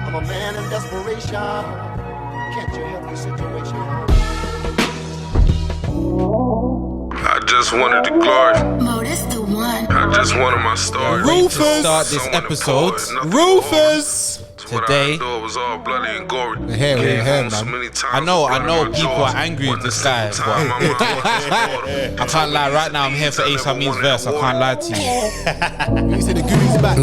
I'm a man in desperation. Can't you help the situation? I just wanted the glory. Modus the one. I just wanted my story. Rufus, start this episode. Rufus. Today, was all bloody and gory. we're here, man. I know people are angry with this guy, but I can't lie. Right now, I'm here for Ace Amin's verse. I can't lie to you. You said the Goonies back.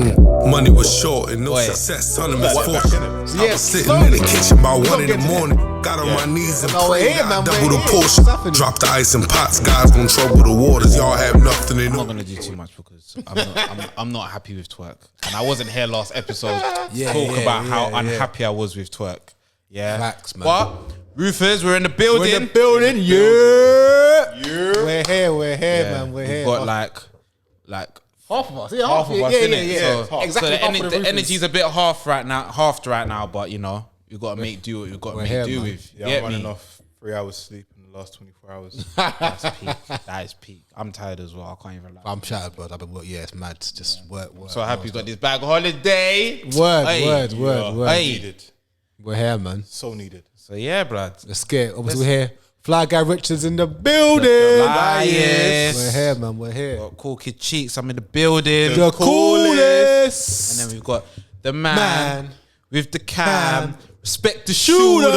Money was short and no success, ton of misfortune. I was sitting in the kitchen by 1 in the morning. Got on my knees and prayed, double the portion. Drop the ice in pots, guys gon' trouble the waters. Y'all have nothing in I'm not gonna do too much because I'm not happy with twerk, and I wasn't here last episode to talk about how unhappy I was with twerk. Yeah, Facts, man. But Rufus, we're in the building. We're in the building, We're here, man. We're here. We've got like half of us. half of us, innit? So, exactly. So the energy's a bit halved right now, but you know, we've got to make do what we've got to make do with. Yeah, I'm running off 3 hours sleep in the last 24 hours. That's peak. That is peak. I'm tired as well. I can't even lie. I'm shattered, bro. I've been work. Yeah, it's mad. It's just work. So happy you got this bag holiday. Word. Hey. We're here, man. So needed. So yeah, blood. Let's get it. Obviously, we're here. Flyguy Richards in the building. Yes. We're here, man. We're here. Got Cool Kid Cheeks. I'm in the building. The coolest. And then we've got the man with the cam. Respect the shooter.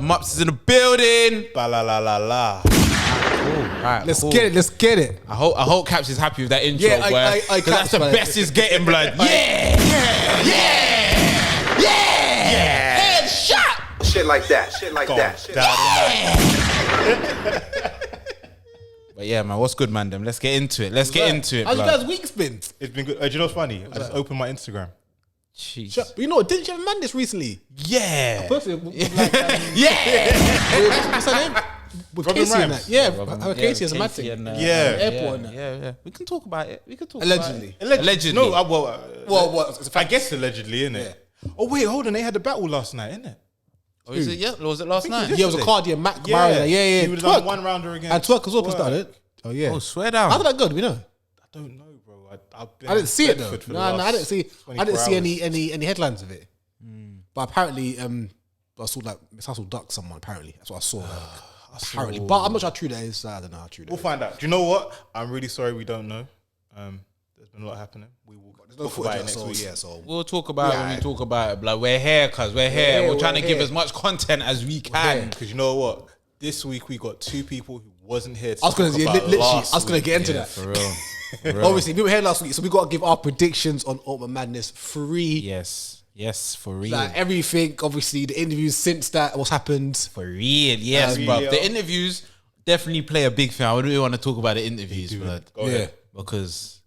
Mops is in the building. Ba la la la la. Right, Let's get it. I hope Caps is happy with that intro, Yeah, boy. Caps, That's the man. best he's getting, blood. Yeah. Headshot. Shit like that. But yeah, man, what's good, man? Them. Let's get into it. How's you blood. guys' week's been? It's been good. Do you know what's funny? I just opened my Instagram. Jeez. But you know, didn't you have a man this recently? Yeah. Perfect. Yeah. What's her name? With Robin Casey and Rhymes. that. Yeah, Casey as a Casey matic. and, airport and that. Yeah. We can talk about it. Allegedly. Allegedly. No, What? I guess allegedly, innit? Oh, wait, hold on. They had the battle last night, innit? Oh, is it? Yeah. Was it last night? Yeah, it was a Cardi and Mac. Yeah. Yeah. He was on one rounder again. And Twerk as well, started. Oh, yeah. Oh, swear down. How did that go? Do we know? I don't know, bro. I didn't see it though. No, I didn't see. I didn't see any headlines of it. But apparently, I saw like Miss Hustle ducked someone. Apparently, that's what I saw. Apparently, but I'm not sure how true that is. I don't know how true that We'll is. find out. Do you know what? I'm really sorry we don't know. There's been a lot happening. We will talk about it next week. Yeah, so We'll talk about it when we talk about it. Like, we're here, cuz we're here. We're trying to give as much content as we can. Because you know what? This week we got 2 people who wasn't here to I was gonna talk yeah, about literally. I last was gonna week. get into Yeah, that. for real. Obviously, we were here last week, so we got to give our predictions on Ultimate Madness 3. Yes, for real. Like everything, obviously, the interviews since that, what's happened. For real, yes, bro. The interviews definitely play a big thing. I really want to talk about the interviews, blood. Yeah. Because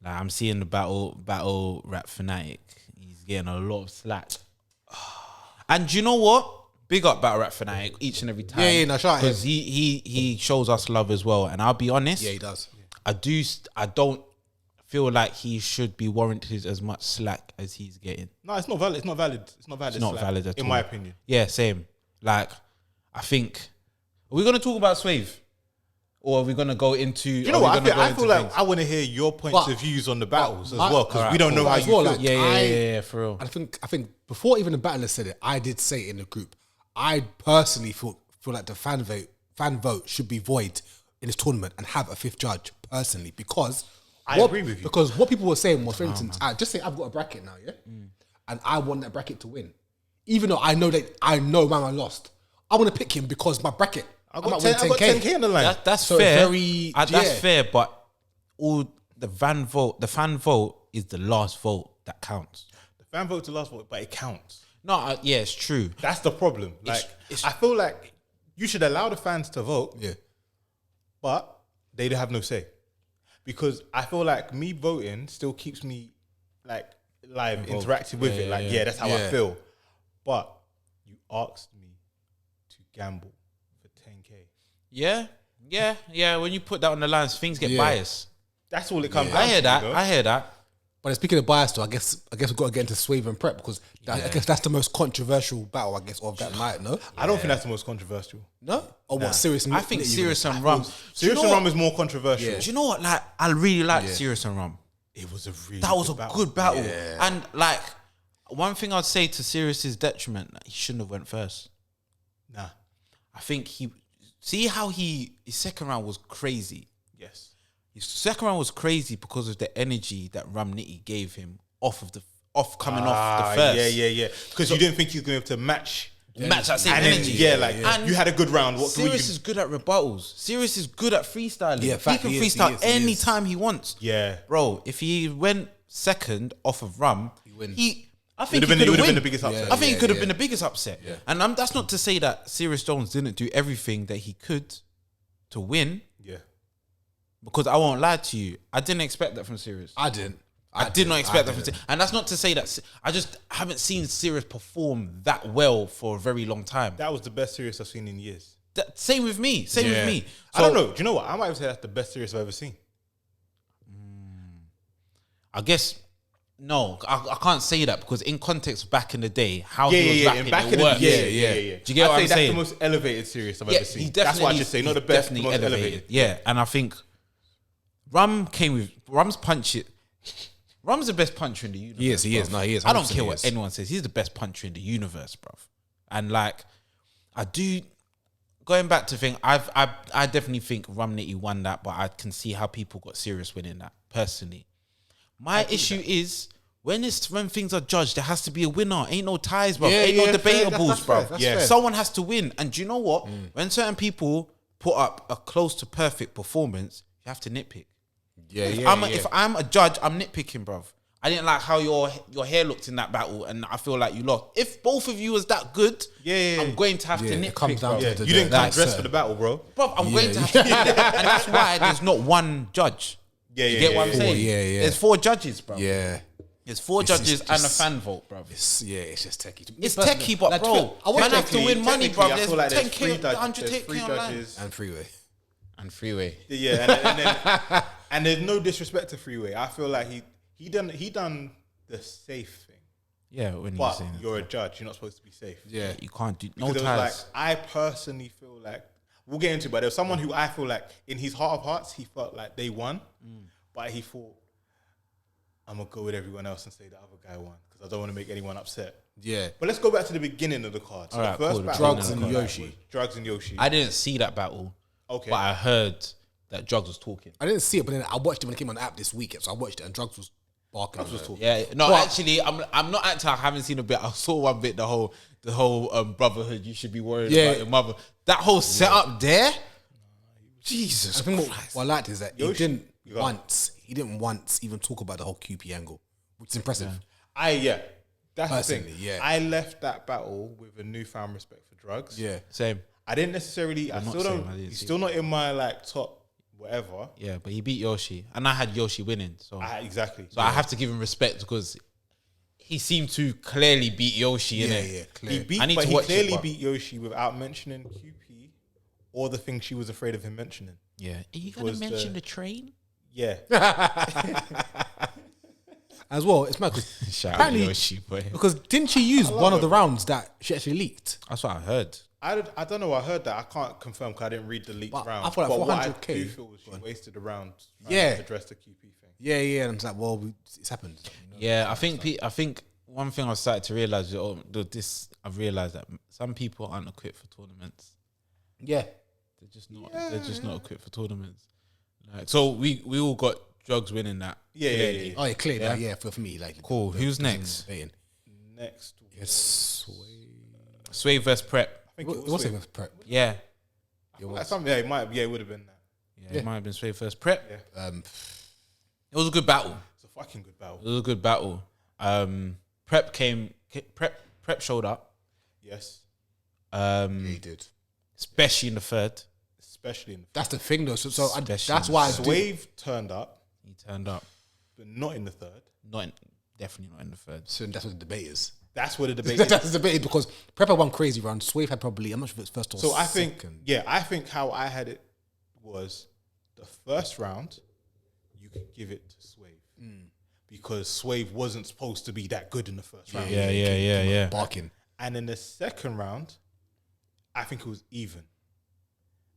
like, I'm seeing the battle rap fanatic. He's getting a lot of slack. And do you know what? Big up battle rap fanatic each and every time. Yeah, no, shout out because he shows us love as well. And I'll be honest. Yeah, he does. I don't feel like he should be warranted as much slack as he's getting. No, it's not valid. It's not valid. It's not valid at all. In my opinion. Yeah, same. Like, I think, are we going to talk about Swave? Or are we going to go into... You know what? I feel like I want to hear your points of views on the battles as well, because we don't know how you feel. Like, yeah, for real. I think before even the battler said it, I did say it in the group. I personally feel like the fan vote should be void in this tournament and have a 5th judge, personally, because... I agree with you. Because what people were saying was, for instance, just say I've got a bracket now, yeah? And I want that bracket to win. Even though I know man lost. I want to pick him because my bracket... I got 10K on the line. That's So fair. that's fair, but all the fan vote is the last vote that counts. The fan vote's the last vote, but it counts. No, yeah, it's true. That's the problem. Like, I feel like you should allow the fans to vote, but they don't have no say. Because I feel like me voting still keeps me like live, interacting with it. Like, that's how I feel. But you asked me to gamble for 10K. Yeah. When you put that on the lines, things get biased. That's all it comes down I hear to. that. I hear that. But speaking of bias, though, I guess we've got to get into Swave and Prep because I guess that's the most controversial battle, I guess, of that night, no? I don't think that's the most controversial. No? Or what, Serious and I think Serious and Rum. Serious and Rum is more controversial. Do you know what? Like, I really like Serious and Rum. It was a really That was a good battle. And like, one thing I'd say to Sirius's detriment, he shouldn't have went first. Nah. I think see how his second round was crazy. Yes. His second round was crazy because of the energy that Nitty gave him off coming off the first. Yeah. Because you didn't think you were going to match that same and energy. And you had a good round. Sirius is good at rebuttals. Sirius is good at freestyling. Yeah, he can freestyle anytime he wants. Yeah. Bro, if he went second off of Rum, I think it would have been the biggest upset. I think it could have been the biggest upset. Yeah. And that's not to say that Sirius Jones didn't do everything that he could to win. Yeah. Because I won't lie to you, I didn't expect that from Sirius. I did not expect that from Sirius. And that's not to say that I just haven't seen Sirius perform that well for a very long time. That was the best Sirius I've seen in years. Same with me. So, I don't know. Do you know what? I might say that's the best Sirius I've ever seen. I guess... No, I can't say that because in context back in the day, how he was rapping, back it in the worked. Do you get what I'm saying? That's the most elevated Sirius I've ever seen. That's what I should say. Not the best, the most elevated. Yeah, and I think Rum came with Rum's punch. Rum's the best puncher in the universe. He is. No, he is. I don't care what anyone says. He's the best puncher in the universe, bruv. And like, I do. Going back to thing, I definitely think Rum Nitty won that, but I can see how people got serious winning that personally. My issue is when things are judged, there has to be a winner. Ain't no ties, bro. Ain't no debatables, bro. Someone has to win. And do you know what? When certain people put up a close to perfect performance, you have to nitpick. If I'm a judge, I'm nitpicking, bro. I didn't like how your hair looked in that battle, and I feel like you lost. If both of you was that good, I'm going to have to nitpick. It comes down to you didn't come dressed for the battle, bro. Bro, I'm going to have to nitpick. And that's why there's not one judge. You get what I'm saying? There's 4 judges, bro. There's 4 judges and a fan vote, bro. It's just techie. It's techie, but bro, man have to win money, bro. There's 10K, 100K online. And Freeway. Yeah, and there's no disrespect to Freeway. I feel like he done the safe thing. Yeah, when but you're a judge, you're not supposed to be safe. Yeah, you can't do no because ties. It was like, I personally feel like we'll get into it, but there was someone who I feel like in his heart of hearts he felt like they won, but he thought I'm gonna go with everyone else and say the other guy won because I don't want to make anyone upset. Yeah, but let's go back to the beginning of the card. So right, the first battle, Drugs and Yoshi. Drugs and Yoshi. I didn't see that battle. Okay, but I heard that Drugs was talking. I didn't see it, but then I watched it when it came on the app this weekend. So I watched it and Drugs was barking. Drugs was talking. Yeah, no, but actually, I'm not acting. I haven't seen a bit. I saw one bit. The whole brotherhood. You should be worried about your mother. That whole setup there. Jesus, I think what I liked is that he didn't once even talk about the whole QP angle, which is impressive. That's personally, the thing. Yeah, I left that battle with a newfound respect for Drugs. Yeah, same. I didn't necessarily. He's still not in my like top whatever. Yeah, but he beat Yoshi, and I had Yoshi winning. So exactly. So I have to give him respect because he seemed to clearly beat Yoshi. He clearly beat Yoshi without mentioning QP or the thing she was afraid of him mentioning. Yeah, are you gonna mention the train? Yeah. As well, it's mad because apparently Yoshi, boy. Because didn't she use one of the rounds that she actually leaked? That's what I heard. I don't know. I heard that. I can't confirm because I didn't read the leaked round. I feel like 400K. What I do feel was she wasted a round trying to address the QP thing. Yeah. And it's like, well, it's happened. You know? Yeah, I think one thing I started to realize I've realized that some people aren't equipped for tournaments. Yeah, they're just not. Yeah. They're just not equipped for tournaments. Like, so we all got Drugs winning that. Yeah. Oh, yeah, clear that. Yeah, for me, like cool. Who's next? Next, yes, Sway versus Prep. I think it was Sway versus Prep. Yeah, it would have been that. Yeah, it might have been Sway versus Prep. Yeah. It was a good battle. It's a fucking good battle. It was a good battle. Prep showed up. Yes. He did. Especially in the third. That's the thing, though. So that's why Swave turned up. He turned up, but not in the third. Definitely not in the third. So that's what the debate is. That's what the debate is. That's the debate because Prep had one crazy round. Swave had probably, I'm not sure if it's first or second. So I think how I had it was the first round, you could give it to Swave because Swave wasn't supposed to be that good in the first round. Yeah. Barking. And in the second round, I think it was even.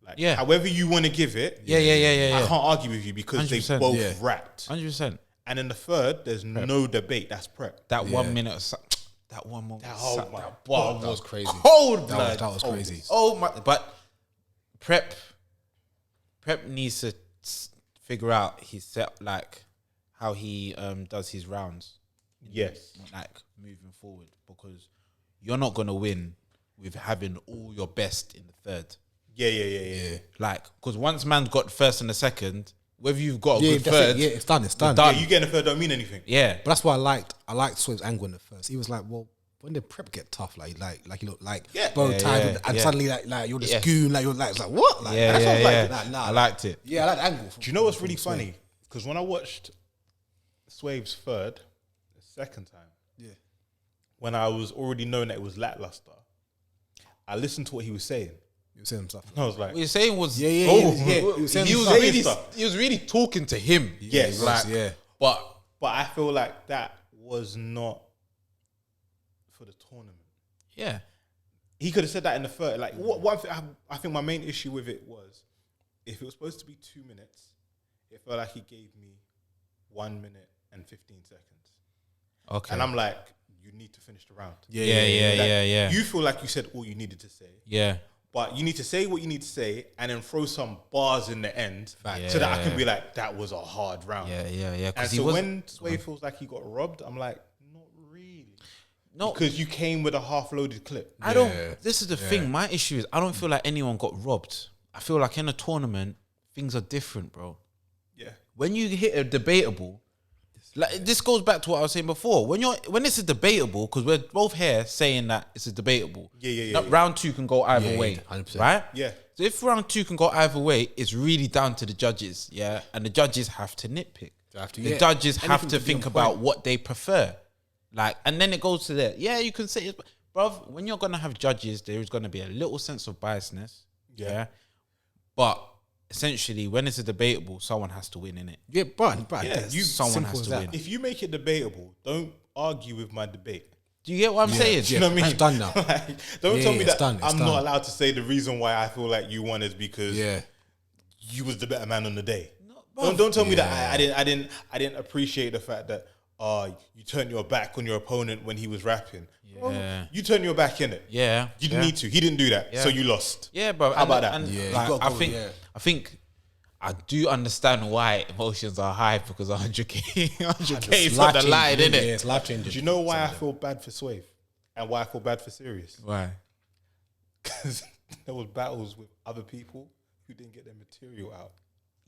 Like, yeah. However you want to give it. Yeah. I can't argue with you because they both rapped. 100%. And in the third, there's no debate. That's Prep. That 1 minute. That one moment. That was crazy. Cold blood. That was crazy. Oh my! But Prep needs to figure out his set, like how he does his rounds. Yes. Like moving forward, because you're not gonna win with having all your best in the third. Yeah. Like, because once man's got first and the second, whether you've got a good third, it's done. Yeah, you getting a third don't mean anything. yeah. But that's why I liked Swave's angle in the first. He was like, well, when did Prep get tough? Like you look like bow tie, and suddenly like you're this goon, like you're like, it's like what? Like, I liked it. Yeah, I like the angle. Do you know what's really funny? Because when I watched Swave's third, the second time, when I was already knowing that it was lackluster, I listened to what he was saying. He was saying himself. I was like, What you're saying was, He he was really talking to him. yes, But I feel like that was not for the tournament. yeah, He could have said that in the third. Like, one thing, I think my main issue with it was, if it was supposed to be 2 minutes, it felt like he gave me 1 minute and 15 seconds. okay, And I'm like, you need to finish the round. yeah. You feel like you said all you needed to say. Yeah. But you need to say what you need to say and then throw some bars in the end so that I can be like, that was a hard round. Yeah. And so when Sway feels like he got robbed, I'm like, not really. No. Because you came with a half-loaded clip. I don't. This is the thing. My issue is I don't feel like anyone got robbed. I feel like in a tournament, things are different, bro. Yeah. When you hit a debatable, like this goes back to what I was saying before. When it's a debatable, because we're both here saying that it's a debatable. Yeah. Round 2 can go either way, 100%. right? Yeah. So if round 2 can go either way, it's really down to the judges, yeah. And the judges have to nitpick. The judges have to think about what they prefer, like, and then it goes to there. Yeah, you can say it, bruv. When you're gonna have judges, there is gonna be a little sense of biasness, yeah. But essentially, when it's a debatable, someone has to win in it. Yeah, but Someone has to win. If you make it debatable, don't argue with my debate. Do you get what I'm saying? Do you know what I mean? It's done now. Like, don't tell me that I'm I'm not allowed to say the reason why I feel like you won is because you was the better man on the day. Don't tell me that I didn't appreciate the fact that you turned your back on your opponent when he was rapping. Yeah. Well, you turned your back in it. Yeah. You didn't need to. He didn't do that, so you lost. Yeah, bro. How about that? I think I do understand why emotions are high because 100K is on the line, isn't it? Yeah, it's life changing. Do you know why I feel bad for Swave and why I feel bad for Sirius? Why? Because there was battles with other people who didn't get their material out.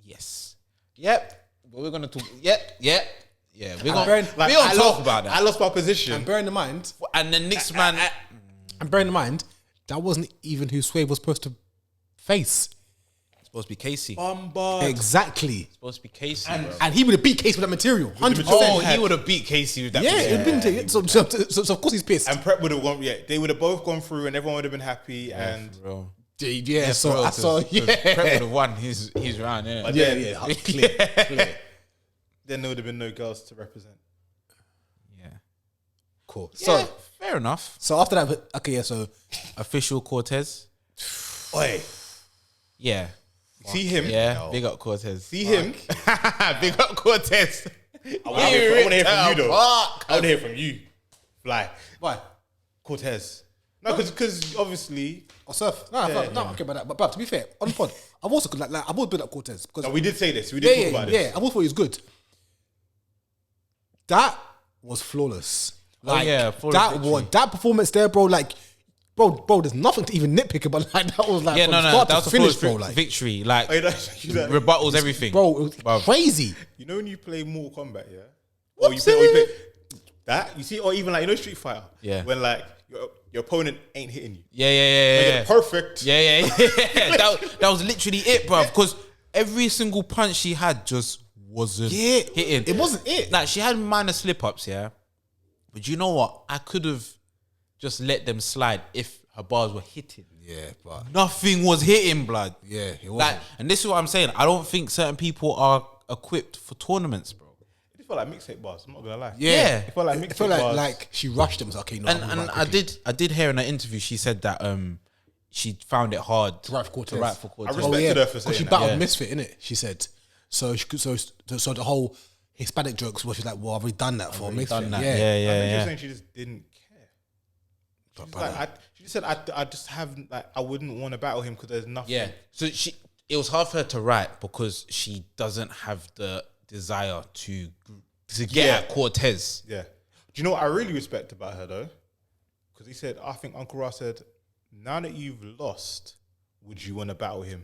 Yes. Yep. But we're gonna talk. Yep. We're gonna talk about that. I lost my position. And bearing in mind, And the next man. and bearing in mind, that wasn't even who Swave was supposed to face. Supposed to be Casey. Exactly. Supposed to be Casey. And he would have beat Casey with that material. 100%. Oh, he would have beat Casey with that. Yeah, it would have been. So of course he's pissed. And Prep would have gone. Yeah, they would have both gone through, and everyone would have been happy. And Bro. Yeah, so I saw. Prep would have won his round. Yeah. Clear. then there would have been no girls to represent. Yeah. Cool. So So fair enough. so after that, okay, yeah. So Official Cortez. Oi, Yeah. see him? Yeah. Big up Cortez. See him? Big up Cortez. I want to hear from you, though. I want to hear from you. Fly. why? Cortez. No, because obviously. Or Surf? No, I don't care about that. But to be fair, on the pod, I've also I've always been up Cortez because No, we did say this. We did talk about this. I've always thought he was good. That was flawless. Flawless That performance there, bro. Like, bro, there's nothing to even nitpick about. Like, that was like Yeah, from no, start that to was the finish, first bro. Like, victory. Like, Oh, that- rebuttals everything. bro, it was crazy. You know when you play Mortal Kombat, yeah? Or you play that, you see, or even like, you know, Street Fighter? Yeah. When like your opponent ain't hitting you. Yeah. Make it perfect. Yeah. that was literally it, bro. Because every single punch she had just wasn't hitting. It wasn't it. Like, she had minor slip-ups, yeah? But you know what? I could have just let them slide if her bars were hitting. Yeah, but Nothing was hitting, blood. yeah, it wasn't. Like, and this is what I'm saying. I don't think certain people are equipped for tournaments, bro. It just felt like mixtape bars, I'm not gonna lie. Yeah. It felt like It mixtape felt bars. like she rushed him. So, okay, no, And I did hear in an interview she said that she found it hard to write for Cortez. I Cortez. respected her for Because saying she that. battled Yeah. Misfit, innit? She said. So the whole Hispanic jokes was like, well, I've already done that for Misfit. done that. Yeah. I think she Yeah. was saying she just didn't care. She just said, I just haven't, like, I wouldn't want to battle him because there's nothing. Yeah. So it was hard for her to write because she doesn't have the desire to get at Cortez. Yeah. Do you know what I really respect about her though? Because he said, I think Uncle Ra said, now that you've lost, would you want to battle him?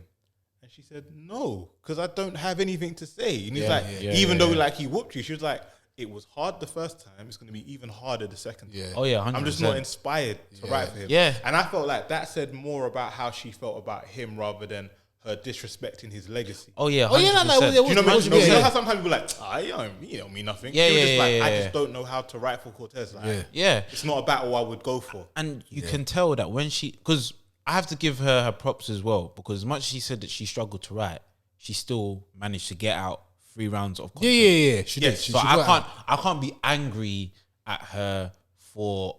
And she said, no, because I don't have anything to say. And he's even though like he whooped you, she was like, it was hard the first time. It's going to be even harder the second time. Oh yeah, 100%. I'm just not inspired to write for him. Yeah. And I felt like that said more about how she felt about him rather than her disrespecting his legacy. Oh yeah, 100%. Oh yeah, no. Do you know what I mean? You know how sometimes people are like, you don't mean nothing. Yeah, She was yeah, just like, yeah, I yeah. just don't know how to write for Cortez. Like, Yeah. it's not a battle I would go for. And you can tell that when because I have to give her props as well, because as much as she said that she struggled to write, she still managed to get out 3 rounds of content. Yeah. She did. So I can't be angry at her for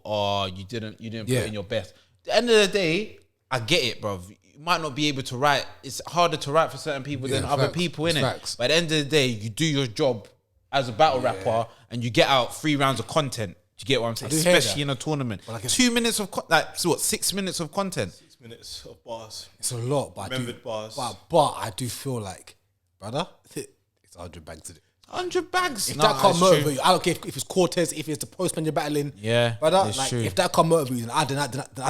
you didn't put in your best. At the end of the day, I get it, bro. You might not be able to write. It's harder to write for certain people than other people, innit? Facts. But at the end of the day, you do your job as a battle rapper and you get out 3 rounds of content. Do you get what I'm saying? do hear Especially in a tournament. 2 minutes of 6 minutes of content. 6 minutes of bars. It's a lot, but Remembered bars. But I do feel like, brother, it's 100 bags to do. 100 bags. If that can't motivate you, I don't care if it's Cortez, if it's the postman you're battling. Yeah, brother, it's like true. if that can't motivate you, then I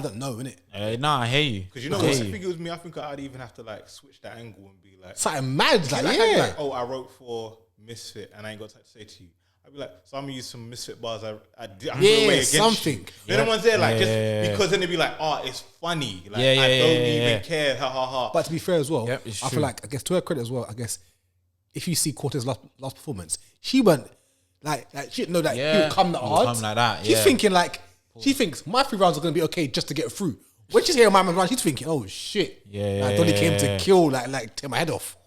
don't know, innit? I hear you. Because you know what? I think it was me. I think I'd even have to like switch that angle and be like, Something mad, like, I'd yeah. be like, oh, I wrote for Misfit and I ain't got to say to you. I'd be like, so I'm gonna use some Misfit bars. I threw away against something. You. Then the ones there, like, just because then they'd be like, oh, it's funny. Like, I don't even care. Ha ha ha. But to be fair as well, it's I true. feel like, I guess to her credit as well, I guess if you see Cortez's last performance, she went like she didn't know that he would come that hard. Come like that, She's thinking like, she thinks my 3 rounds are gonna be okay just to get through. When she's hearing my man run, she's thinking, oh shit, I thought he came to kill, like take my head off.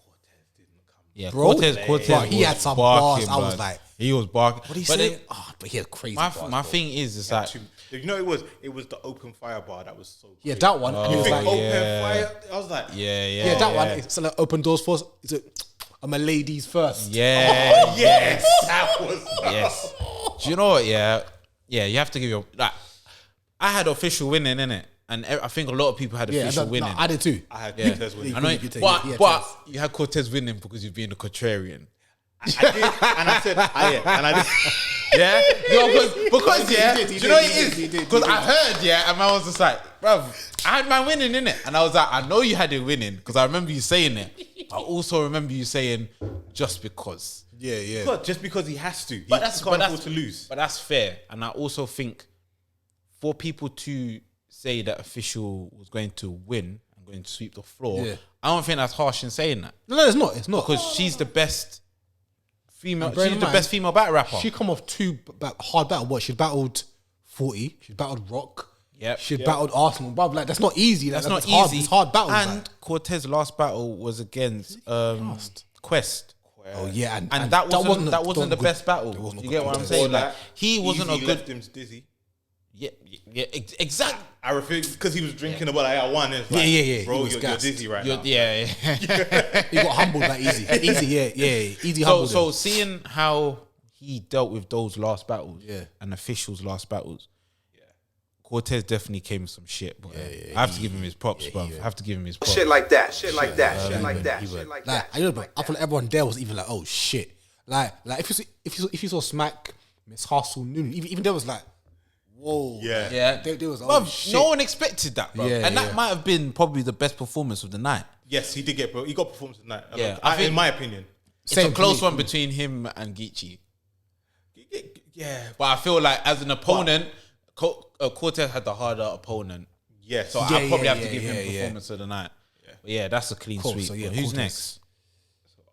Yeah, Bro, Cortez but he was had some barking, bars. I was bruv. like, he was barking. what he But say? then But he had crazy my bars. my bro. thing is, it's like You know, it was the open fire bar that was so. Yeah, crazy. that one. and he You was think like, open fire? I was like, yeah, that one. It's like open doors first. Is it? I'm a ladies first. yeah, yes, that was. yes. Do you know what? Yeah, you have to give your like. I had official winning in it, and I think a lot of people had official winning. I did too. I had Yeah. Cortez winning. I know, You take but it. Yeah, but Tez. you had Cortez winning because you've been a contrarian. I did, and I said, and I did. Yeah, no, because yeah, He do did, you know what he it did, is? he did, Because I heard, yeah, and I was just like, bruv, I had my winning in it, and I was like, I know you had it winning because I remember you saying it. I also remember you saying just because. Yeah. But just because he has to, he But that's can't afford to lose. But that's fair, and I also think for people to say that official was going to win and going to sweep the floor, I don't think that's harsh in saying that No, it's not. It's not. because she's the best female. bear in She's the mind, best female battle rapper. She come off 2 hard battle. What? She battled 40. She battled Rock. Yep. She battled Arsenal. Bruv, like that's not easy. That's not hard, easy. It's hard battles. And like. Cortez's last battle was against Quest. Oh yeah, and that wasn't the good. best battle. It wasn't You a get good what I'm battle. saying? Or Like that he wasn't a Easy good. left him dizzy. Yeah, exactly. I refuse because he was drinking about like I won. It's like, Yeah. Bro, He was you're gassed. dizzy right now. Yeah. He got humbled like easy. Easy So humbled. him. seeing how he dealt with those last battles, and officials' last battles, Cortez definitely came with some shit. But I have to give him his props, bro. I have to give him his props. Shit like that. Shit like that. Shit like that. Shit like Like, that. I know, but I feel like everyone there was even like, oh shit. Like if you saw Smack, Miss Hustle, Noon, even there was like, whoa. Yeah. There was Bruv, shit. no one expected that, bro. Yeah, and that yeah. might have been probably the best performance of the night. Yes, he did he got performance tonight. Yeah, I think- in my opinion. It's Same a close for me. one between him and Geechi. Yeah. But I feel like as an opponent, Cortez had the harder opponent. Yes. So Yeah, I probably yeah, have to give him yeah, yeah. performance of the night. But yeah, that's a clean Cool, sweep. so yeah, But who's Cortez. next? After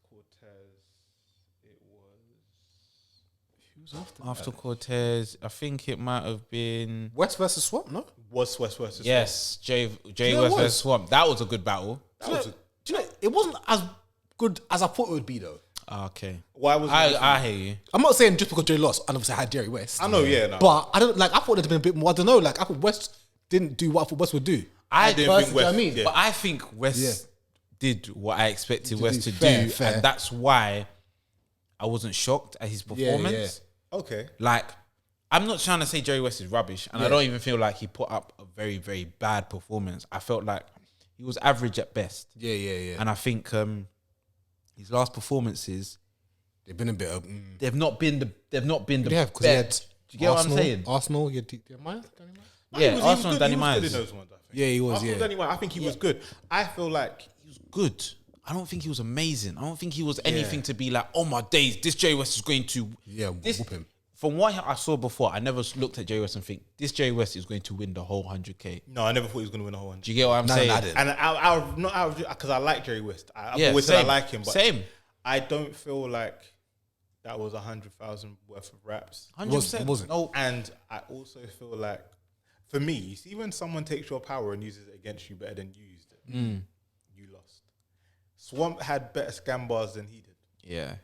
Cortez, it was After Cortez, I think it might have been West versus Swamp, no? West versus yes, Jay know West what it was? versus Swamp. That was a good battle. Do you know, it wasn't as good as I thought it would be though. Okay, Why was it? I hear you. I'm not saying just because Jerry lost, and obviously I had Jerry West. I know, yeah, no. But I don't like. I thought there'd been a bit more. I don't know. Like I thought West didn't do what I thought West would do. I didn't Personally, think do you know what West. I mean? Yeah. But I think West did what I expected West to Fair, do, fair. and that's why I wasn't shocked at his performance. Okay. Like, I'm not trying to say Jerry West is rubbish, and I don't even feel like he put up a very, very bad performance. I felt like he was average at best. Yeah. And I think his last performances, they've been a bit. they've not been the Because best. Do you get what I'm saying? Arsenal, Danny Myers? Yeah, Arsenal and Danny Myers. Yeah, he was. Arsenal, Danny Myers, I think he was good. I feel like He was good. I don't think he was amazing. I don't think he was anything to be like, oh my days, this Jerry West is going to whoop him. From what I saw before, I never looked at Jerry West and think this Jerry West is going to win the whole 100K. no, I never thought he was going to win a whole 100. Do you get what I'm saying? I didn't. And not out because I like Jerry West. I've always said I like him, but same. I don't feel like that was 100,000 worth of raps. 100%. It wasn't. No, And I also feel like, for me, you see, when someone takes your power and uses it against you better than you used it, you lost. Swamp had better scam bars than he did. Yeah,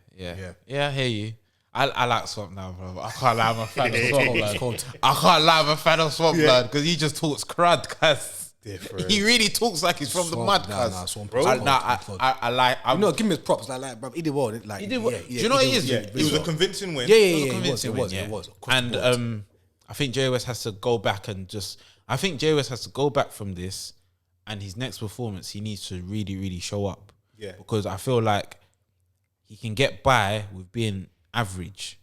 I hear you. I like Swamp now, bro. I can't lie, I'm a fan of Swamp, man. I can't lie, I'm a fan of Swamp, man, because he just talks crud, cuz. Different. He really talks like he's from the mud, cuz. Swamp. Bro, I like. You know, give him his props. Like, bro, he did well. Like, He did well. Do you know what it is? Yeah, it was a convincing win. Yeah, It was. And I think Jerry West has to go back and just. I think Jerry West has to go back from this, and his next performance, he needs to really, really show up. Yeah. Because I feel like he can get by with being average,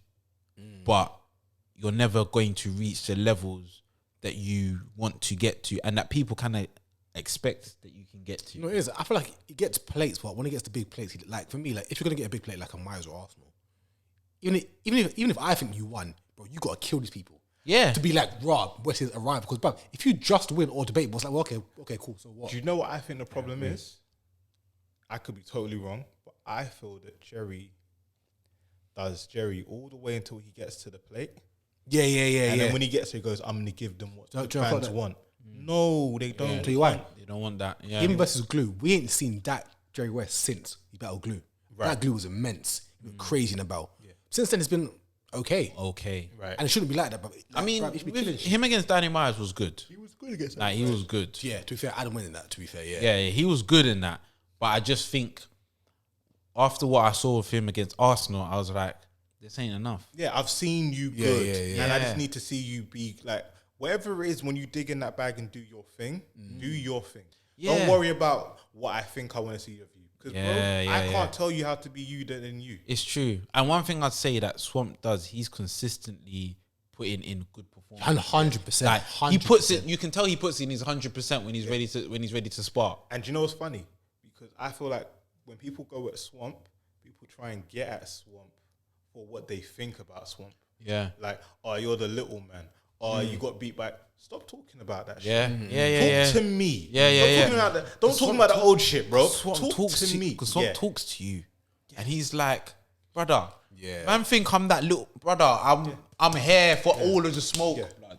but you're never going to reach the levels that you want to get to, and that people kind of expect that you can get to. You know, it is. I feel like he gets plates, but when he gets the big plates, like for me, like if you're gonna get a big plate like a Myers or Arsenal, even if I think you won, bro, you gotta kill these people. Yeah. To be like, Rob, West is arrived. Because, bro, if you just win or debate, it's like, well, okay, cool. So what? Do you know what I think the problem is? I could be totally wrong, but I feel that Jerry does Jerry all the way until he gets to the plate. Yeah. And then when he gets there, he goes, I'm going to give them what the fans want. No, they don't. I'll tell you why. They don't want that. Yeah. Him versus Glue, we ain't seen that Jerry West since he battled Glue. Right. That Glue was immense. He was crazy in a battle. Yeah. Since then, it's been okay. Right. And it shouldn't be like that. But I mean, bruv, he should be killing shit. him against Danny Myers was good. He was good against Like, he was good. Yeah, to be fair, Adam winning that, to be fair, yeah. Yeah, he was good in that. But I just think after what I saw of him against Arsenal, I was like, this ain't enough. Yeah, I've seen you good. Yeah. And I just need to see you be like, whatever it is, when you dig in that bag and do your thing, do your thing. Yeah. Don't worry about what I think I want to see of you. Because, I yeah. can't tell you how to be you than you. It's true. And one thing I'd say that Swamp does, he's consistently putting in good performance. 100%. Like, he puts it, you can tell he puts in his 100% when he's ready to spark. And you know what's funny? Because I feel like when people go at Swamp, people try and get at Swamp for what they think about Swamp. Yeah. Like, oh, you're the little man. Oh, you got beat by... Stop talking about that shit. Yeah. Talk to me. Yeah. Don't talk about the old shit, bro. Swamp Talk talks to me. Because Swamp talks to you. And he's like, brother, Yeah. man think I'm that little... Brother, I'm here for all of the smoke. Yeah. Blood.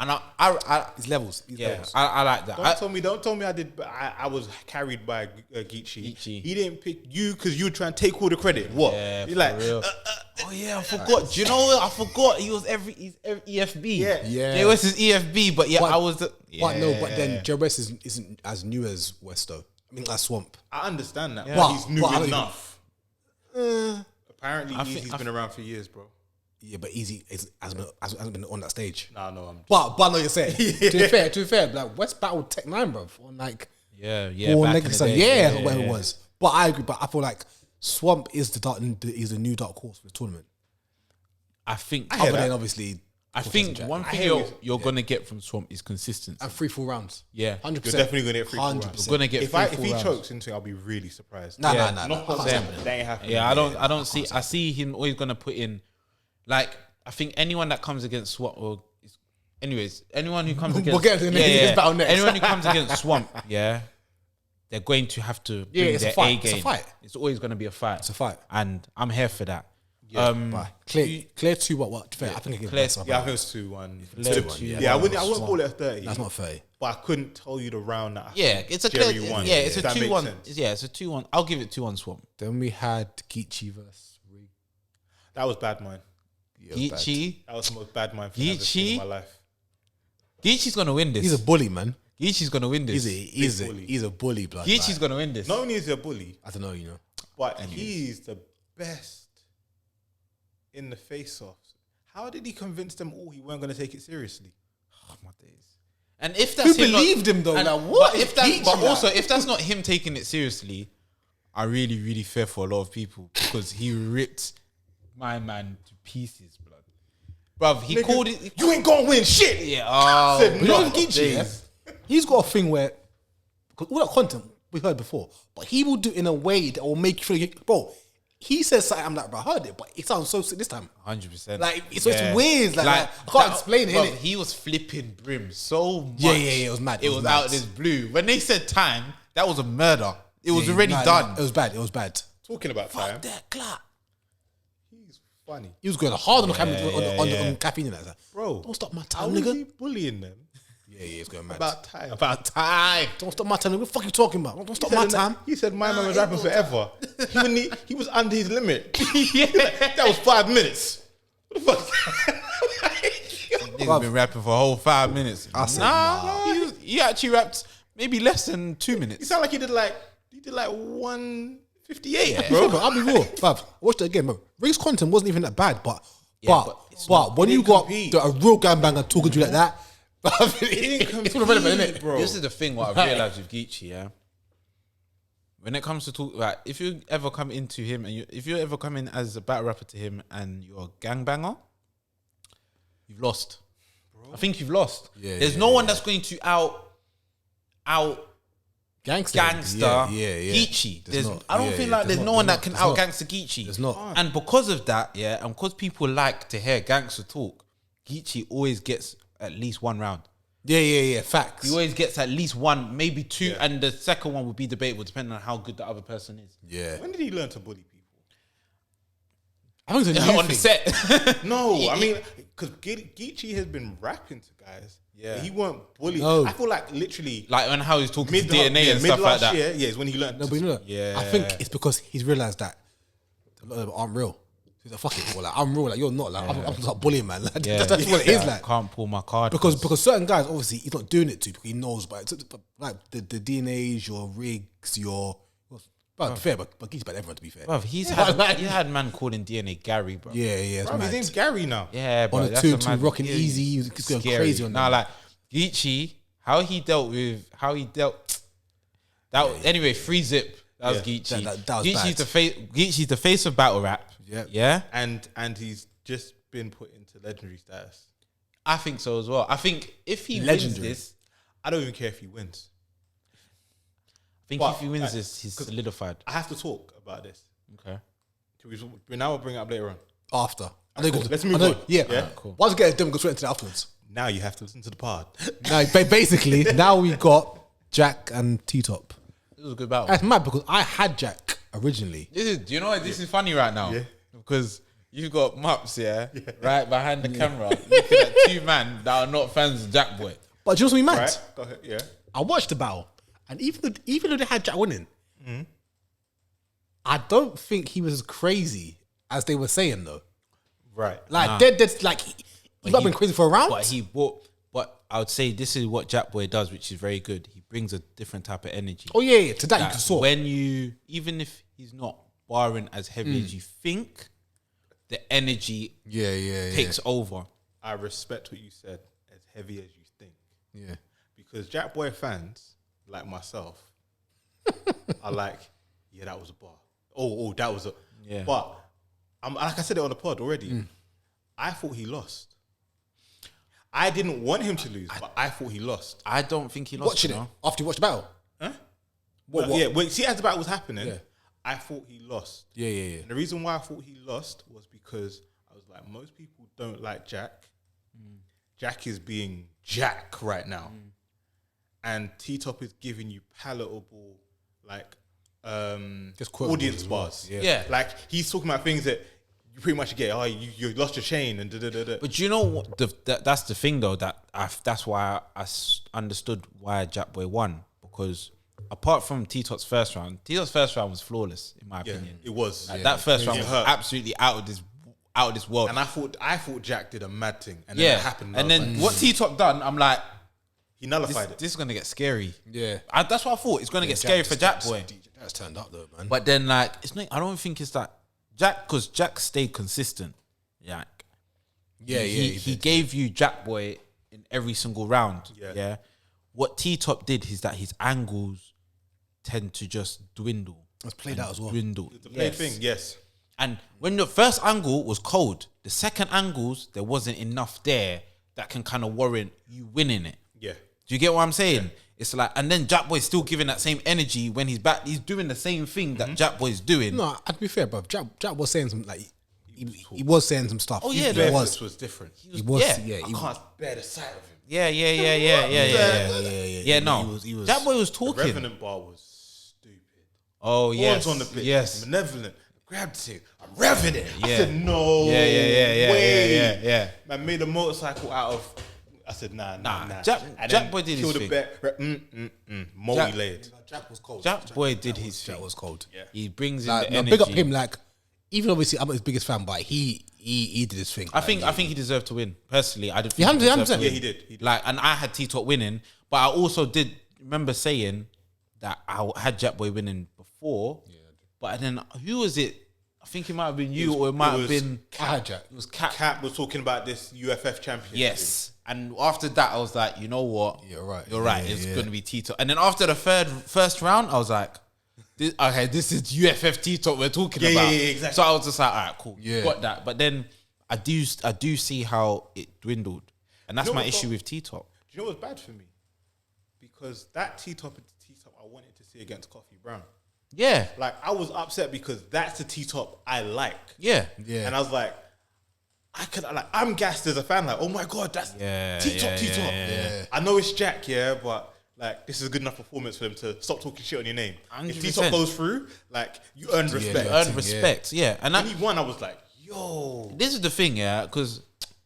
And I His levels. I like that. Don't tell me I did. I was carried by Geechi. Geechi. He didn't pick you because you were trying to take all the credit. What? Yeah, He's for like, real. Oh yeah, I forgot. Do you know what? I forgot he's EFB. Yeah. Jay West is EFB, but yeah, But- I was the. But then Jerry West isn't as new as West though. I mean, as Swamp. I understand that, But- but he's new but I don't enough. Apparently, Easy's been around for years, bro. Yeah, but Easy hasn't been on that stage. No, I'm. But I know what you're saying. To be fair, like West battled Tech 9, bro, on like Yeah. or Back in Legacy, the day. or whatever it was. But I agree. But I feel like Swamp is the new dark horse for the tournament. I think. Other than obviously, I think one thing you're gonna get from Swamp is consistency. and 3 full rounds. Yeah. 100%. You're definitely gonna get 3 full rounds. 100%. You're gonna get If full he rounds. chokes into it, I'll be really surprised. Nah. Same. That ain't happening. Yeah, I don't see. I see him always gonna put in. Like, I think anyone that comes against Swamp, anyone who comes against, We'll get to the next battle next. Anyone who comes against Swamp, they're going to have to bring it's a their fight. A game. It's a fight. It's always going to be a fight. It's a fight. and I'm here for that. Bye. Clear 2 what? Fair. I think it Clear- gets Yeah, I think it was 2-1. Clear 2-1. 2-1. I wouldn't call it a 30. That's not fair. But I couldn't tell you the round that. Yeah, it's a Jerry clear, won. yeah, it's a That makes 2-1. sense. Yeah, it's a 2-1. I'll give it 2-1 Swamp. Then we had Geechi versus Rig. That was bad mind. Geechi, That was the most bad mind thing I've ever seen in my life. Geechi's gonna win this. He's a bully, man. Geechi's gonna win this. He's a bully, blood. Geechi's like, gonna win this. Not only is he a bully, I don't know, you know. but he's the best in the face-offs. How did he convince them all he weren't going to take it seriously? Oh my days! And if that's Who believed him though? and, Like, what? But, if that, but also, if that's not him taking it seriously, I really, really fear for a lot of people because he ripped my man to pieces, blood. Bruv, he called it. You ain't gonna win shit. Yeah. Oh, Said You know no. Geechi, yeah? He's got a thing where, because all that content we heard before, but he will do it in a way that will make you feel, bro, he says something, I'm like, bro, I heard it, but it sounds so sick this time. 100%. Like, it's weird. Like I can't explain it, bruv, innit? he was flipping brim so much. Yeah, it was mad. It was out of this blue. When they said time, that was a murder. It was already done. It was bad. Talking about time, Fuck that clap. he's funny. He was going hard on the on caffeine and that. Bro, Don't stop my how time, is he nigga. bullying them Yeah, it's going mad. about time? About time. Don't stop my time. What the fuck you talking about? Don't stop my time. He said my man was rapping forever. He was under his limit. That was 5 minutes. What the fuck? Niggas been rapping for a whole 5 minutes. I said, He actually rapped maybe less than 2 He minutes. sounded like he did like 158, Bro, bro. I'll be real. Bruv, watch it again, bro. Ring's content wasn't even that bad, but when you got a real gangbanger talking to you like that, it's all relevant, isn't it, bro? This is the thing. What I've realized with Geechi, yeah. When it comes to talk, like if you ever come into him and if you ever come in as a battle rapper to him and you're a gangbanger, you've lost. Bro. I think you've lost. Yeah, There's no one that's going to out Gangster. Geechi. I don't feel like there's no one that can out gangster Geechi. There's not. And because of that, yeah, and because people like to hear gangster talk, Geechi always gets at least one round. Yeah. Facts. He always gets at least one, maybe two, and the second one would be debatable depending on how good the other person is. Yeah. When did he learn to bully people? I think it's a new On the thing. set. No, I mean, because Geechi has been rapping to guys. Yeah. He weren't bullying. No. I feel like literally Like on how he's talking to DNA and mid stuff like last that. year, is when he learned. No, but you know, Yeah. I think it's because he's realised that a lot of them aren't real. He's like, fuck it, bro. Like, I'm real. Like, you're not. Like, I'm just bullying, man. Like, that's what it is like. Can't pull my card Because certain guys, obviously, he's not doing it to because he knows, but like the DNAs, your rigs, your. But fair, but Geechi's better than everyone, to be fair. Bruv, he had man calling DNA Gary, bro. Yeah, it's Bro, mad. his name's Gary now. Yeah, bro. On the that's two, a mad- rocking yeah, easy, he was going scary. crazy on Nah, that. like Geechi, how he dealt that. Anyway, free zip. That was Geechi. That was bad. Geechi's the face of battle rap. Yep. Yeah. And he's just been put into legendary status. I think so as well. I think if he Legendary. wins this, I don't even care if he wins. if he wins this, he's solidified. I have to talk about this. Okay. Now we'll bring it up later on. After. Cool. Let's move on. Yeah. Cool. Once we get it done, we'll go straight into that afterwards. Now you have to listen to the pod. Now, basically, now we got Jack and T-Top. This was a good battle. That's mad because I had Jack originally. Do you know what? This is funny right now. Yeah. Because you've got Mups, right behind the camera, looking at two men that are not fans of Jack Boy. But do you know what's me mad? Right? Go ahead. Yeah. I watched the battle, and even though they had Jack winning, I don't think he was as crazy as they were saying though. Right. Like that's like he might have been crazy for a round. But I would say this is what Jack Boy does, which is very good. He brings a different type of energy. Oh yeah, to that you That can saw. when even if he's not barring as heavy as you think, the energy takes over. I respect what you said, as heavy as you think. Yeah. Because Jack Boy fans, like myself, are like, yeah, that was a bar. Oh, that was a... Yeah. But, like I said it on the pod already, I thought he lost. I didn't want him to lose, but I thought he lost. I don't think he lost. Watching it after you watched the battle. Huh? What? Yeah, when as the battle was happening, Yeah. I thought he lost. Yeah. And the reason why I thought he lost was because I was like, most people don't like Jack. Jack is being Jack right now. And T-Top is giving you palatable, like, Just quotables audience as well. bars. Yeah. Like, he's talking about things that you pretty much get, you lost your chain and da-da-da-da. But you know what? That's the thing though. That's why I understood why Jack Boy won, because apart from T-Top's first round was flawless in my opinion. It was. Like, that first round was hurt. absolutely out of this world. And I thought Jack did a mad thing. And then it happened. And then what T-Top done, I'm like, he nullified it. this is gonna get scary. Yeah. That's what I thought. It's gonna get scary for Jack Boy. That's turned up though, man. But then like it's not. I don't think it's that because Jack stayed consistent. Jack, He gave you Jack Boy in every single round. Yeah. What T-Top did is that his angles tend to just dwindle. Let's play that as well. Dwindle. The play thing, yes. And when the first angle was cold, the second angles, there wasn't enough there that can kind of warrant you winning it. Yeah. Do you get what I'm saying? Yeah. It's like, and then Jack Boy's still giving that same energy when he's back. He's doing the same thing that Jack Boy's doing. No, to be fair, bro, Jack was saying some like he was saying some stuff. Oh yeah, he was different. He was. I can't bear the sight of him. Yeah. No, he was. Jack Boy was The talking. Revenant bar was stupid. Oh yes, Horns on the pitch. Yes, Malevolent. Grabbed it. I'm revving it. Yeah. I said no. Yeah. Man made a motorcycle out of. I said nah. Jack Boy did his thing. Multi-layered. Jack was cold. Jack Boy did his thing. Jack was cold. Yeah. He brings in Like, the no, energy. big up him. Like, even obviously, I'm not his biggest fan, but he did his thing. I think he deserved to win. Personally, I didn't. Yeah, Think he deserved 100%. to win. Yeah, he did. Like, and I had T-Top winning, but I also did remember saying that I had Jack Boy winning before. Yeah. But then who was it? I think it might have been you, or it might have been. I had Jack. It was Cap. Cap was talking about this UFF championship. Yes. And after that, I was like, you know what? You're right. You're right. Yeah, It's yeah. going to be T-Top. And then after the first round, I was like, this is UFF T-Top we're talking about. Yeah, exactly. So I was just like, all right, cool. Yeah. Got that. But then I do see how it dwindled. And that's You know my what, issue though? with T-Top. Do you know what's bad for me? Because that T-Top is the T-Top I wanted to see against Coffee Brown. Yeah. Like, I was upset because that's the T-Top I like. Yeah. Yeah. And I was like, I'm gassed as a fan. Like, oh my God, that's T-Top. Yeah. I know it's Jack, but like, this is a good enough performance for them to stop talking shit on your name. 100%. If T-Top goes through, like, you earn respect. You earn respect. Yeah. And When he won, I was like, yo. this is the thing, yeah, because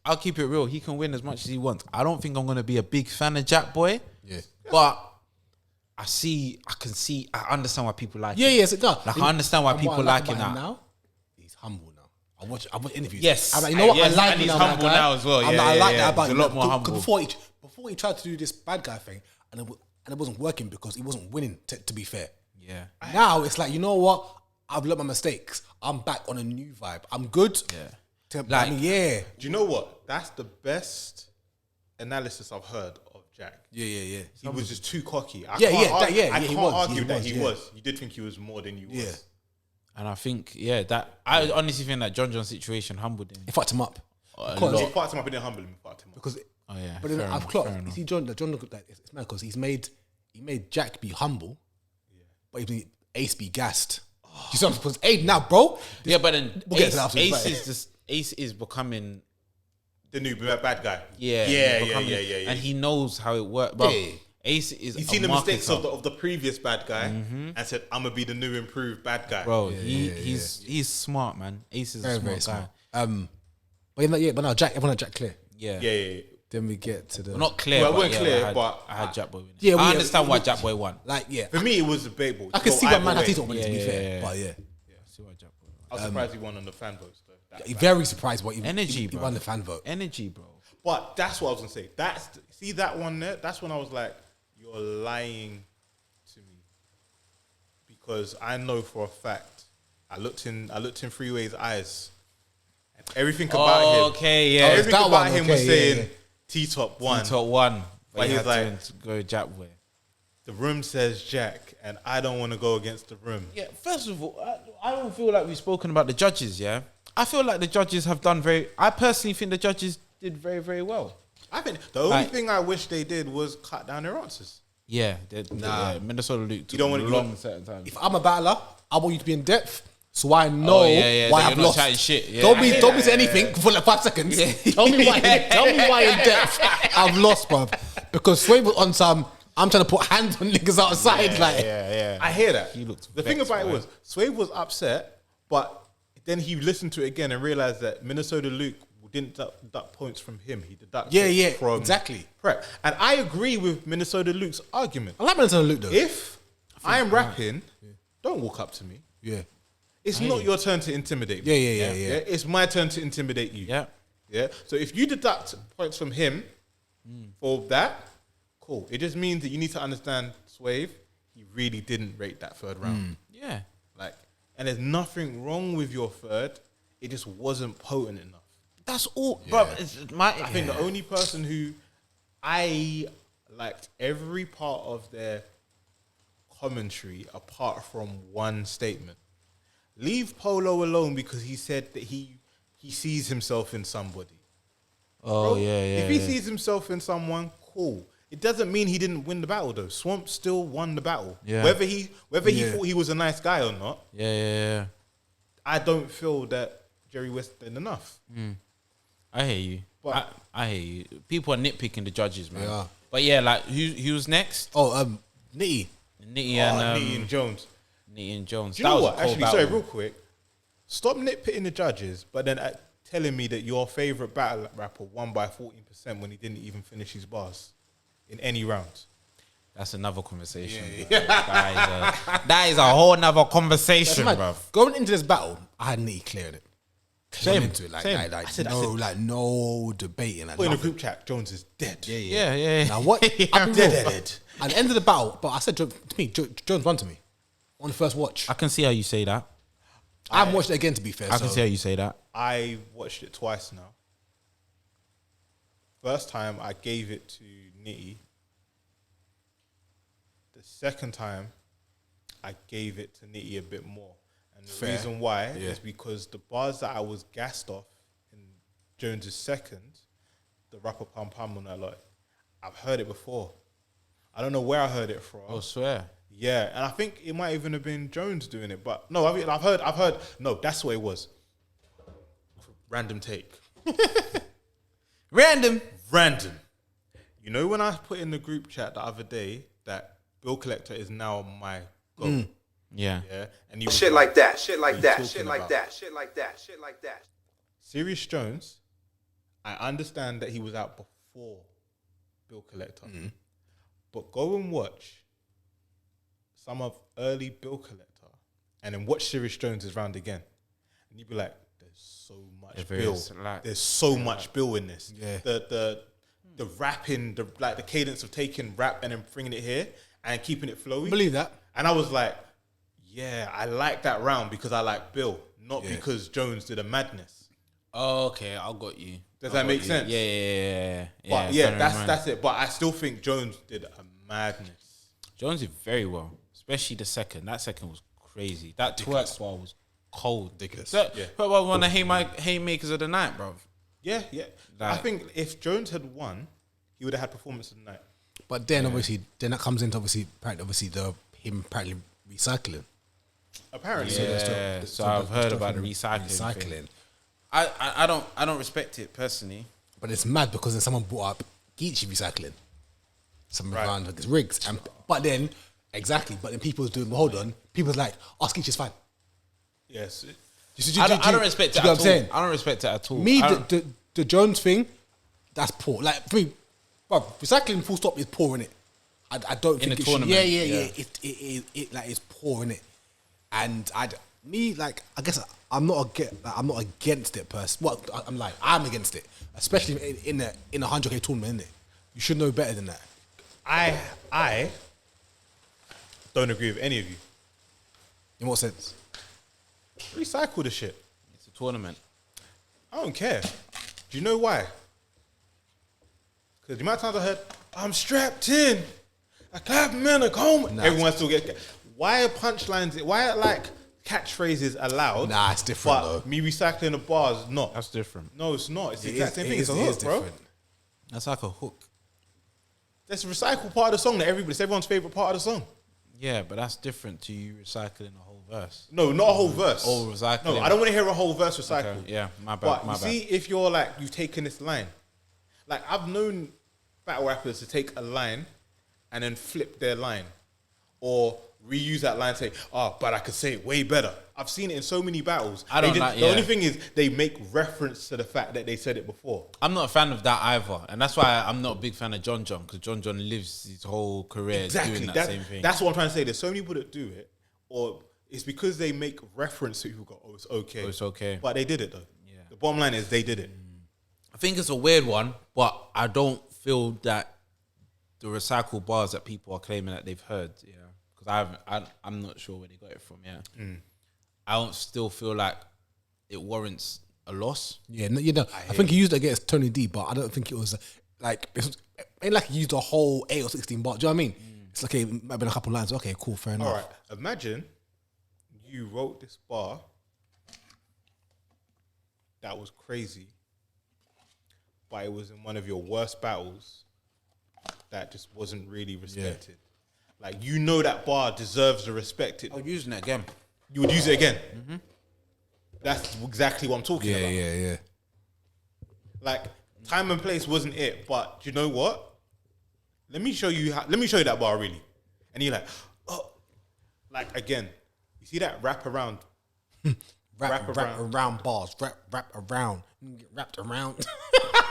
I'll keep it real. He can win as much as he wants. I don't think I'm going to be a big fan of Jack Boy. Yeah. But I understand why people like him. Yes, it does. Like, I understand why people like him about now. He's humble now. I watch interviews. Yes. I'm like, you know what? Yes, I like and him he's now, humble that guy. now as well. I'm Yeah, like, I like yeah, that about he's him. a lot more humble. Before he tried to do this bad guy thing, and it wasn't working because he wasn't winning, to be fair. Yeah. Now it's like, you know what? I've learned my mistakes. I'm back on a new vibe. I'm good. Yeah. Like, Do you know what? That's the best analysis I've heard of Jack. Yeah. He was just too cocky. I Yeah, can't yeah, I he can't was, argue he that was, he yeah. was. You did think he was more than you Yeah. was. And I think, that I honestly think that John's situation humbled him. It fucked him up. He fucked him up, he didn't humble him. He fucked him up. Because Oh yeah. But then fair I've enough, clocked. fair You enough. see, John looked like it's mad because he made Jack be humble, but he made Ace be gassed. You see, because Ace now, bro. Yeah, but then We'll get to that after, Ace is becoming The new bad guy. yeah. Yeah. And he knows how it works. But Yeah. Ace is He's a seen the mistakes marketer. of the previous bad guy and said, I'm gonna be the new improved bad guy. Bro, he's smart, man. Ace is Very, a very smart smart. guy. But now Jack, everyone had Jack clear. Yeah. Then we get to the Well, not clear. Well, it but wasn't clear, I had, but I had Jack Boy winning. Yeah, I we- understand why we- Jack Boy won. like For me, it was debatable. I can see why man had Tito winning. To be Yeah, fair, yeah. but yeah, See why Jack Boy won. I was surprised he won on the fan votes though. That- very surprised what he Energy, he bro. won the fan vote. Energy, bro. But that's what I was gonna say. See that one there? That's when I was like, you're lying to me. Because I know for a fact, I looked in Freeway's eyes. And everything about him. Okay, yeah. Oh, Everything that about one, him okay, was yeah, saying yeah. T-Top won. Top one. But But he he was had like- to go Jack Boy. The room says Jack, and I don't want to go against the room. Yeah, first of all, I don't feel like we've spoken about the judges, yeah? I feel like the judges have done I personally think the judges did very, very well. I think the only Like- thing I wish they did was cut down their answers. Yeah, Minnesota Luke took don't want- a you long don't- certain time. If I'm a battler, I want you to be in depth, so I know why that I've you're not lost. chatting shit, yeah. Don't I be hear say anything for like 5 seconds. Tell me why in depth I've lost, bruv. Because Sway was on some. I'm trying to put hands on niggas outside, like. Yeah. I hear that. He looked the thing vexed, about it man. was, Swave was upset, but then he listened to it again and realized that Minnesota Luke didn't deduct points from him. He deducted Yeah, from exactly. Prep. And I agree with Minnesota Luke's argument. I like Minnesota Luke though. If I am rapping, don't walk up to me. Yeah. It's not your turn to intimidate me. Yeah. It's my turn to intimidate you. Yeah. So if you deduct points from him for that, cool. It just means that you need to understand, Swave, he really didn't rate that third round. Yeah. Like, and there's nothing wrong with your third. It just wasn't potent enough. That's all, bro. I think the only person who I liked every part of their commentary apart from one statement. Leave Polo alone because he said that he sees himself in somebody. Oh, bro, yeah. If he sees himself in someone, cool. It doesn't mean he didn't win the battle though. Swamp still won the battle. Yeah. Whether he thought he was a nice guy or not. Yeah. I don't feel that Jerry West did enough. I hear you. But I hear you. People are nitpicking the judges, man. Yeah. But yeah, like who's next? Oh, Nitty. Nitty and Jones. Nitty and Jones. Do you know what? Actually, sorry, real quick. Stop nitpicking the judges, but then telling me that your favorite battle rapper won by 14% when he didn't even finish his bars in any rounds. That's another conversation. Yeah. That is a whole nother conversation, bro. Going into this battle, I had Nitty clearing it. Same. Into it, Same. No debating. Put in the group chat, Jones is dead. Yeah. Now what? I'm dead. At the end of the battle, but I said to me, Jones won to me on the first watch. I can see how you say that. I haven't watched it again, to be fair. I can see how you say that. I watched it twice now. First time, I gave it to Nitty. The second time, I gave it to Nitty a bit more. And the reason why is because the bars that I was gassed off in Jones's second, the rapper Pam Pam on that lot, I've heard it before. I don't know where I heard it from. I swear. Yeah, and I think it might even have been Jones doing it, but no, I've heard. No, that's what it was. Random take. Random. You know when I put in the group chat the other day that Bill Collector is now my goal. Yeah. And he was Shit like that. Serious Jones, I understand that he was out before Bill Collector. But go and watch some of early Bill Collector and then watch Serious Jones' round again. And you'd be like, there's so much Bill. There's so much Bill in this. Yeah. The rapping, the cadence of taking rap and then bringing it here and keeping it flowy. I believe that. And I was like, yeah, I like that round because I like Bill, not because Jones did a madness. Oh, okay, I got you. Does that make sense? Yeah. But yeah, that's it. But I still think Jones did a madness. Jones did very well, especially the second. That second was crazy. That twerk bar was cold. Ridiculous. But one of the haymakers of the night, bro. Yeah. I think if Jones had won, he would have had performance of the night. But then obviously, that comes into apparently him recycling. Apparently, So I've heard about the recycling. Thing. I don't respect it personally. But it's mad because then someone brought up Geechi recycling. Some around his rigs. But then people was doing, well, hold on, people's like, Geechi's fine. Yes. I don't respect it at all. I don't respect it at all. Me, the Jones thing, that's poor. Like, for me, bro, recycling full stop is poor, innit? I don't think in a tournament. It's poor, innit? And I guess I'm not against it personally. Well, I'm against it, especially in a 100K tournament, innit? You should know better than that. I don't agree with any of you. In what sense? Recycle the shit. It's a tournament. I don't care. Do you know why? Because the amount of times I heard, I'm strapped in. I clap men a comb. Everyone still get. Why are punchlines? Why are catchphrases allowed? Nah, it's different but though. Me recycling the bars, not. That's different. No, it's not. It's the exact same thing. It's a hook, bro. That's like a hook. That's a recycled part of the song that it's everyone's favorite part of the song. Yeah, but that's different to you recycling a whole verse. No, not a whole verse. Oh, recycling. No, I don't want to hear a whole verse recycled. Okay, yeah, my bad. But see, if you're you've taken this line, I've known battle rappers to take a line and then flip their line or reuse that line and say, but I could say it way better. I've seen it in so many battles. The only thing is they make reference to the fact that they said it before. I'm not a fan of that either. And that's why I'm not a big fan of John because John lives his whole career doing that same thing. That's what I'm trying to say. There's so many people that do it, or it's because they make reference to who go, it's okay. Oh, it's okay. But they did it though. Yeah. The bottom line is they did it. I think it's a weird one, but I don't feel that the recycled bars that people are claiming that they've heard, because I'm not sure where they got it from. I don't still feel like it warrants a loss. Yeah, no, I think he used it against Tony D, but I don't think it was like it ain't like he used a whole 8 or 16 bars. Do you know what I mean? It's like it might have been a couple lines. Okay, cool, fair enough. All right, imagine you wrote this bar that was crazy, but it was in one of your worst battles that just wasn't really respected. Like, you know that bar deserves the respect. I'm using it again. You would use it again. Mm-hmm. That's exactly what I'm talking about. Yeah. Like, time and place wasn't it, but do you know what? Let me show you that bar really. And you're like, oh, like again, you see that wrap around, Wrap around bars, wrap around, get wrapped around.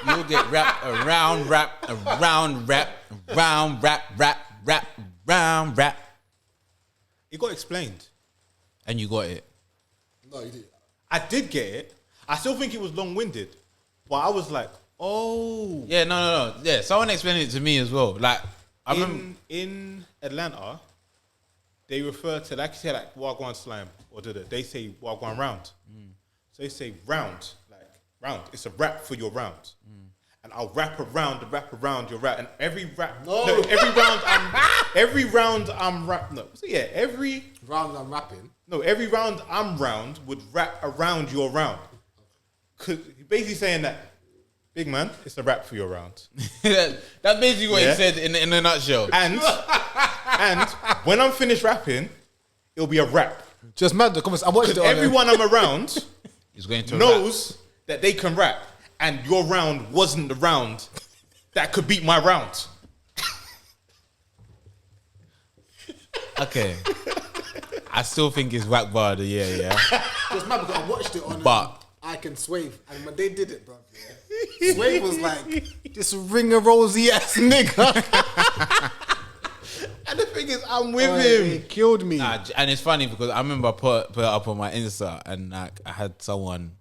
You'll get wrapped around, wrap around, wrap around, wrap around, wrap. It got explained, and you got it. No, you did. I did get it. I still think it was long-winded, but I was like, oh. Yeah, no. Yeah, someone explained it to me as well. Like, I remember in Atlanta, they refer to, like you said, like Wagwan Slime, or they say Wagwan Round. So they say round, like round. It's a rap for your round. And I'll wrap around your rap. And every rap, every round I'm rap. No, so yeah, every round I'm rapping. No, every round I'm round would wrap around your round. Cause you're basically saying that, big man, it's a rap for your round. That's basically what he said in a nutshell. And when I'm finished rapping, it'll be a rap. Just mad. I watched it. Everyone I'm around is going to knows that they can rap, and your round wasn't the round that could beat my round. Okay. I still think it's whack bar of the year, yeah. Just mad because I watched it on I Can Swave, and when they did it, bro, Swave was like, this ringer rosy ass nigga. And the thing is, I'm with him. He killed me. And it's funny because I remember I put it up on my Insta, and like I had someone,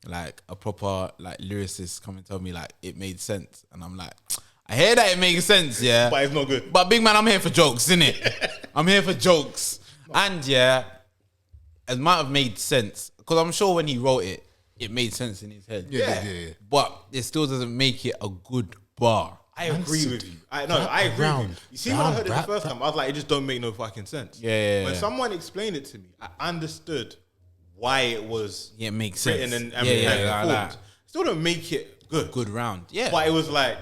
like a proper like lyricist, come and tell me like it made sense, and I'm like, I hear that it makes sense, yeah, but it's not good. But big man, I'm here for jokes, innit? I'm here for jokes, and yeah, it might have made sense because I'm sure when he wrote it, it made sense in his head. Yeah. But it still doesn't make it a good bar. I agree with you. I agree with you. You see, when I heard it the first time, I was like, it just don't make no fucking sense. Yeah. When someone explained it to me, I understood why it was it makes sense. written and performed. Still don't make it good. Good round. Yeah. But it was like,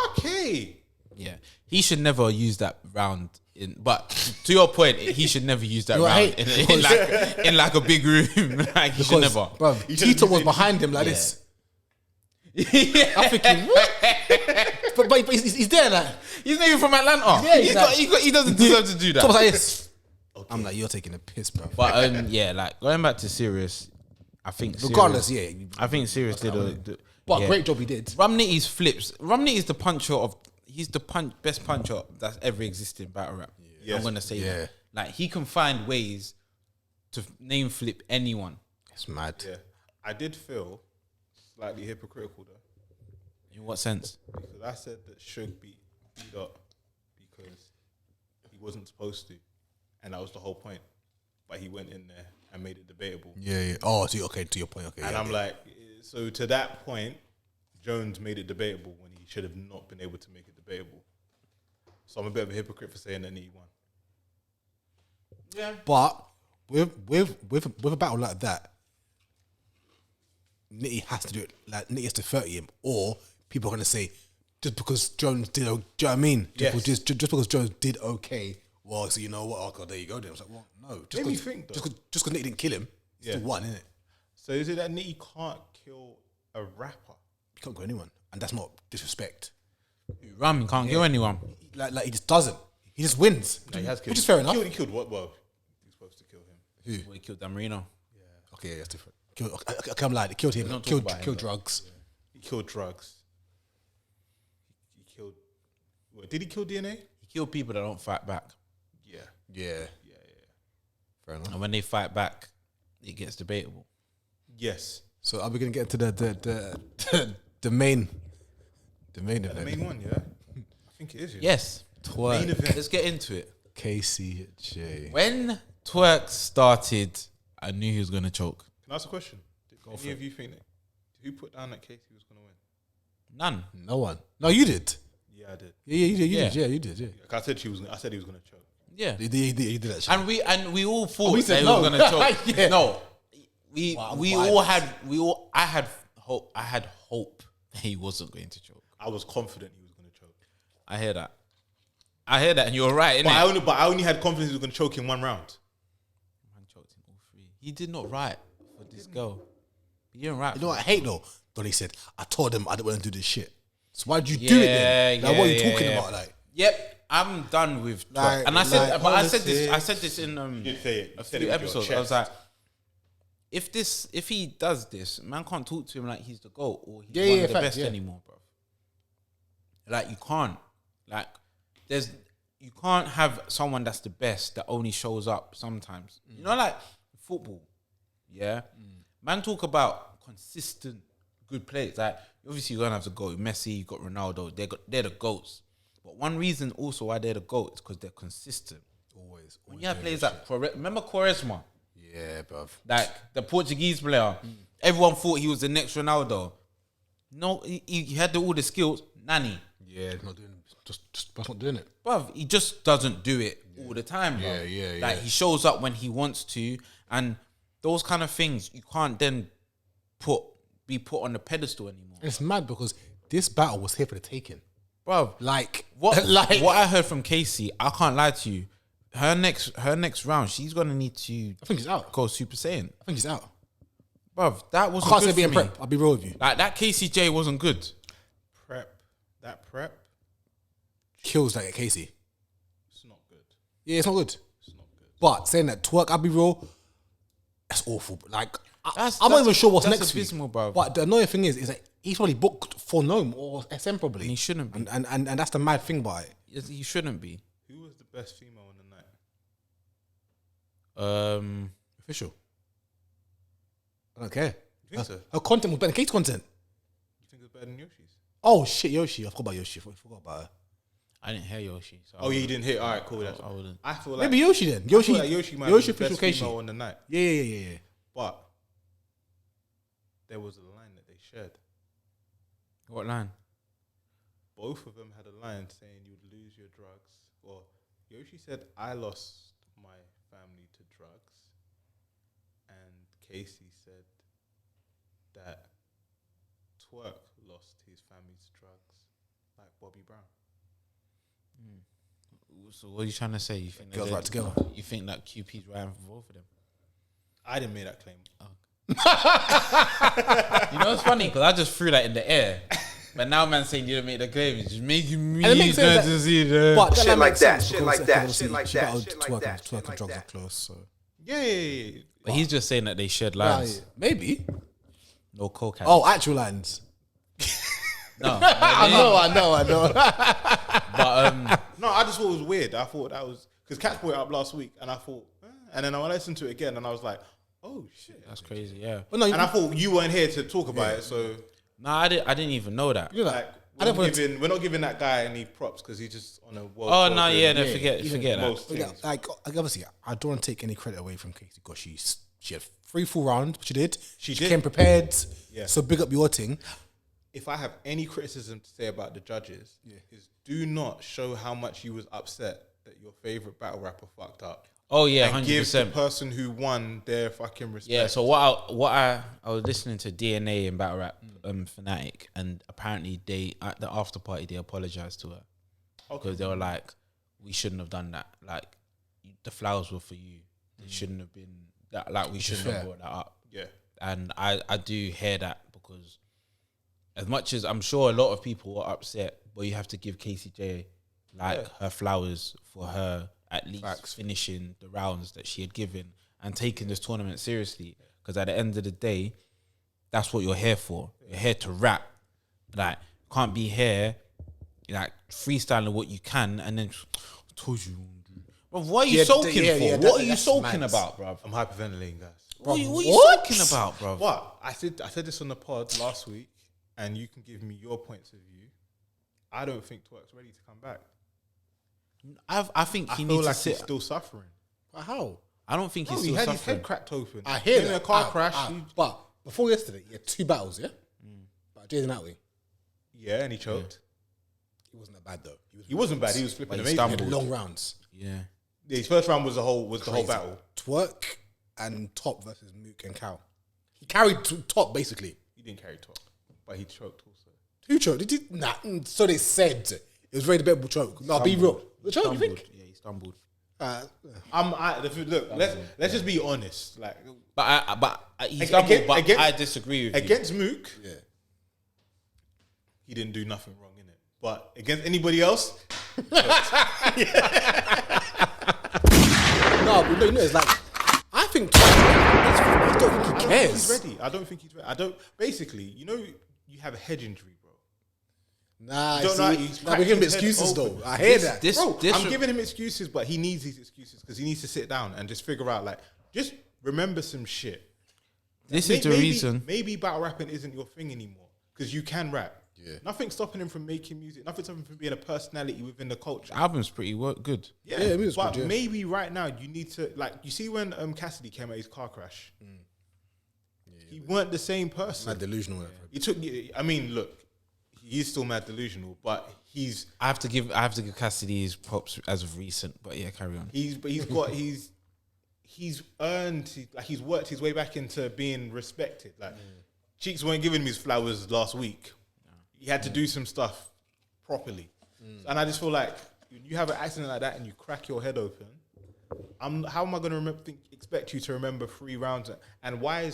okay. Yeah. He should never use that round but to your point, he should never use that round in like a big room. Like he should never. Bro, Tito was behind him like this. Yeah. I'm thinking, what? but he's there, like he's not even from Atlanta. Yeah, he doesn't deserve to do that. Thomas like this. Okay. I'm like, you're taking a piss, bro. But yeah, like going back to Serious, I think regardless, I think Serious did a great job he did. Rum Nitty's flips. Rum Nitty's the puncher of. He's the best puncher that's ever existed in battle rap. Yes. I'm gonna say that. Like he can find ways to name flip anyone. It's mad. Yeah, I did feel slightly hypocritical though. In what sense? Because I said that Suge beat up because he wasn't supposed to, and that was the whole point. But he went in there and made it debatable. Yeah. Oh, to your point. Okay. And I'm like, so to that point, Jones made it debatable when he should have not been able to make it debatable. So I'm a bit of a hypocrite for saying that Nitty won. Yeah. But with a battle like that, Nitty has to do it. Like Nitty has to 30 him, or people are gonna say just because Jones did. Do you know what I mean? Just because Jones did okay. Well, so you know what? Oh God, there you go. Then I was like, well, no. Just because Nitty didn't kill him, still won, innit? So is it that Nitty can't kill a rapper? He can't kill anyone, and that's not disrespect. Rum can't kill anyone. Like he just doesn't. He just wins. He has killed. Which is fair enough. He killed what? Well, he's supposed to kill him. Who? Well, he killed Damarino. Yeah. Okay, that's different. I'm lying. He killed him. Killed drugs. Yeah. He killed drugs. He killed. What, did he kill DNA? He killed people that don't fight back. Yeah. Fair enough. And when they fight back, it gets debatable. Yes. So are we gonna get into the main event? The main one, yeah. I think it is. Yeah. Yes. Twerk. Main event. Let's get into it. KCJ. When Twerk started, I knew he was gonna choke. Can I ask a question? Any of you think that, who put down that Casey was going to win? None. No one. No, you did. Yeah, I did. Yeah, you did. Yeah, you did. Yeah. Like I said he was going to choke. Yeah. You did actually. And we all thought we they said were no. going to choke. Yeah. No. I had hope that he wasn't going to choke. I was confident he was going to choke. I hear that, and you're right. But I only had confidence he was going to choke in one round. Man choked in all three. He did not right for this girl. He didn't right. You know what I hate though? Donnie said, I told him I didn't want to do this shit. So why'd you do it then? Like, what are you talking about? Like, yep, I'm done with Like, and I said, like, but honestly, I said this in You did say it. a few episodes. I was like, if he does this, man can't talk to him like he's the GOAT or he's one of the best anymore, bro. Like you can't. Like you can't have someone that's the best that only shows up sometimes. You know, like football. Yeah. Man talk about consistent good players. Like obviously you're gonna have to go Messi, you got Ronaldo, they're the GOATs. But one reason also why they're the GOAT is because they're consistent. always. When you have players like remember Quaresma? Yeah, bruv. Like the Portuguese player. Everyone thought he was the next Ronaldo. No, he had all the skills. Nani. Yeah, not doing just not doing it. Bruv, he just doesn't do it all the time, bro. Yeah. Like he shows up when he wants to, and those kind of things you can't then be put on the pedestal anymore. It's mad because this battle was here for the taking. Bruv, Like what like what I heard from Casey, I can't lie to you. Her next round, she's gonna need to I think he's out. go Super Saiyan. I think he's out. Bruv, that I wasn't can't say good being for me. prep. I'll be real with you. Like that KCJ wasn't good. Prep, Kills like Casey. it's not good. Yeah, it's not good. It's not good. But saying that twerk, I'll be real. That's awful. Like That's- I'm not that's- even sure what's that's next abysmal, week. bruv. But the annoying thing is that he's probably booked for Nome or SM probably. And he shouldn't be. And that's the mad thing about it. He shouldn't be. Who was the best female on the night? Official. I don't care. You think so? Her content was better than Kate's content. You think it's better than Yoshi's? Oh shit, Yoshi. I forgot about Yoshi. I forgot about her. I didn't hear Yoshi. So Oh yeah, you didn't hit. All right, cool. That's I wouldn't. I feel like Maybe Yoshi then. I Yoshi. feel like Yoshi might be Yoshi the best official female Casey. on the night, Yeah. but there was a line that they shared. What line? Both of them had a line saying you'd lose your drugs. Well, Yoshi said I lost my family to drugs, and Casey said that Twerk lost his family to drugs, like Bobby Brown. So what are you trying to say? You think Girls that right together. You think that QP's right for both of them? I didn't make that claim. You know it's funny because I just threw that in the air, but now man saying you didn't make the claim. It's just making me And it makes sense not that- to see the. But Shit that like makes that, sense shit because like that, obviously shit like she that, battled shit like twerk that, and shit drugs like are close. So Yeah. But he's just saying that they shared lines. maybe. No coke. Oh, actual lines. no. I know. But No, I just thought it was weird. I thought that was because Catch brought it up last week, and I thought, and then I listened to it again, and I was like, oh shit. that's crazy. Yeah. Well, no, And I thought you weren't here to talk about it, so No, I didn't even know that. you're like like, we're not giving that guy any props because he's just on a world. Oh tour no, doing yeah. No, forget that. most things. like obviously, I don't want to take any credit away from Casey because she had 3 full rounds, but she did. She did. came prepared. Yeah. So big up your thing. If I have any criticism to say about the judges, is do not show how much you was upset that your favorite battle rapper fucked up. Oh yeah, And give the 100%. person who won their fucking respect. Yeah. So what I was listening to DNA and Battle Rap Fanatic, and apparently they at the after party they apologized to her because they were like, we shouldn't have done that. Like the flowers were for you. They shouldn't have been that. Like we shouldn't have brought that up. Yeah. And I do hear that because as much as I'm sure a lot of people were upset, but you have to give KCJ like her flowers for her at least finishing the rounds that she had given and taking this tournament seriously. Because at the end of the day, that's what you're here for. You're here to rap. Like, can't be here like freestyling what you can and then told you. Bro, what are you soaking for? What are you soaking about, bro? I'm hyperventilating, guys. What are you soaking about, bro? What? I said this on the pod last week, and you can give me your points of view. I don't think Twerk's ready to come back. I think I he feel needs like to sit. he's still suffering. How? I don't think he's He still had his suffering. head cracked open. I hear in that. a car crash. But before yesterday, he had 2 battles, yeah? But Jaden Atway. Yeah, and he choked. He wasn't that bad though. He wasn't bad. He was flipping amazing. He had long rounds. Yeah. His first round was the whole battle. Twerk and Top versus Mook and Cow. He carried Top basically. He didn't carry Top, but he choked also. Who choked? Did he? Nah. So they said it was a very debatable choke. No, be real. The choke, you think? Yeah, he stumbled. Look, let's just be honest. Like, But he stumbled. But I disagree with you. Against Mook, he didn't do nothing wrong in it. But against anybody else, no, but you know, it's like I think I don't think he cares. He's ready. I don't think he's ready. Basically, you know, you have a head injury, bro. Nah, we're giving him excuses though. I hear that. I'm giving him excuses, but he needs these excuses because he needs to sit down and just figure out, like, just remember some shit. This is the reason. Maybe battle rapping isn't your thing anymore because you can rap. Yeah. Nothing's stopping him from making music. Nothing's stopping him from being a personality within the culture. Album's pretty good. Yeah, but good, maybe right now you need to, like, you see when Cassidy came at his car crash, he weren't the same person. Mad delusional. I mean, look, he's still mad delusional, but he's. I have to give Cassidy his props as of recent, but yeah, carry on. He's worked his way back into being respected. Like, Cheeks weren't giving him his flowers last week. He had to do some stuff properly. And I just feel like when you have an accident like that and you crack your head open, how am I going to expect you to remember 3 rounds? And why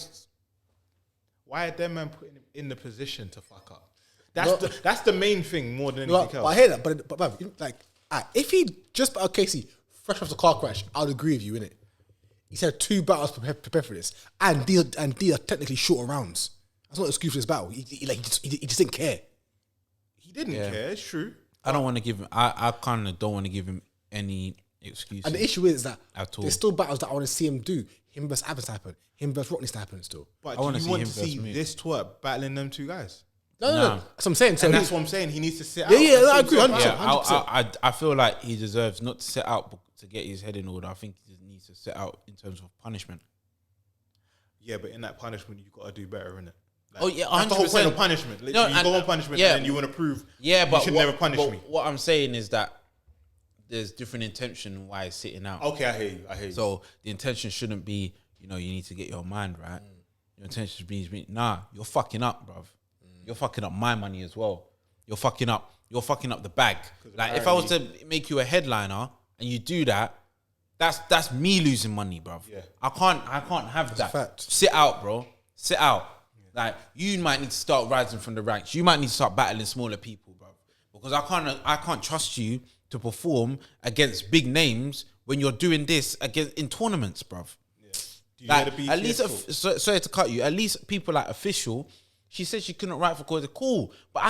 are them man putting him in the position to fuck up? That's the main thing more than anything else. I hear that, but like, if he just Casey fresh off the car crash, I would agree with you, innit? He said 2 battles prepare for this, and these are technically shorter rounds. That's not an excuse for this battle. He just didn't care. He didn't care. It's true. I don't want to give him. I kind of don't want to give him any excuses. And the issue is that at all. There's still battles that I want to see him do. Him versus Abbas happen. Him versus Rock needs to happen still. But do you want to see this twerk battling them 2 guys? No. That's what I'm saying. So and that's what I'm saying. He needs to sit out. Yeah, I agree. 100%. Yeah, I feel like he deserves not to sit out to get his head in order. I think he needs to sit out in terms of punishment. Yeah, but in that punishment, you got to do better, innit? Like, that's 100%. The whole point of punishment. Literally, you go on punishment and then you want to prove you should never punish me. What I'm saying is that there's different intention why it's sitting out. Okay, I hear you. So the intention shouldn't be, you need to get your mind right. Your intention should be, nah, you're fucking up, bruv. You're fucking up my money as well. You're fucking up the bag. Like, if I was to make you a headliner and you do that, that's me losing money, bruv. Yeah. I can't have that. Fact. Sit out, bro. Sit out. Like, you might need to start rising from the ranks. You might need to start battling smaller people, bro. Because I can't trust you to perform against big names when you're doing this in tournaments, bro. Yeah. At least, sorry to cut you. At least people like Official, she said she couldn't write for Cause. Cool, but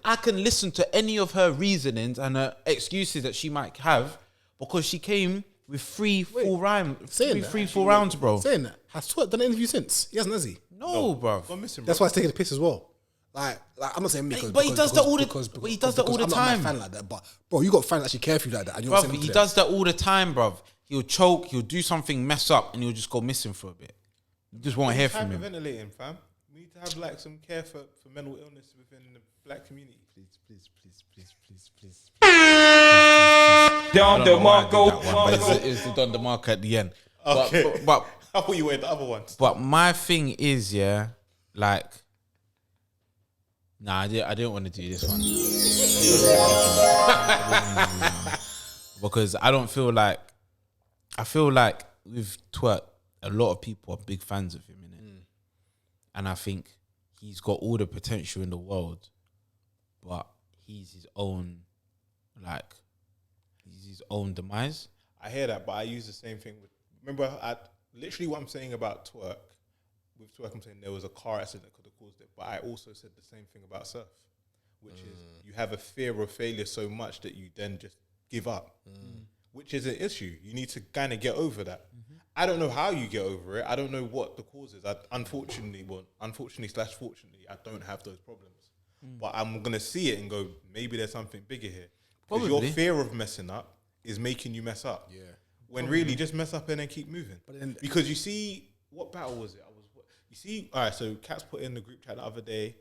I can listen to any of her reasonings and her excuses that she might have because she came with 3 full rounds, bro. Saying that, has Twerk done an interview since? He hasn't, has he? No, bro. That's why he's taking the piss as well. Like I'm not saying me, but he does that all the time. I'm not a fan like that, but bro, you got fans that actually care for you like that. And you're bro, he does that all the time, bro. He'll choke, he'll do something, mess up, and he'll just go missing for a bit. You just won't hear from him. Ventilating, fam. We need to have like some care for mental illness within the black community. Please. Don DeMarco. It's the Don DeMarco at the end. Okay. But I thought you were the other ones. But my thing is, like, nah, I didn't want to do this one. Because I feel like with Twerk, a lot of people are big fans of him, innit? And I think he's got all the potential in the world, but he's his own demise. I hear that, but I use the same thing with. Remember, literally what I'm saying about Twerk. With Twerk, I'm saying there was a car accident that could have caused it, but I also said the same thing about Surf, which is you have a fear of failure so much that you then just give up, which is an issue. You need to kind of get over that. I don't know how you get over it. I don't know what the cause is. Unfortunately, fortunately, I don't have those problems. But I'm going to see it and go, maybe there's something bigger here. Because your fear of messing up is making you mess up. Yeah. When really, just mess up and then keep moving. But then, because you see, what battle was it? You see, all right. So Cats put in the group chat the other day.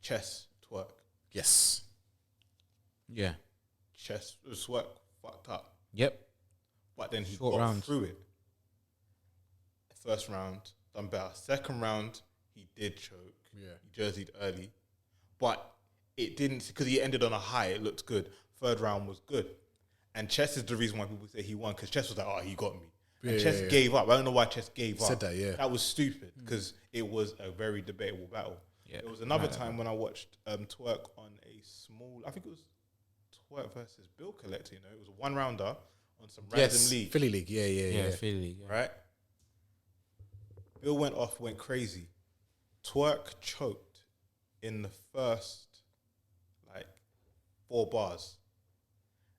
Chess twerk. Yes. Yeah. Chess twerk fucked up. Yep. But then he Short got round. through it. First round, done better. Second round, he did choke. Yeah. He jerseyed early. But it didn't, because he ended on a high, it looked good. Third round was good. And Chess is the reason why people say he won, because Chess was like, oh, he got me. And Chess gave up. I don't know why Chess gave up. Said that, yeah. That was stupid, because it was a very debatable battle. Yeah. There was another time when I watched Twerk on a small, I think it was Twerk versus Bill Collector, It was a one rounder on some random league. Philly League, yeah. Philly League. Yeah. Right? Bill went off, went crazy. Twerk choked in the first, 4 bars.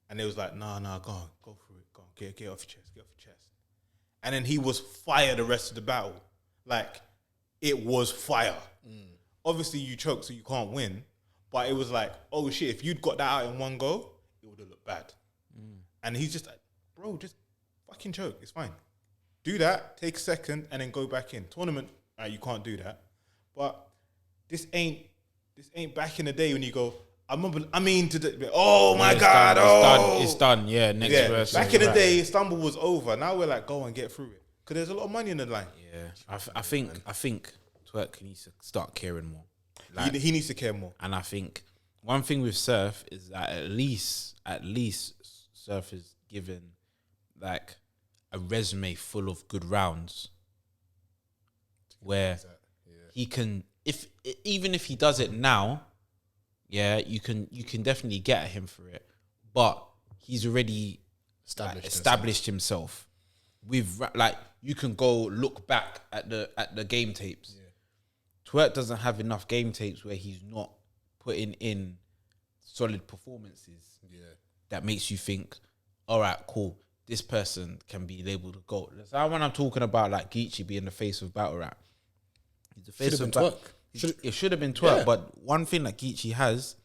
And it was like, nah, go on, go through it, go on, get off your chest, get off your chest. And then he was fire the rest of the battle. It was fire. Obviously, you choked, so you can't win. But it was like, oh shit, if you'd got that out in one go, it would have looked bad. And he's just like, bro, just fucking choke, it's fine. Do that, take a second, and then go back in. Tournament, you can't do that. But this ain't back in the day when you go, oh my God, It's done. Yeah, next verse. Back in the day, Istanbul was over. Now we're like, go and get through it. Because there's a lot of money in the line. Yeah, I think Twerk needs to start caring more. He needs to care more. And I think one thing with Surf is that at least Surf is given a resume full of good rounds where he can, even if he does it now, you can definitely get at him for it, but he's already established himself with you can go look back at the game tapes. Twerk doesn't have enough game tapes where he's not putting in solid performances that makes you think, all right, cool, this person can be labeled a GOAT. That's how when I'm talking about Geechi being the face of battle rap. He's the face of battle. It should have been Twerk, but one thing that Geechi has,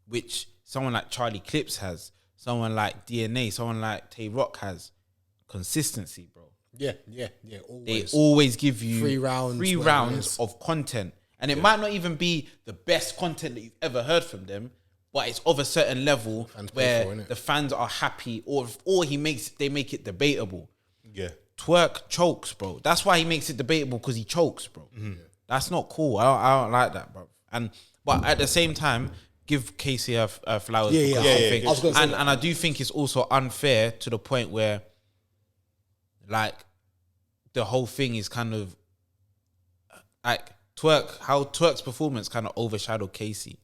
which someone like Charlie Clips has, someone like DNA, someone like Tay Rock has, consistency, bro. Yeah. Always. They always give you 3 rounds of content. And it might not even be the best content that you've ever heard from them, but it's of a certain level where the fans are happy, or they make it debatable. Yeah. Twerk chokes, bro. That's why he makes it debatable, because he chokes, bro. That's not cool. I don't like that, bro. But at the same time, give Casey her flowers. And I do think it's also unfair to the point where, the whole thing is kind of Twerk's performance kind of overshadowed Casey.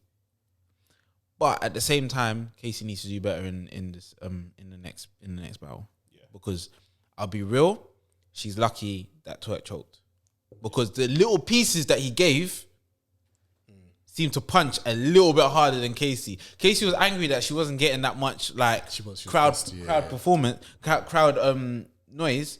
But at the same time, Casey needs to do better in the next battle. Yeah. Because I'll be real, she's lucky that Twerk choked. Because the little pieces that he gave seemed to punch a little bit harder than Casey. Casey was angry that she wasn't getting that much crowd performance, crowd noise.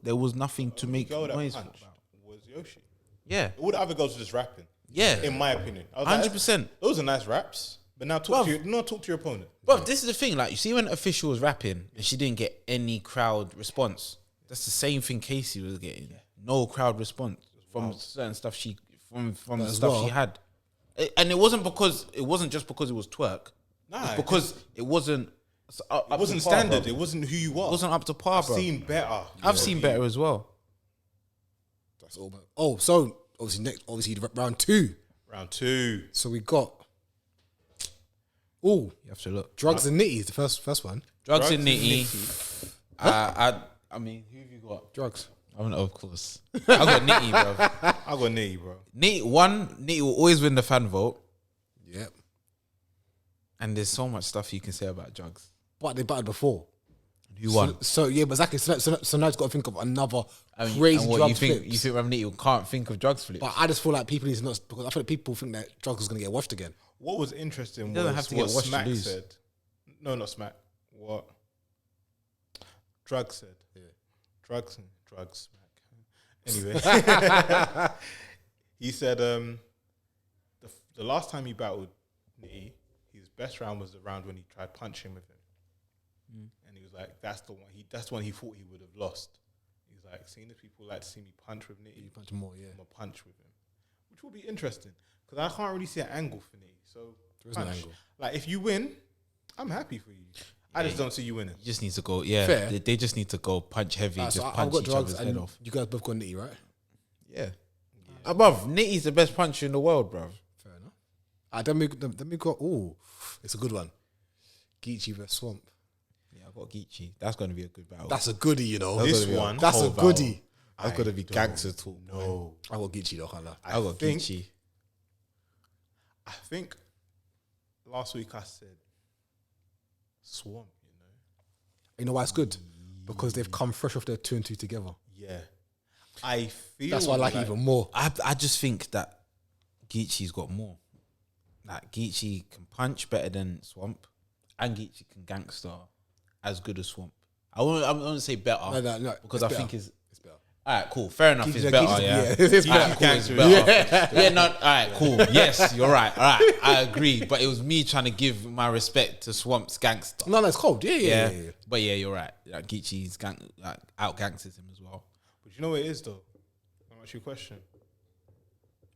There was nothing to make noise about. Was Yoshi. Yeah. All the other girls were just rapping. Yeah. In my opinion. 100%. Those are nice raps. But now talk to your opponent. Bro, this is the thing. You see when Official was rapping and she didn't get any crowd response. That's the same thing Casey was getting. Yeah. No crowd response from certain stuff she had. And it wasn't just because it was Twerk. Nah. It's because it wasn't it wasn't standard. It wasn't who you are. It wasn't up to par, bro. I've seen better. I've seen better as well. That's all. Oh, so obviously round 2. Round 2. So we got. Oh, you have to look. Drugs and Nitty is the first one. Drugs and Nitty. I mean, who have you got? Drugs. I mean, of course. I got Nitty, bro. I got Nitty, bro. Nitty will always win the fan vote. Yep. And there's so much stuff you can say about Drugs. But they battled before. Who won? So yeah, but exactly. So now it's got to think of another crazy Drugs flip. You think Nitty can't think of Drugs flips? But I just feel like people need to not, because I feel like people think that Drugs is going to get washed again. What was interesting was what Smack said. No, not Smack. What Drugs said. Yeah. Drugs, Smack. Anyway, he said the last time he battled Nitty, his best round was the round when he tried punching with him. And he was like, that's the one he thought he would have lost. He's Like, seeing if people like to see me punch with Nitty. You punch more, yeah. I'm a punch with him, which will be interesting because I can't really see an angle for Nitty. So There is no angle. Like, if you win, I'm happy for you. I just don't see you winning. You just need to go. Yeah, Fair. they just need to go punch heavy. Just punch each other's head off. You guys both got Nitty, right? Yeah. Above, Nitty's the best puncher in the world, bro. Fair enough. Then we got. Oh, it's a good one. Geechi vs Swamp. Yeah, I got Geechi. That's going to be a good battle. That's a goodie, you know. This one, That's a goodie. That's going to be gangster talk. No, I got Geechi though, can't lie. I got Geechi. I think last week I said Swamp. You know why it's good? Because they've come fresh off their 2 and 2 together. Yeah, I feel That's why I like it even more. I just think that Geechi's got more. Like, Geechi can punch better than Swamp, and Geechi can gangster as good as Swamp. I won't say better, No, because I think it's better. all right, cool. Fair enough. It's better. Yeah, It's All right, better. cool. It's better. Yeah, no. All right, cool. Yes, you're right. All right, I agree. But it was me trying to give my respect to Swamp's gangster. No, it's cold. Yeah. But yeah, you're right. Like, Geechi's out gangsters him as well. But you know what it is though? I'll ask you a question.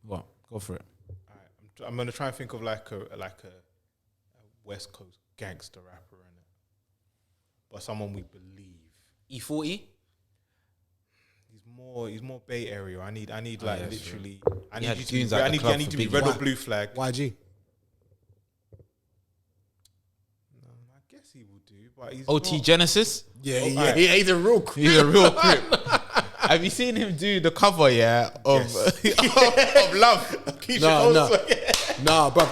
What? Go for it. All right, I'm gonna try and think of like a West Coast gangster rapper in it, but someone we believe. E40. He's more Bay Area. I need like yeah, literally. Sure. I He need had you to goons be, at I the need club to for be being red or white. blue flag. YG. I guess he will do, but he's OT not. Genesis. Yeah, alright. he's a real creep. He's a real crip. Have you seen him do the cover? Yeah, of Love. No, bro.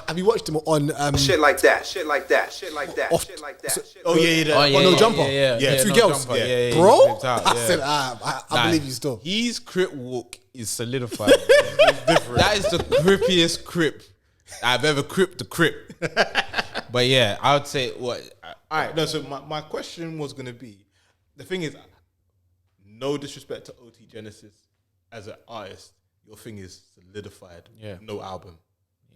Have you watched him on Shit like that, shit like that, shit like that, Off- shit like that. Shit Oh yeah. Oh, yeah, No yeah, Jumper. Yeah, Two No girls. Jumper. Yeah. He bro? flipped out, I yeah. said, I Nah, believe you still. His crip walk is solidified. That is the crippiest crip I've ever cripped the crip. But yeah, I would say what. All right. No. So my question was gonna be, the thing is, no disrespect to OT Genesis as an artist, your thing is solidified. Yeah. No album.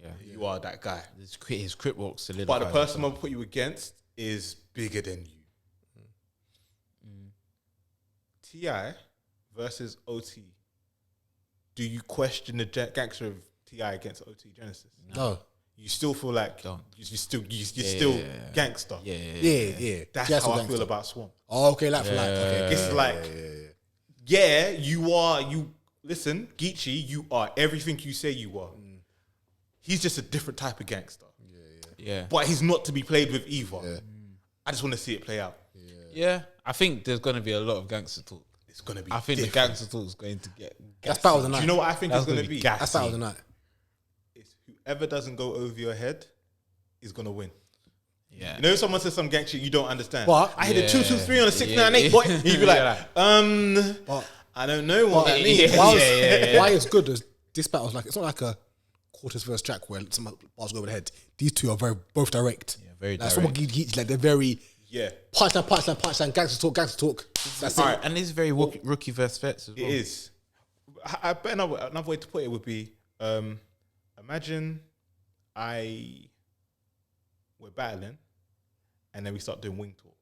Yeah, You are that guy. his crip walk solidified. But the person I'm gonna put you against is bigger than you. T.I. versus OT. Do you question the gangster of T.I. against OT Genesis? No. You still feel like Don't. you're still gangster. Yeah. That's Just how a I gangster. feel about Swamp. Oh, okay, like for like. Okay. It's like, yeah, you are. You listen, Geechi. You are everything you say you are. He's just a different type of gangster. Yeah, But he's not to be played with either. I just want to see it play out. yeah. I think there's going to be a lot of gangster talk. It's gonna be. I think different. the gangster talk is going to get. That's battle of the Do night. you know what I think That's it's gonna gonna be be? gassy. That's battle of the night. It's whoever doesn't go over your head is gonna win. Yeah. You know, if someone says some gang shit you don't understand. But- I hit a Yeah. 223 on a 698, boy. You'd be like, But I don't know what that yeah, means. why it's good is this battle's like, it's not like a quarters versus track where some bars go over the head. These two are both direct. Yeah, very like someone direct. Geechi, like they're very Yeah, punchline, gangster talk. That's it. Alright, and it's very rookie versus vets as well. it is. I bet another way to put it would be, imagine we're battling, and then we start doing wing talk.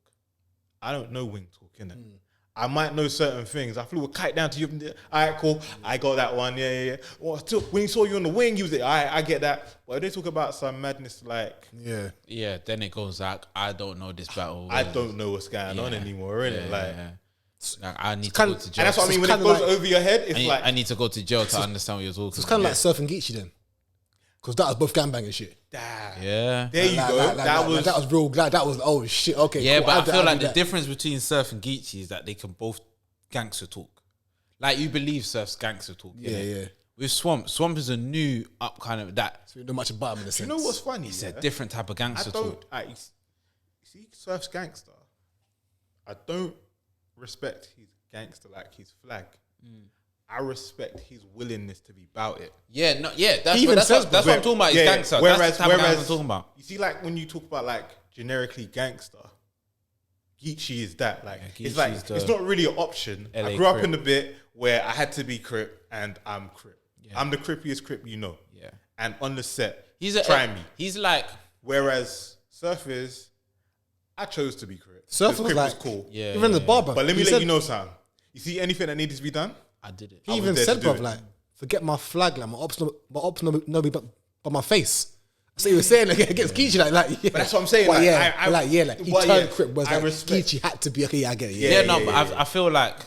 I don't know wing talk, innit? I might know certain things. I flew a kite down to you. All right, cool. I got that one. Yeah. Well, still, when he saw you on the wing, he was like, all right, I get that. But if they talk about some madness like, Yeah, then it goes like, I don't know this battle. I don't know what's going on anymore, innit? Like, I need to kind go of- to And jail. that's what I mean. When it kinda goes like- over your head, it's like, I need to go to jail to understand what you're talking So it's kind about. of like surfing Geechi then. Because that was both gangbanging shit. Yeah. there you go. That was real. That was, oh shit, okay. Yeah, cool. but I do feel like do the difference between Surf and Geechi is that they can both gangster talk. Like, you believe Surf's gangster talk. innit? With Swamp is a new up kind of that. So you know much about him in a sense. You know what's funny? It's a different type of gangster talk. You see, Surf's gangster. I don't respect his gangster like his flag. I respect his willingness to be about it. Yeah, no, yeah. That's He what, even that's says what, that's what I'm talking about. Is gangster. That's the type of gangster I'm talking about. You see, like when you talk about like generically gangster, Geechi is that. Like Yeah, it's like Geechi is the it's not really an option. LA I grew up Crip. in the bit where I had to be Crip, and I'm Crip. I'm the crippiest Crip you know. Yeah. And on the set, He's a try me. He's like, Whereas Surf is, I chose to be Crip. Surf Because was Crip like, cool. yeah. even the barber. But let me he let said- you know something. You see anything that needed to be done? I did it. He even said, bruv, like, forget my flag, like, my ops know me but my face. So he was saying like, against Geechi, like, yeah. But that's what I'm saying. But like, he turned Crip, whereas like, Geechi had to be, okay, yeah, I get it. But I feel like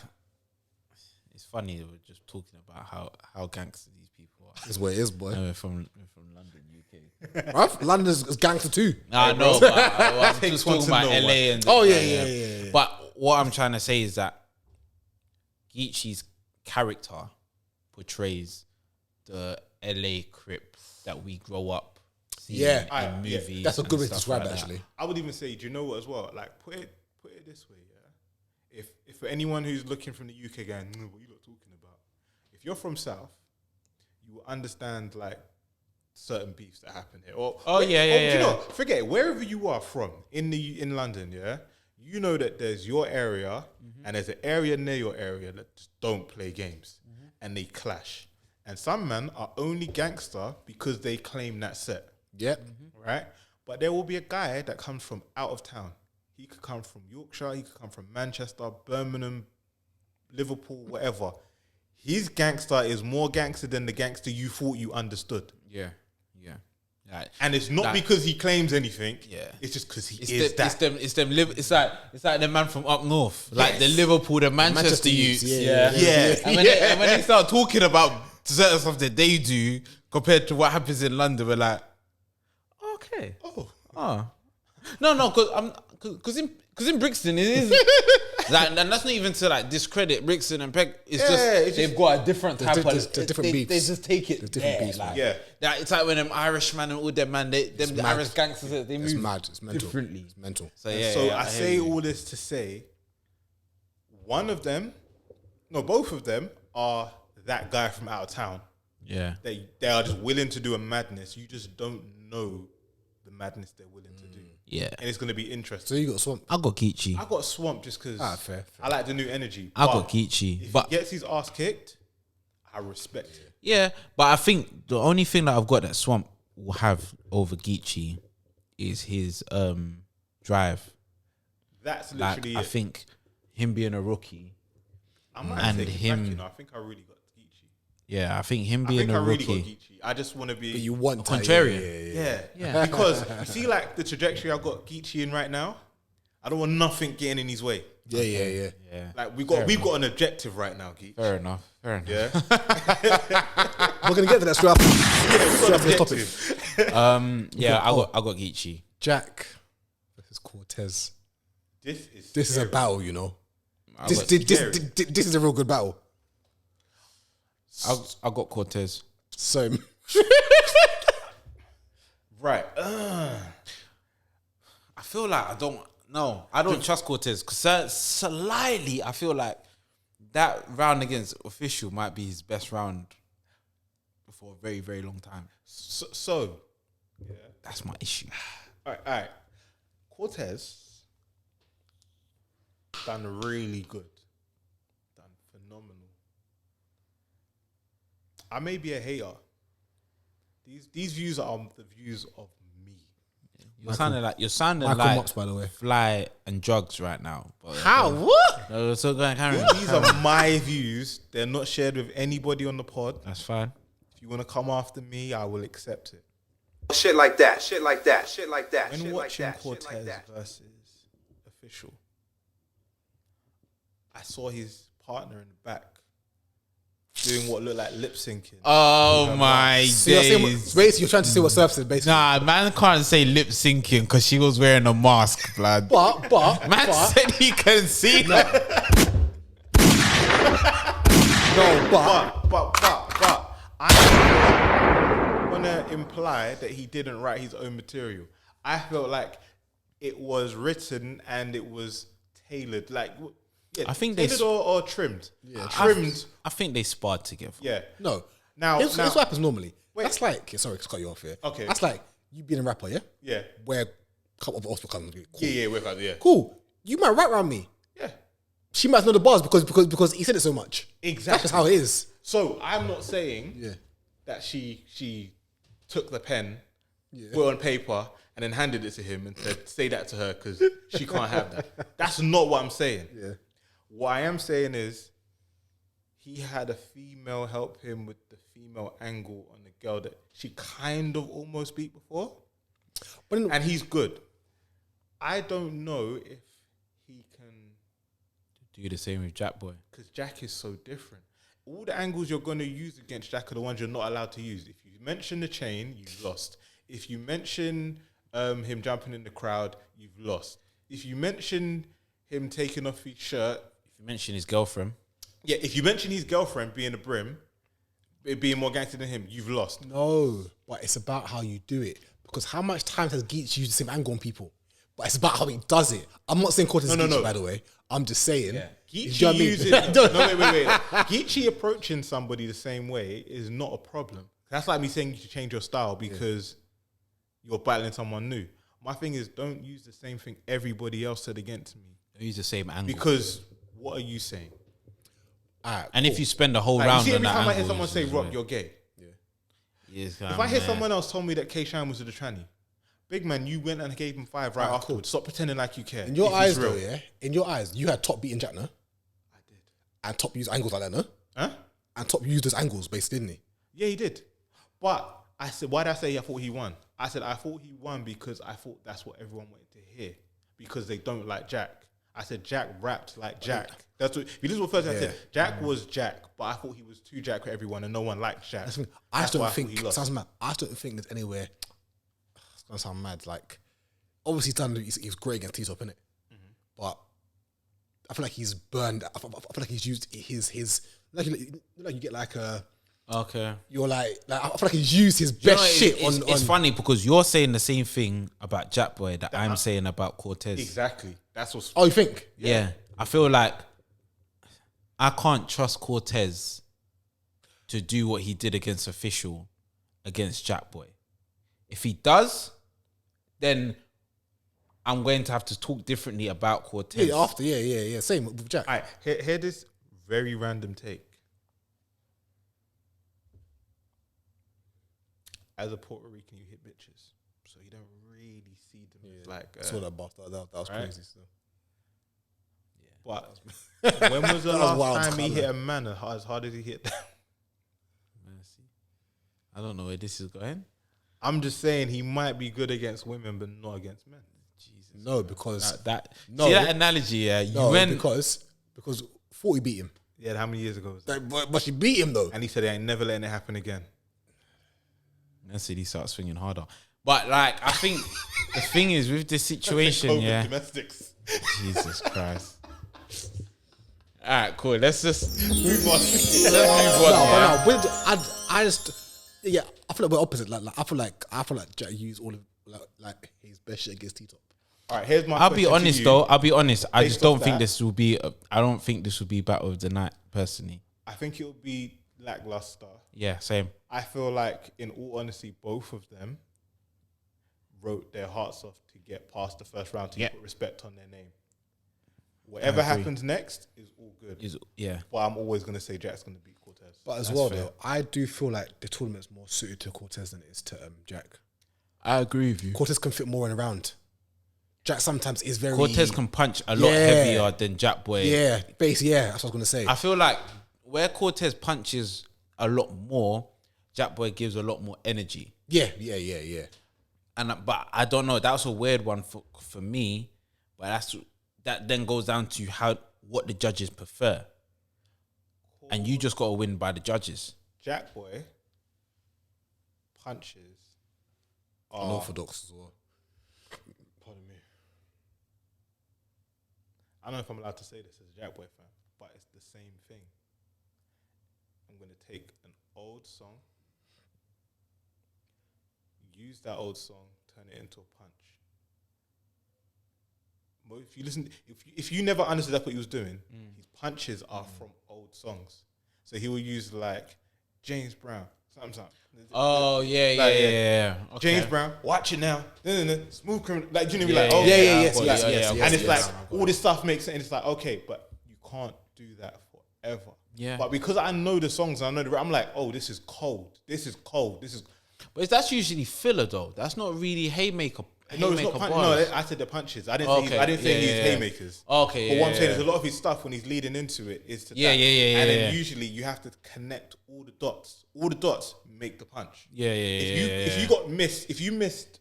it's funny that we're just talking about how gangster these people are. That's what it is, boy. We're from London, UK. Bruv, London's gangster too. I know, but I'm just talking about LA and Yeah. But what I'm trying to say is that Geechi's character portrays the LA Crip that we grow up seeing in movies. That's a good way to describe like it, actually. I would even say, do you know what as well? Like, put it this way, yeah. If for anyone who's looking from the UK going, what are you lot talking about? If you're from South, you will understand like certain beefs that happen here. You know, forget it, wherever you are from in London, yeah. You know that there's your area and there's an area near your area that just don't play games and they clash. And some men are only gangster because they claim that set. Yep. Right? But there will be a guy that comes from out of town. He could come from Yorkshire, he could come from Manchester, Birmingham, Liverpool, whatever. His gangster is more gangster than the gangster you thought you understood. Yeah. Like, and it's not because he claims anything. Yeah, it's just because he is that. It's like the man from up north, like the Liverpool, the Manchester youths. Yeah. And when they start talking about certain stuff that they do compared to what happens in London, we're like, okay, no, because in Brixton it is. Like, and that's not even to like discredit Brixton and Peck. It's just they've got a different type of different beefs. They just take it different beefs. Like, it's like when them Irishman and all them man, the Irish gangsters, they move. It's mad. It's mental. Differently. It's mental. So I say all this to say, both of them are that guy from out of town. Yeah, they are just willing to do a madness. You just don't know the madness they're willing to do. Yeah, and it's going to be interesting. So you got Swamp. I got Geechi. I got Swamp just because fair. I like the new energy. I got Geechi. If he gets his ass kicked, I respect it. Yeah, but I think the only thing that I've got that Swamp will have over Geechi is his drive. That's literally I think him being a rookie and him. I think I really got Geechi. Yeah, I think him being a rookie. Really got Geechi. I just want to be. But you want contrarian. Yeah. Because you see, like the trajectory I've got Geechi in right now, I don't want nothing getting in his way. Yeah. Like we've got an objective right now, Geechi. Fair enough. Yeah. We're gonna get to that straight after this topic. I got Geechi. Jack versus Cortez. This is a battle, you know. This is a real good battle. I got Cortez. So right. I feel like I don't trust Cortez because slightly I feel like that round against Official might be his best round for a very, very long time. So that's my issue. All right. Cortez done really good. Done phenomenal. I may be a hater. These views are the views of me. You're sounding Michael like Mox, by the way. Fly and Drugs right now. But, how? What? No, so go carry on. These are my views. They're not shared with anybody on the pod. That's fine. If you want to come after me, I will accept it. Shit like that. When watching Cortez versus Official, I saw his partner in the back doing what looked like lip syncing. Oh my days! Basically, you're trying to see what surface is. Basically, nah, man can't say lip syncing because she was wearing a mask, blood. But man said he can see. But I want to imply that he didn't write his own material. I felt like it was written and it was tailored. Like, I think tailored or trimmed. Yeah, trimmed. I think they sparred together. Yeah. No. Now, here's what happens normally. Wait. That's like, sorry to cut you off here. Okay. That's like you being a rapper, yeah? Yeah. Where a couple of us become cool. Yeah. Cool. You might rap around me. Yeah. She might know the bars because he said it so much. Exactly. That's just how it is. So I'm not saying that she took the pen, put it on paper, and then handed it to him and said, say that to her because she can't have that. That's not what I'm saying. Yeah. What I am saying is he had a female help him with the female angle on the girl that she kind of almost beat before. And he's good. I don't know if he can do the same with Jack Boy. Because Jack is so different. All the angles you're going to use against Jack are the ones you're not allowed to use. If you mention the chain, you've lost. If you mention him jumping in the crowd, you've lost. If you mention him taking off his shirt. If you mention his girlfriend. Yeah, if you mention his girlfriend being a brim, being more gangster than him, you've lost. No, but it's about how you do it. Because how much time has Geechi used the same angle on people? But it's about how he does it. I'm not saying Cortez is Geechi, by the way. I'm just saying. Yeah. Geechi uses... wait. Geechi approaching somebody the same way is not a problem. That's like me saying you should change your style because you're battling someone new. My thing is, don't use the same thing everybody else said against me. Don't use the same angle. Because what are you saying? And if you spend the whole round you see, on every that time I angle, hear someone say rock, you're gay. If I hear someone else tell me that K-Shine was a tranny, big man, you went and gave him 5 right afterwards. Stop pretending like you care. In your eyes, though, in your eyes, you had Top beating Jack, no? I did. And Top used angles like that, no? Huh? And Top used those angles, basically, didn't he? Yeah, he did. But I said, why did I say I thought he won? I said I thought he won because I thought that's what everyone wanted to hear. Because they don't like Jack. I said Jack rapped like Jack. That's what. If you listen to what first I said, Jack was Jack, but I thought he was too Jack for everyone, and no one liked Jack. I just don't think. Sounds mad. I just don't think there's anywhere. It's gonna sound mad. Like, obviously, he's great against T-Top, innit? But I feel like he's burned. I feel like he's used his like you get like a. Okay. You're like I feel like he's used his best shit on. It's funny because you're saying the same thing about Jack Boy that I'm saying about Cortez. Exactly. That's what's. Oh, you think? Yeah. I feel like I can't trust Cortez to do what he did against Official against Jack Boy. If he does, then I'm going to have to talk differently about Cortez. Yeah. Same with Jack. All right, hear this very random take. As a Puerto Rican, you hit bitches, so you don't really see them as like. I saw that bastard. That was crazy. So. But when was the last time he hit a man as hard as he hit them? I don't know where this is going. I'm just saying he might be good against women, but not against men. Jesus. No, because see that analogy. Yeah, because 40 beat him. Yeah, how many years ago was that? But she beat him though, and he said he ain't never letting it happen again. And so he starts swinging harder. But like, I think the thing is with this situation, domestics. Jesus Christ. All right, cool. Let's just move on. I feel like we're opposite. Like I feel like Jack used all of like his best shit against T-Top. All right, here's my. I'll be honest though. I just don't think this will be. I don't think this will be battle of the night. Personally, I think it will be lackluster. Yeah, same. I feel like, in all honesty, both of them wrote their hearts off to get past the first round to put respect on their name. Whatever happens next is all good. But I'm always going to say Jack's going to beat Cortez. But as well, though, I do feel like the tournament's more suited to Cortez than it is to Jack. I agree with you. Cortez can fit more in a round. Jack sometimes is very... Cortez can punch a lot heavier than Jack Boy. Yeah, basically, that's what I was going to say. I feel like where Cortez punches a lot more, Jack Boy gives a lot more energy. Yeah. But I don't know. That was a weird one for me. But that then goes down to what the judges prefer, and you just got to win by the judges. Jack Boy punches are unorthodox as well. Pardon me. I don't know if I'm allowed to say this as a Jack Boy fan, but it's the same thing. I'm going to take an old song, use that old song, turn it into a punch. If you listen, if you never understood that's what he was doing, his punches are from old songs. So he will use like James Brown, something. Oh yeah. Okay. James Brown, watch it now. Smooth Criminal, like you know, yes. And it's like all this stuff makes sense. And it's like okay, but you can't do that forever. Yeah. But because I know the songs, and I know I'm like, oh, this is cold. This is cold. But that's usually filler though. That's not really haymaker. No, it's not punch. No, I said the punches. I didn't say he's haymakers. Okay. But what I'm saying is a lot of his stuff when he's leading into it is to that. And then usually you have to connect all the dots. All the dots make the punch. If you missed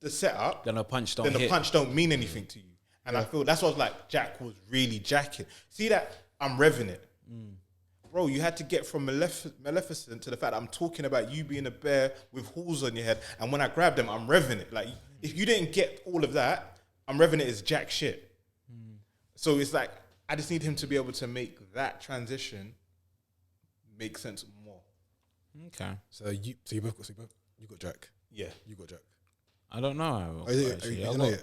the setup, then the punch don't mean anything to you. And I feel that's what I was like. Jack was really jacking. See that I'm revving it. Bro, you had to get from Maleficent to the fact that I'm talking about you being a bear with horns on your head, and when I grab them, I'm revving it. Like, if you didn't get all of that, I'm revving it as jack shit. So it's like, I just need him to be able to make that transition make sense more. Okay. So you got Jack. Yeah. You got Jack. I don't know.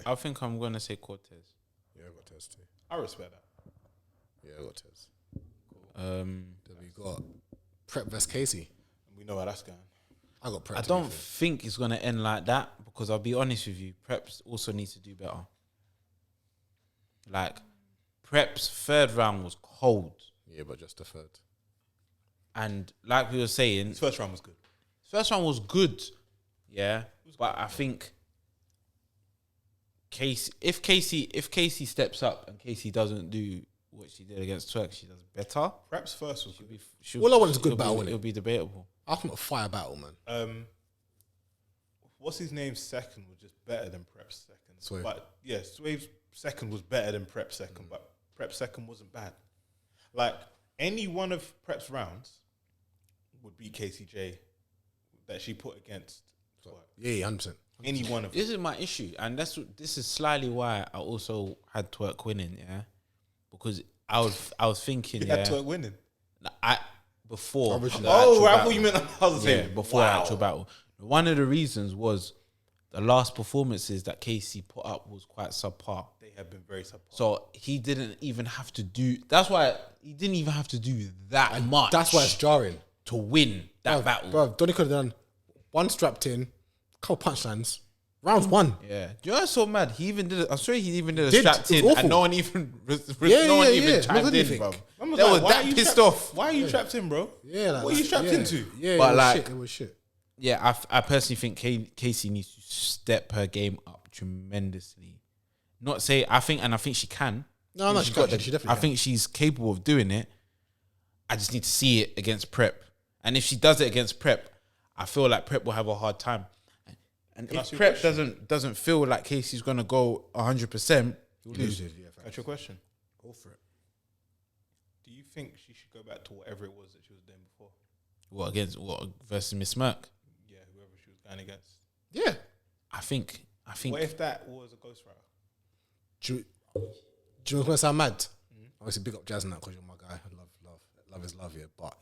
I think I'm going to say Cortez. Yeah, I got Tez too. I respect that. Yeah, I got Tez. Then we got Prep vs Casey. We know how that's going. I got Prep. I don't think it's going to end like that because I'll be honest with you, Preps also needs to do better. Like, Prep's third round was cold. Yeah, but just the third. And like we were saying... His first round was good. Yeah. But I think if Casey steps up and Casey doesn't do what she did against Twerk, she does better. Prep's first was good. All I want is a good battle. It'll be debatable. I want a fire battle, man. What's his name? Second was just better than Prep's second. Swave. But yeah, Swave's second was better than Prep's second, but Prep's second wasn't bad. Like, any one of Prep's rounds would beat KCJ that she put against Twerk. Yeah, 100%. Any one of them. This is my issue, and this is slightly why I also had Twerk winning, yeah, because I was thinking, You had Twerk winning. Before. I thought you meant I was saying before the actual battle. One of the reasons was the last performances that Casey put up was quite subpar. They have been very subpar. So he didn't even have to do. That's why he didn't even have to do that much. That's why it's jarring to win that battle. Bro, Donny could have done one strapped in, couple punchlines, round one. Yeah, do you know what's so mad? He even did it. I'm sure he even did a Did. strapped It in, was awful. and no one even chimed in, anything. bro. Was They like, were why that are you pissed trapped- off. Why are you trapped in, bro? Yeah, like what are you strapped into? Yeah, But it was shit. Yeah, I personally think Casey needs to step her game up tremendously. I think she can. No, she definitely I think she's capable of doing it. I just need to see it against Prep. And if she does it against Prep, I feel like Prep will have a hard time. And if Prep doesn't feel like Casey's going to go 100%, he'll lose. That's your question. Go for it. Do you think she should go back to whatever it was that she was doing before? What versus Miss Merck? Yeah, whoever she was going against. Yeah. I think. What if that was a ghostwriter? Do you want to sound mad? Obviously, big up Jazz now because you're my guy. Love is love, yeah. But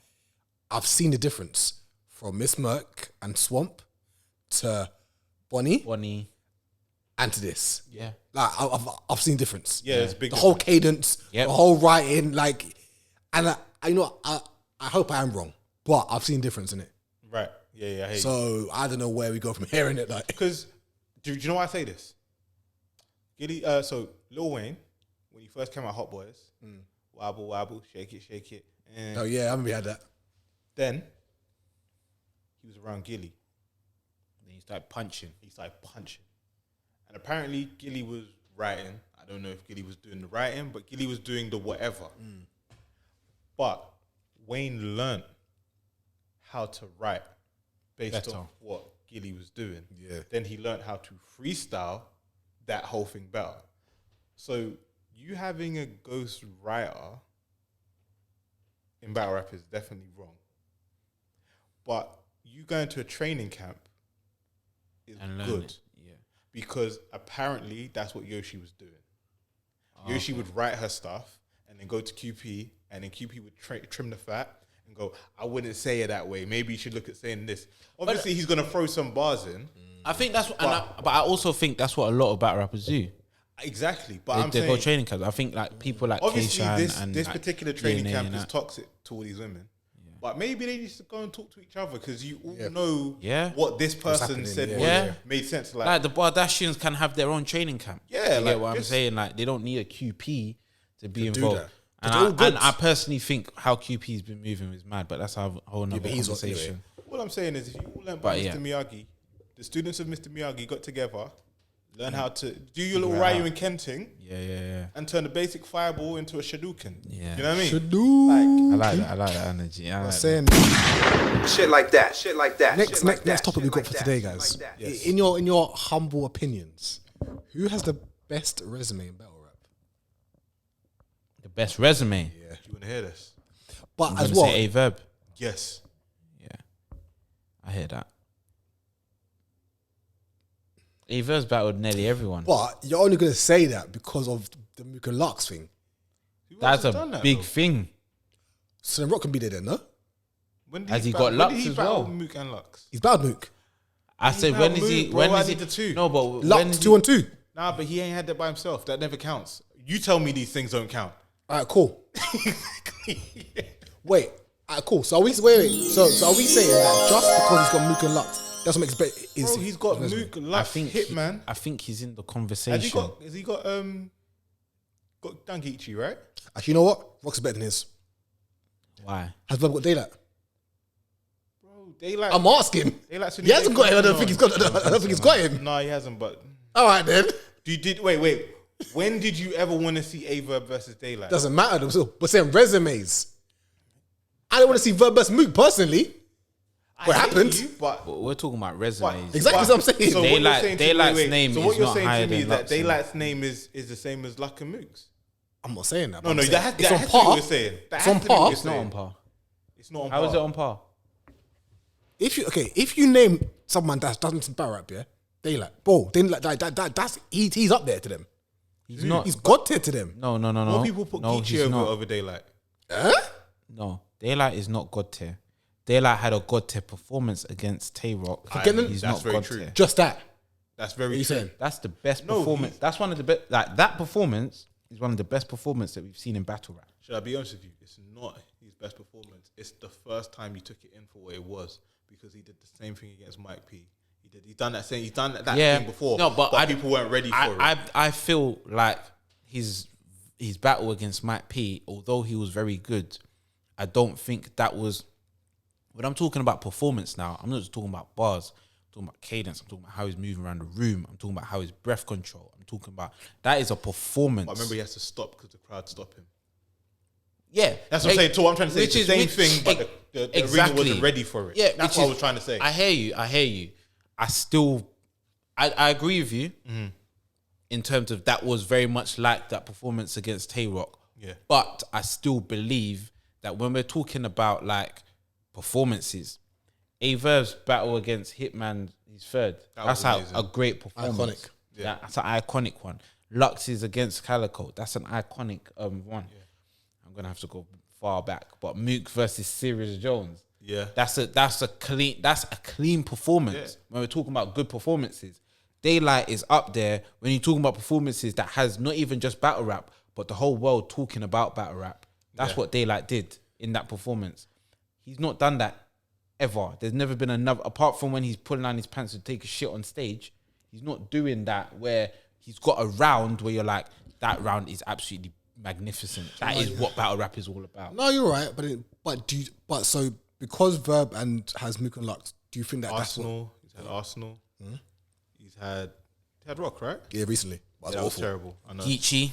I've seen the difference from Miss Merck and Swamp to Bonnie and to this. Yeah. Like, I've seen difference. Yeah, it's big. The whole cadence, Yep. the whole writing, like, and I hope I am wrong, but I've seen difference in it. Right. Yeah, I hate you. So I don't know where we go from hearing it. Like, Because, do you know why I say this? So Lil Wayne, when he first came out, Hot Boys, wobble, wobble, shake it. And oh yeah, I remember we had that. then he was around Gilly. Then he started punching. And apparently Gilly was writing. I don't know if Gilly was doing the writing, but Gilly was doing the whatever. But Wayne learnt how to write based on what Gilly was doing. Yeah. Then he learnt how to freestyle that whole thing better. So you having a ghost writer in battle rap is definitely wrong. But you going to a training camp is good. Yeah. Because apparently that's what Yoshi was doing. Yoshi would write her stuff and then go to QP, and then QP would trim the fat and go, I wouldn't say it that way. Maybe you should look at saying this. Obviously, he's going to throw some bars in. I think that's what, but I also think that's what a lot of battle rappers do. Exactly. But They I'm go saying, training camps. I think like people like obviously, Keishan this and particular training DNA camp and is that. toxic to all these women. But maybe they need to go and talk to each other because you all know Yeah. what this person happening, said yeah. made sense. Like the Bardashians can have their own training camp. Yeah, you like get what I'm this- saying? Like they don't need a QP to be do involved. that. And I personally think how QP's been moving is mad, but that's a whole nother conversation. All I'm saying is, if you all learn by Mr. Miyagi, the students of Mr. Miyagi got together, learn how to do your little Ryu and Ken thing, and turn a basic fireball into a Shadouken. Yeah, you know what I mean? Shadouken. I like that energy. Shit like that. Next topic we got for today, guys. Yes. In your humble opinions, who has the best resume in battle rap? The best resume. Yeah, you want to hear this? But I'm as well, say A-Verb. Yes. Yeah, I hear that. A-Verb's battled nearly everyone. But you're only going to say that because of the Mook and Lux thing. That's a big thing. So then Rock can be there then, no? Has he got Lux as well? Mook and Lux. He's battled Mook. I said, when is he? When is he? The two? No, but Lux 2-on-2. Nah, but he ain't had that by himself. That never counts. You tell me these things don't count. All right, cool. Wait. All right, cool. So are we So are we saying that just because he's got Mook and Lux, that's what makes it better? Bro, he's got Mook, Lux, Hitman. I think he's in the conversation. Has he got done Geechi, right? Actually, you know what? Rock's better than his. Why? Has Verb got Daylight? Bro, Daylight. I'm asking. He hasn't got him. I don't think he's got him. No, he hasn't. But all right then. Wait. When did you ever want to see A-Verb versus Daylight? Doesn't matter. We're saying resumes. I don't want to see Verb versus Mook personally. What happened? But we're talking about resumes. Exactly what I'm saying. So Daylight's name is what you're not saying higher to me than is that Lux. Daylight's name is the same as Luck and Mook's. I'm not saying that. No, it's that has to be what you're saying. It's on par. It's not on par. It's not on par. How is it on par? If you name someone that doesn't battle rap, yeah, Daylight, bro, that's he's up there to them. He's not. He's God tier to them. No. More people put Geechi over Daylight. No, Daylight is not God tier. Daylight had a God tier performance against Tay-Rock. He's that's not very God true. tier. Just that. That's very true. true. That's the best performance. That's one of the best. Like that performance is one of the best performances that we've seen in battle rap. Should I be honest with you? It's not his best performance. It's the first time you took it in for what it was, because he did the same thing against Mike P. He's done that thing before. No, but people weren't ready for it. I feel like his battle against Mike P, although he was very good, I don't think that was. When I'm talking about performance now, I'm not just talking about bars. I'm talking about cadence. I'm talking about how he's moving around the room. I'm talking about how his breath control. I'm talking about that is a performance. But I remember he has to stop because the crowd stopped him. Yeah, that's what I'm saying. So I'm trying to say it's the same thing, but the arena wasn't ready for it. Yeah, that's what I was trying to say. I hear you. I agree with you in terms of that was very much like that performance against Tay-Rock. Yeah, but I still believe that when we're talking about like performances, A-Verb's battle against Hitman, he's third. That's a great performance. Iconic. Yeah. That's an iconic one. Lux is against Calico. That's an iconic one. Yeah. I'm gonna have to go far back, but Mook versus Sirius Jones. Yeah, that's a clean performance. Yeah. When we're talking about good performances, Daylight is up there. When you're talking about performances that has not even just battle rap, but the whole world talking about battle rap. That's what Daylight did in that performance. He's not done that ever. There's never been another, apart from when he's pulling down his pants to take a shit on stage. He's not doing that where he's got a round where you're like, that round is absolutely magnificent. That is what battle rap is all about. No, you're right, but so because Verb and has Mook and Lux, do you think that Arsenal? He's had Arsenal. He's had Rock, right? Yeah, recently. That was terrible. I know. Geechi.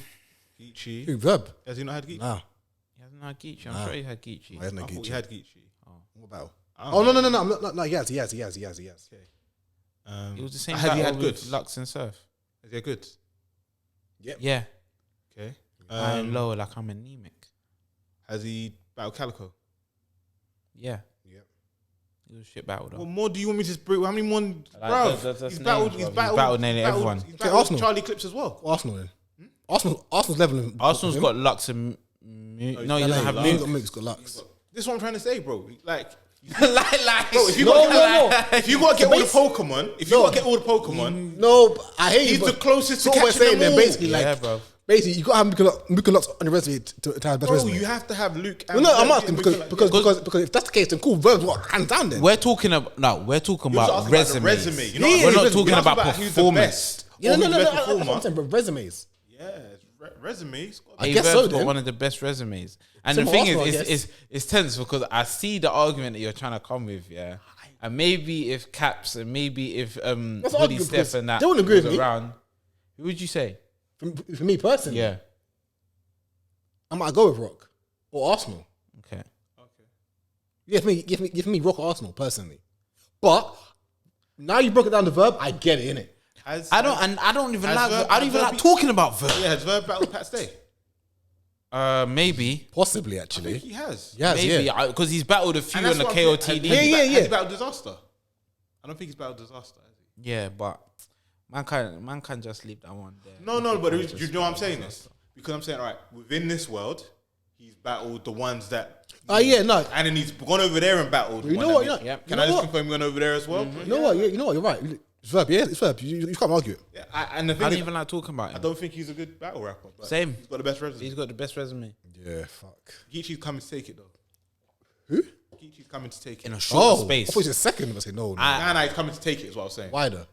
Who, Verb? Has he not had Geechi? Nah. He hasn't had Geechi. I'm sure he had Geechi. I thought he had Geechi. What about? Oh, no. No, he has. Okay. It was the same Has he battle had with goods? Lux and Surf. Has he had goods? Yep. Yeah. Okay. High and low, like I'm anemic. Has he battled Calico? Yeah. Yep. It was a shit battle though. What more do you want me to bring? How many more? He's battled nearly everyone. He's battled Arsenal. Charlie Clips as well. Arsenal then. Arsenal's leveling. Arsenal's got Lux and Mook. No, he doesn't have Mook. Mook. Mook's got Lux. This is what I'm trying to say, bro. Like, Bro, if you gotta get all the Pokemon, No, but I hate he's you. the closest to what we're catching saying. them Then all. basically, Yeah, bro. basically, you got to have Mook and Lux on the resume to have best Bro, resume. you have to have Luke. Well, no, I'm asking because if that's the case, then cool. Verb's what hands down then. We're talking about Resume. resumes. You know, we're not talking you're about asking who's the performance. best. Yeah, no. Who's the best I'm performer. saying, but resumes. Yeah, resume. I guess so. Got one of the best resumes, and Same the with thing Arsenal, is, it's tense because I see the argument that you're trying to come with, yeah. And maybe if Caps and maybe if Hoodie Steph and that they wouldn't agree was with me. around, who would you say? For me personally, Yeah. I might go with Rock or Arsenal. Okay. Give me Rock or Arsenal personally. But now you broke it down to Verb, I get it, innit? I don't even like talking about Verb. Yeah, has Verb battled Pat Stay? Maybe. Possibly, actually. He has. Yes, Maybe yeah. because he's battled a few And on that's the what I'm KOTD. saying. Yeah. Has he battled Disaster? I don't think he's battled Disaster, has he? Yeah, but man can't just leave that one there. No, but you know what I'm saying this? Because I'm saying, all right, within this world, he's battled the ones that... Yeah, no. And then he's gone over there and battled. You know what? Can I just confirm he went over there as well? You know what? You're right. It's Verb, yeah, it's Verb. You can't argue it. Yeah, and the I thing don't is, even like talking about him. I don't think he's a good battle rapper. But Same. He's got the best resume. He's got the best resume Yeah, fuck. Geechi's coming to take it, though. Who? Geechi's coming to take it. in a short space. I thought you said second. I say no. Nah, he's coming to take it, is what I was saying. Why though?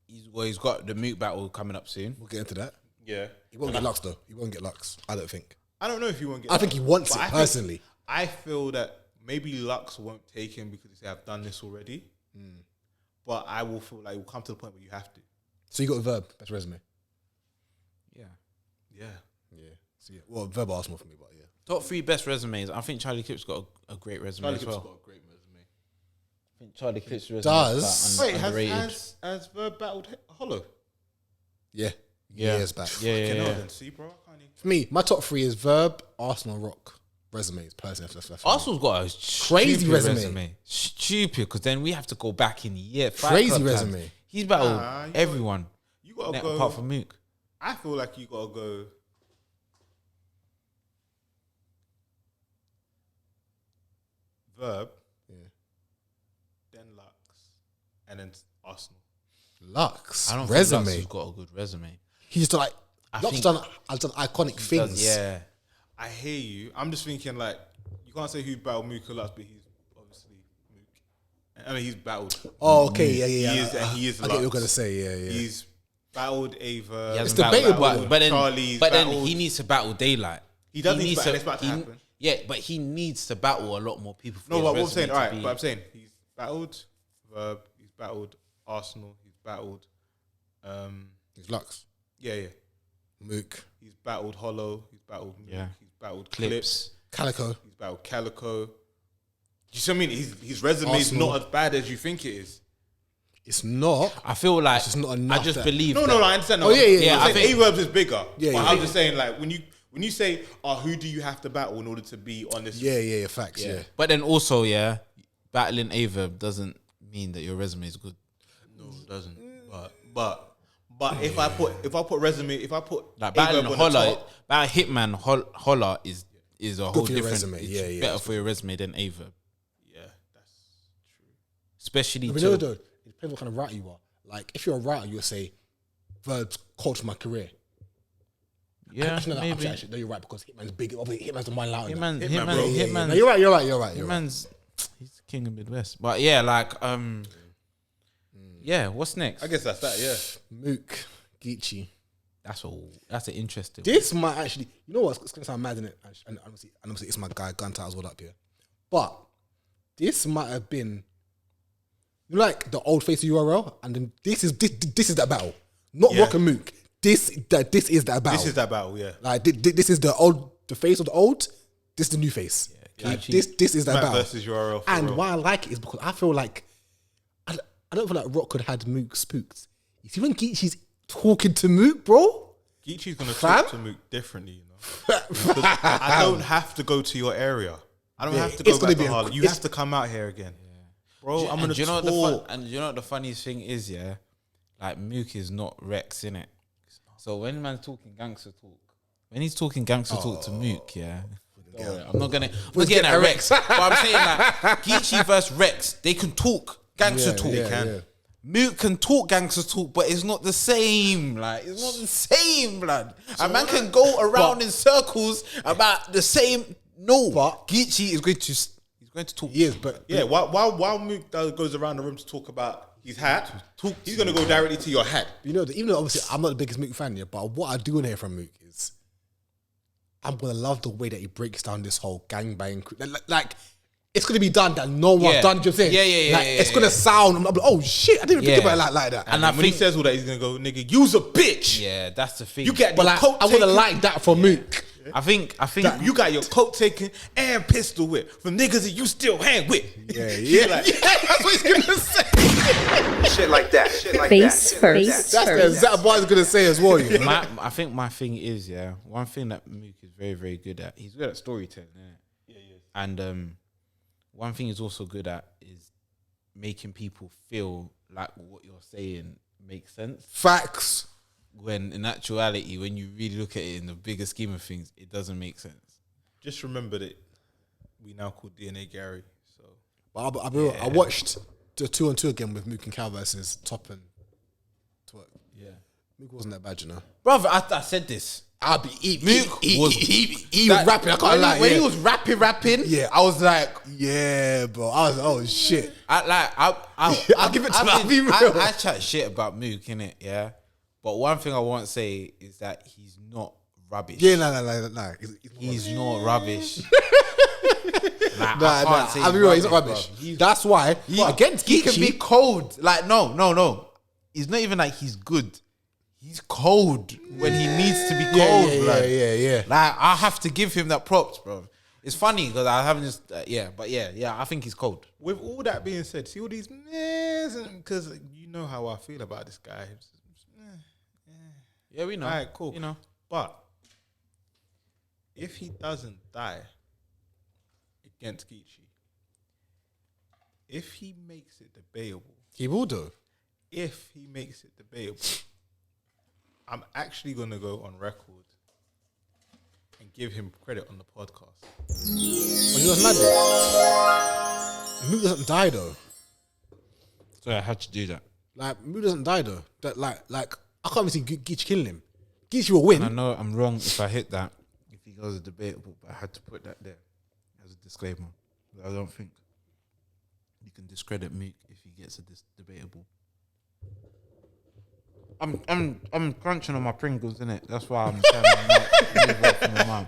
He's got the Mook battle coming up soon. We'll get into that. Yeah. He won't get Lux though. He won't get Lux. I don't think. I don't know if he won't get I think he wants but it personally. I feel that maybe Lux won't take him because he say, I've done this already. But I will feel like it will come to the point where you have to. So you got a Verb, best resume. Yeah. Yeah. Yeah. So yeah. Well, Verb Arsenal for me, but yeah. Top 3 best resumes. I think Charlie Clip's got a great resume Charlie as Clip's well. got a great resume. I think Charlie Clip's resume Does. is underrated. Has Verb battled Hollow? Yeah. Yeah. Years back. Yeah. Then see, bro. I can't even... For me, my top 3 is Verb, Arsenal, Rock. Resumes, personally. That's Arsenal's got a Crazy stupid resume. Stupid, because then we have to go back in the year. Crazy resume. Times. He's battled everyone. You gotta go. Apart from Mook. I feel like you gotta go. Verb. Yeah. then Lux, and then Arsenal. Lux. I don't resume. think Lux has got a good resume. He's done like I Lux think- has done iconic things. Yeah. I hear you. I'm just thinking like you can't say who battled Mook or Lux, but he's obviously Mook. I mean, he's battled. Oh, okay, yeah. He is. I get what you're gonna say. Yeah. He's battled Ava. He hasn't It's debatable, battled, but then, Charlie's but then battled- he needs to battle Daylight. He does need to battle. It's about to happen. Yeah, but he needs to battle a lot more people. For No, his what I'm resume saying, to all right, be- but I'm saying he's battled Verb, he's battled Arsenal, he's battled, He's Lux. yeah, Mook. he's battled Hollow, he's battled Mook, Yeah. he's battled Clips. Clips, Calico. he's battled Calico. You see what I mean? His resume is Arsenal. not as bad as you think it is. It's not. I feel like It's just not enough I just that- believe. No, that- I understand. No, Oh, yeah. I'm I saying think- A-Verbs is bigger. Yeah, but yeah. I'm just saying, like, when you say, who do you have to battle in order to be on this? Yeah. Facts. Yeah. But then also, yeah, battling Averb doesn't mean that your resume is good. No, it doesn't. But if I put Like A-Verb battling on the Holler, top, battle Hitman Holler is a whole for your different resume. it's Yeah. better for your resume than Averb. yeah, that's Especially But to, you know, though, it depends what kind of writer you are. Like, if you're a writer, you'll say, Verb's coached my career. yeah, Actually, no, maybe. actually, no, you're right, because Hitman's big. Hitman's the man loud. Hitman, No, you're right. Hitman's he's the king of Midwest. But yeah, like yeah. What's next? I guess that's that. Yeah. Mook, Geechi. That's an interesting. This might actually, you know what? It's gonna sound mad, innit? And obviously, it's my guy. Gun titles all up here, but this might have been, you know, like the old face of URL, and then this is that battle, not Yeah. Rock and Mook. This is that battle. This is that battle. Yeah. Like this is the face of the old. This is the new face. Like, Geechi. this is that Matt battle. versus URL. for And real. why I like it is because I feel like I don't feel like Rock could have had Mook spooked. You see when Geechi's talking to Mook, bro? Geechi's gonna Fam? talk to Mook differently, you know. Because I don't have to go to your area. I don't Yeah, have to go it's gonna back be to a- Harlem. You it's- have to come out here again, bro. I'm gonna and do you know talk. and you know what the funniest thing is, yeah? Like Mook is not Rex, innit? So when man's talking gangster talk, when he's talking gangster talk to Mook, yeah. Don't worry, I'm not getting at Rex. But I'm saying like Geechi versus Rex, they can talk gangster talk. yeah. Mook can talk gangster talk, but it's not the same. Like it's not the same, blood. A man can go around in circles about the same. No, But- Geechi is going to talk. Yes, but Yeah, while Mook goes around the room to talk about his hat, he's gonna go directly to your hat. you know, even though obviously I'm not the biggest Mook fan, yeah, but what I do want to hear from Mook is I'm gonna love the way that he breaks down this whole gangbang. Like it's gonna be done that no one's done. Do you know what I'm saying? Yeah. Like, it's gonna sound. I'm like, oh shit! I didn't even think about it like that. And when he says all that, he's gonna go, nigga, you's a bitch. Yeah, that's the thing. You get But your like, coat I would have liked that from Mook. I think you got your coat taken and pistol whipped from niggas that you still hang with. Yeah. That's what he's gonna say. Shit like that. Shit like Face that. first. That's the exact what he's gonna say as well. You know? I think my thing is, one thing that Mook is very, very good at. He's good at storytelling, yeah. And one thing he's also good at is making people feel like what you're saying makes sense. Facts. When in actuality, when you really look at it in the bigger scheme of things, it doesn't make sense. Just remember that we now call DNA Gary. So, But I watched the 2-on-2 again with Mook and Cal versus Top and Twerk. Yeah, Mook wasn't that bad, you know. brother. I said this. He was rapping. I can't lie. When he was rapping, yeah, I was like, yeah, bro. I was oh shit. I'll give it to him. I'll be real. I chat shit about Mook, innit? Yeah. But one thing I won't say is that he's not rubbish. Yeah, no. He's not rubbish. I'll be real. He's not rubbish. That's why against he can Geechi, be cold. Like no. It's not even like he's good. He's cold when he needs to be cold. Yeah. Like I have to give him that props, bro. It's funny because I haven't just I think he's cold. with all that being said, see all these because you know how I feel about this guy. Yeah, we know. All right, cool. You know, but if he doesn't die against Geechi, if he makes it debatable, he will do. if he makes it debatable, I'm actually going to go on record and give him credit on the podcast. But he was mad though. Mook doesn't die though. so I had to do that. Like Mook doesn't die though. That like I can't even see Geechi killing him. Geechi will win. And I know I'm wrong if I hit that. If he goes debatable, but I had to put that there as a disclaimer. I don't think you can discredit Mook if he gets a debatable. I'm crunching on my Pringles, innit? That's why I'm trying to not move off from my mouth.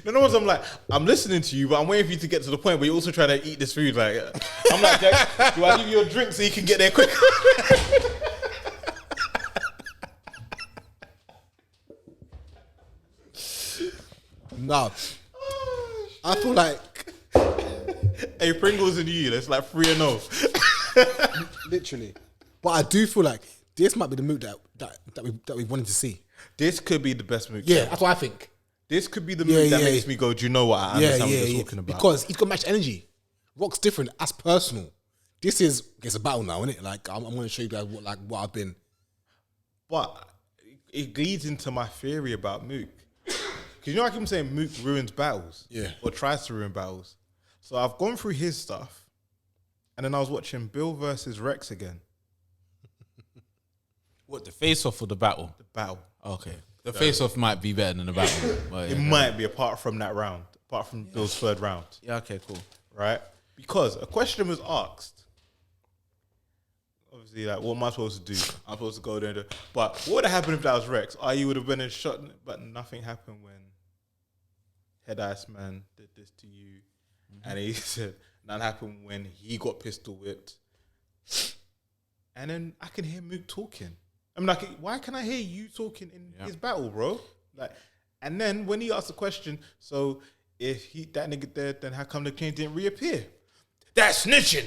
You know what I'm like? I'm listening to you, but I'm waiting for you to get to the point where you're also trying to eat this food. Like, I'm like, Jack, do I give you a drink so you can get there quicker? No. I feel like Hey, Pringles and you, that's like 3-0. literally. But I do feel like this might be the Mook that we wanted to see. This could be the best Mook. Yeah, that's what I think. This could be the Mook that makes me go, do you know what? I understand what you're talking about. Because he's got match energy. Rock's different. That's personal. This is it's a battle now, isn't it? Like I'm going to show you guys what I've been. But it leads into my theory about Mook. Because you know, I keep saying Mook ruins battles. Yeah. Or tries to ruin battles. So I've gone through his stuff. And then I was watching Bill versus Rex again. What, the face-off or the battle? The battle. Okay. The face-off might be better than the battle. But It might be apart from that round. Apart from Bill's third round. Yeah, okay, cool. Right? Because a question was asked. Obviously, like, what am I supposed to do? I'm supposed to go there. But what would have happened if that was Rex? You would have been in shot, but nothing happened when Head Ice Man did this to you. Mm-hmm. And he said, none happened when he got pistol whipped. And then I can hear Mook talking. I'm like, why can I hear you talking in his battle, bro? Like, and then when he asked the question, so if that nigga dead, then how come the king didn't reappear? That's snitching.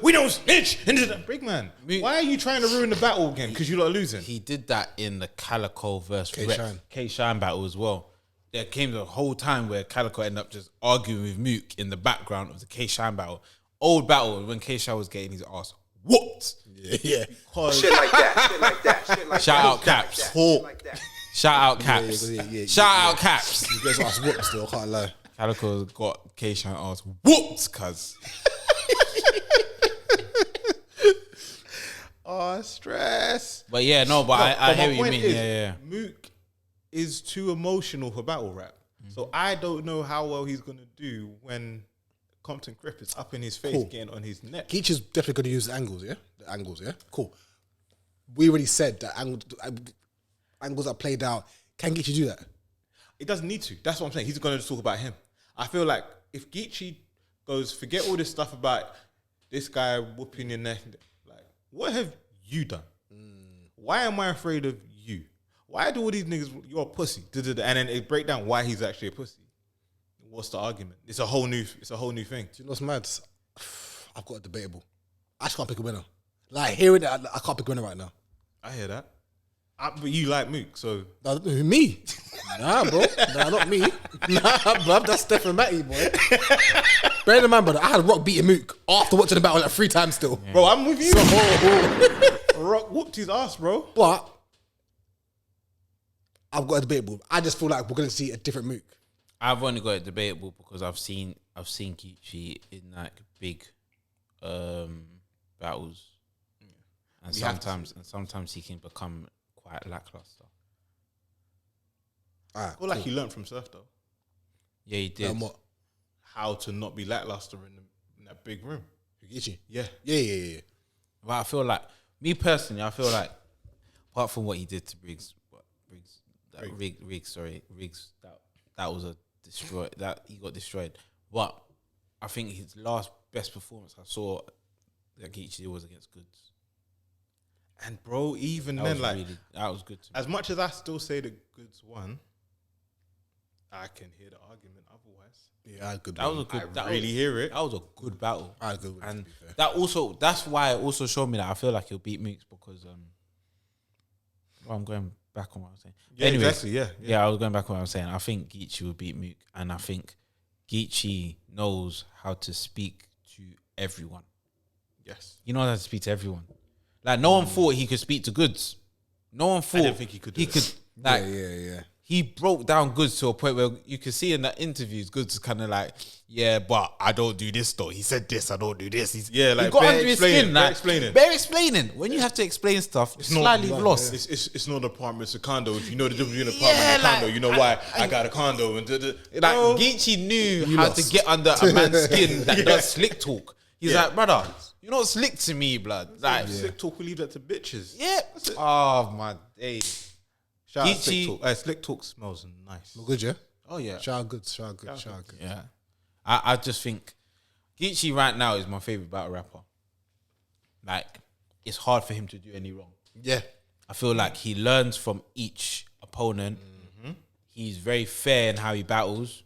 We don't snitch. Big man, why are you trying to ruin the battle again? Because you're not losing. He did that in the Calico versus K-Shine. K-Shine battle as well. There came the whole time where Calico ended up just arguing with Mook in the background of the K-Shine battle. Old battle when K-Shine was getting his ass whooped. Yeah. Shit like that. Shit like that. Shit like Shout that. out Caps. Shit like that. Shout out Caps. Shout out Caps. You guys asked whoop still, I can't lie. Calico's got K-Shine ass whooped, cuz. Oh, stress. But yeah, no, but I hear what you mean. Yeah. Mook is too emotional for battle rap. So I don't know how well he's going to do when Compton Crip is up in his face, getting on his neck. Geechi is definitely going to use the angles, yeah? The angles, yeah? Cool. We already said that angles that played out. Can Geechi do that? it doesn't need to. That's what I'm saying. He's going to talk about him. I feel like if Geechi goes, forget all this stuff about this guy whooping your neck. Like, what have you done? Why am I afraid of you? Why do all these niggas, you're a pussy? And then it break down why he's actually a pussy. What's the argument? It's a whole new thing. Do you know what's mad? I've got a debatable. I just can't pick a winner. Like, hearing that, I can't pick a winner right now. I hear that. But you like Mook, so... No, me? Nah, bro. Nah, not me. Nah, bro. That's Stephen Matty, boy. Bear in mind, brother, I had Rock beating Mook after watching the battle like 3 times still. Yeah. Bro, I'm with you. Rock whooped his ass, bro. But I've got a debatable. I just feel like we're going to see a different Mook. I've only got it debatable because I've seen Geechi in like big battles, and sometimes he can become quite lackluster. I feel like he learned from Surf though. Yeah, he did. How to not be lackluster in that big room. Geechi? Yeah. But I feel like, me personally, apart from what he did to Riggs, that was a destroy. That he got destroyed. But I think his last best performance I saw that Geechi did was against Goods. And bro, even that then, was like really, that was good. As much as I still say the Goods won, I can hear the argument otherwise. Yeah, I had good. That was a good. I really hear it. That was a good battle. I had good. And that's why it also showed me that I feel like he'll beat Mooks because I'm going back on what I was saying. Yeah, anyway, exactly. Yeah, I was going back on what I was saying. I think Geechi will beat Mook, and I think Geechi knows how to speak to everyone. Yes, he knows how to speak to everyone. Like no one thought he could speak to Goods. No one thought. I didn't think he could. Like, yeah. He broke down Goods to a point where you could see in the interviews, Goods is kind of like, yeah, but I don't do this though. He said this, I don't do this. He got under his skin. Bare explaining. When you have to explain stuff, it's slightly lost. Yeah. It's not an apartment, it's a condo. If you know the difference between an apartment and a condo, you know why I got a condo. And Geechi knew how to get under a man's skin that does slick talk. He's like, brother, you're not slick to me, blood. Like, slick talk, we leave that to bitches. Yeah. Oh, my days. Shout out Slick Talk. Slick Talk smells nice. Look good, yeah? Oh, yeah. Shout out good. Yeah. I just think Geechi right now is my favourite battle rapper. Like, it's hard for him to do any wrong. Yeah. I feel like he learns from each opponent. Mm-hmm. He's very fair in how he battles.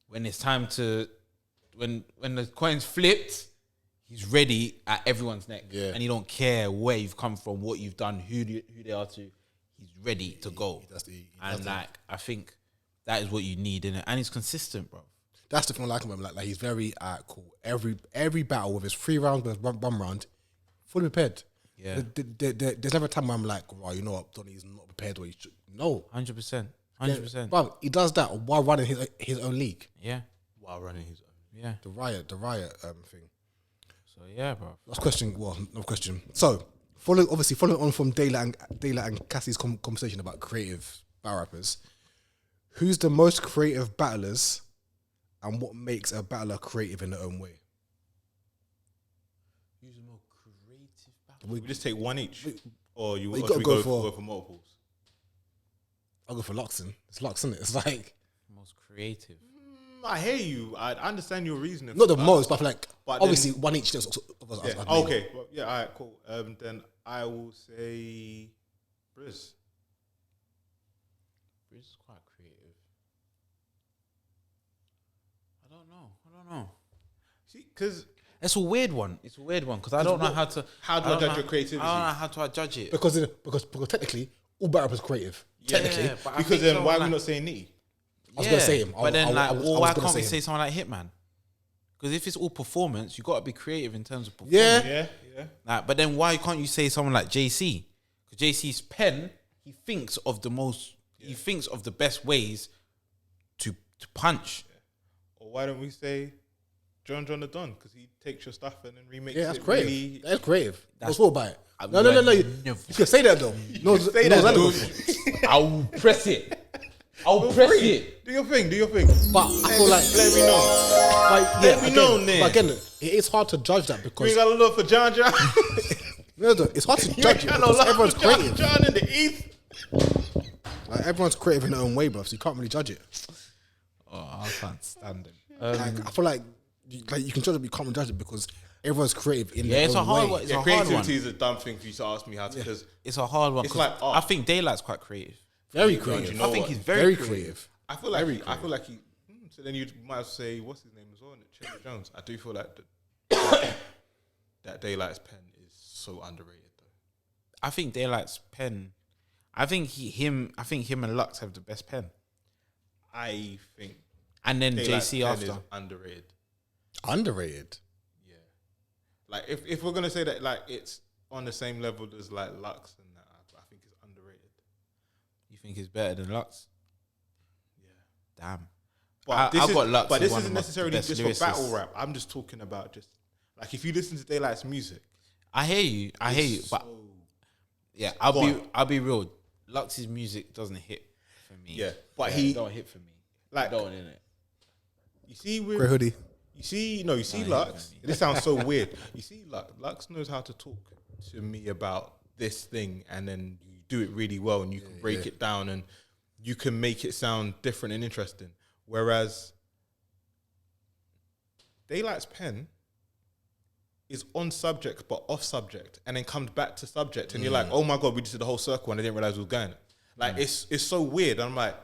When it's time to... When the coin's flipped, he's ready at everyone's neck. Yeah. And he don't care where you've come from, what you've done, who they are to... He's ready to go. I think that is what you need in it. And he's consistent, bro. That's the thing I like him. Like he's very cool. Every battle with his 3 rounds, with one round, fully prepared. Yeah. There's never a time where I'm like, wow, you know what, Donnie's not prepared. Or no. 100%. Bro, he does that while running his own league. Yeah. While running his own. Yeah. The riot thing. So yeah, bro. Last question. Well, no question. So, following on from Daylight and Cassie's conversation about creative battle rappers, who's the most creative battlers, and what makes a battler creative in their own way? Who's the more creative battler? We just take one each, or you got to go for multiples. I'll go for Luxon. It's Luxon. It's like most creative. I hear you. I understand your reasoning. Not the most, but obviously then, one each. Yeah. Okay. Well, yeah. All right. Cool. Then I will say Briz. Briz is quite creative. I don't know. See, because it's a weird one. Because I don't know how to. How do I judge your creativity? I don't know how to judge it. Because technically, all battle rappers creative. Yeah, technically. Because then why are we not saying Nitty? I was going to say him. But then, why can't we say someone like Hitman? Because if it's all performance, you got to be creative in terms of performance. Yeah. But then why can't you say someone like JC? Because JC's pen, he thinks of the best ways to punch. Yeah. Or why don't we say John the Don? Because he takes your stuff and then remakes it. Yeah, that's creative. Really... That's creative. What's all about it? No. You can say that though. No, say that. I'll press it. I'll press it. Do your thing. But I feel like let me know. Let me know, man. But again, it is hard to judge that because we got a love for John. No, it's hard to judge it because everyone's creative. John in the East. Like, everyone's creative in their own way, bro. So you can't really judge it. Oh, I can't stand him. I feel like you can judge it, but you can't really judge it because everyone's creative in Yeah, their it's own a hard way. one. It's a hard creativity one. is a dumb thing for you to ask me how to, because It's a hard one. It's 'cause like art. I think Daylight's quite creative. Very you creative. know I think what? he's very creative. creative. I feel like he. So then you might say, what's his name as well? Cherry Jones. I do feel like that Daylight's pen is so underrated, though. I think Daylight's pen. I think him and Lux have the best pen, I think. and then Daylight's JC pen after. is underrated. Underrated. Yeah. Like if we're gonna say that like it's on the same level as like Lux and that, I think it's underrated. You think he's better than Lux? Yeah. Damn. But I've got Lux. But as this one isn't of my necessarily best just lyricists. for battle rap. I'm just talking about just like if you listen to Daylight's music. I hear you. But yeah, I'll be real. Lux's music doesn't hit for me. Yeah, but it don't hit for me. like Don't in it. you see with Grey hoodie. You see Lux. This sounds so weird. You see Lux knows how to talk to me about this thing, and then you do it really well, and you can break it down, and you can make it sound different and interesting. Whereas Daylight's pen is on subject but off subject, and then comes back to subject, and you're like, oh my god, we just did the whole circle, and I didn't realize we was going. Like it's so weird. I'm like,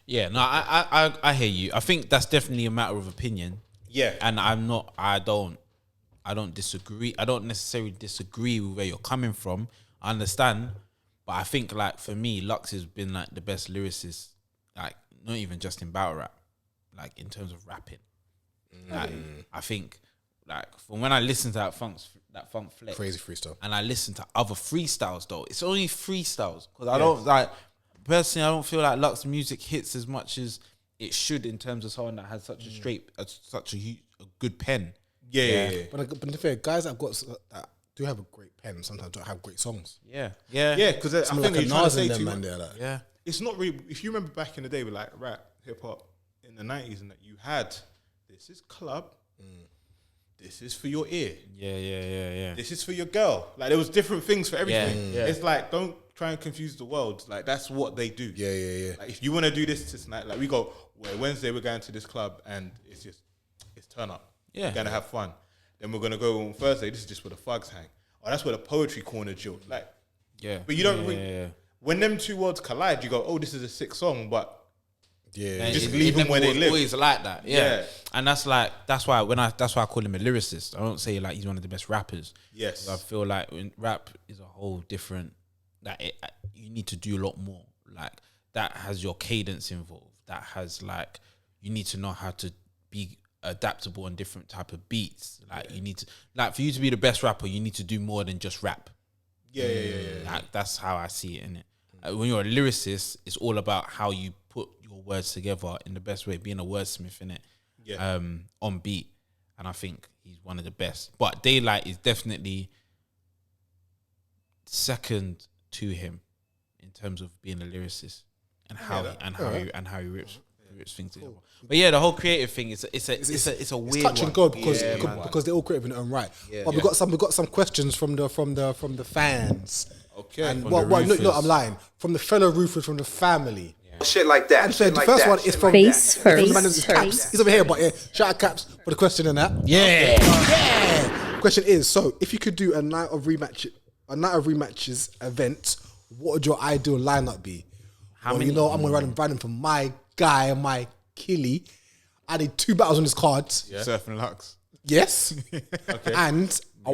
Yeah, no, I hear you. I think that's definitely a matter of opinion. yeah, And I don't disagree. I don't necessarily disagree with where you're coming from. I understand. But I think like for me, Lux has been like the best lyricist, like not even just in battle rap, like in terms of rapping. Like, I think like from when I listen to that funk flex, Crazy freestyle. and I listen to other freestyles though, it's only freestyles because I don't like personally. I don't feel like Lux music hits as much as it should in terms of someone that has such a good pen. yeah. But to be fair, guys that do have a great pen sometimes don't have great songs. Yeah. Because I Some think like a you're trying to Nas say in them, too man. much. They're like, Yeah. It's not really. If you remember back in the day with like rap, hip hop in the 90s, and that you had this is club, this is for your ear, Yeah. this is for your girl. Like there was different things for everything. Yeah. It's like don't try and confuse the world. Like that's what they do. Yeah. Like if you want to do this tonight, like we go Wednesday, we're going to this club, and it's turn up. Yeah. We're gonna have fun. Then we're gonna go on Thursday. This is just where the thugs hang. Oh, that's where the poetry corner chill. Like. Yeah. But you don't. Yeah. When them two worlds collide, you go, "Oh, this is a sick song," but yeah. just leave them never where they was live. Always like that. Yeah. Yeah. And that's why I call him a lyricist. I don't say like he's one of the best rappers. Yes. I feel like when rap is a whole different. You need to do a lot more. Like that has your cadence involved. That has like you need to know how to be adaptable on different type of beats. Like you need to for you to be the best rapper, you need to do more than just rap. Yeah. Like, that's how I see it, innit? When you're a lyricist, it's all about how you put your words together in the best way, being a wordsmith, innit? Yeah. On beat. And I think he's one of the best. But Daylight is definitely second to him in terms of being a lyricist and how he rips things together. But yeah, the whole creative thing it's a weird touch and one. go because they're all creative in their own right. Yeah. But we got some questions from the fans. Okay. And From what? the No, roofers. I'm lying. From the fellow roofers, from the family. Shit like that. And so shit the like first that, one shit is like from that. from the man who's Caps. He's over here, but yeah, shout out Caps for the question and that. Yeah. Question is: so if you could do a night of rematches event, what would your ideal lineup be? How Well, many? You know, I'm gonna run for my guy, my killie. I need 2 battles on this card. Yeah. Surf and Lux. Yes. Okay. And I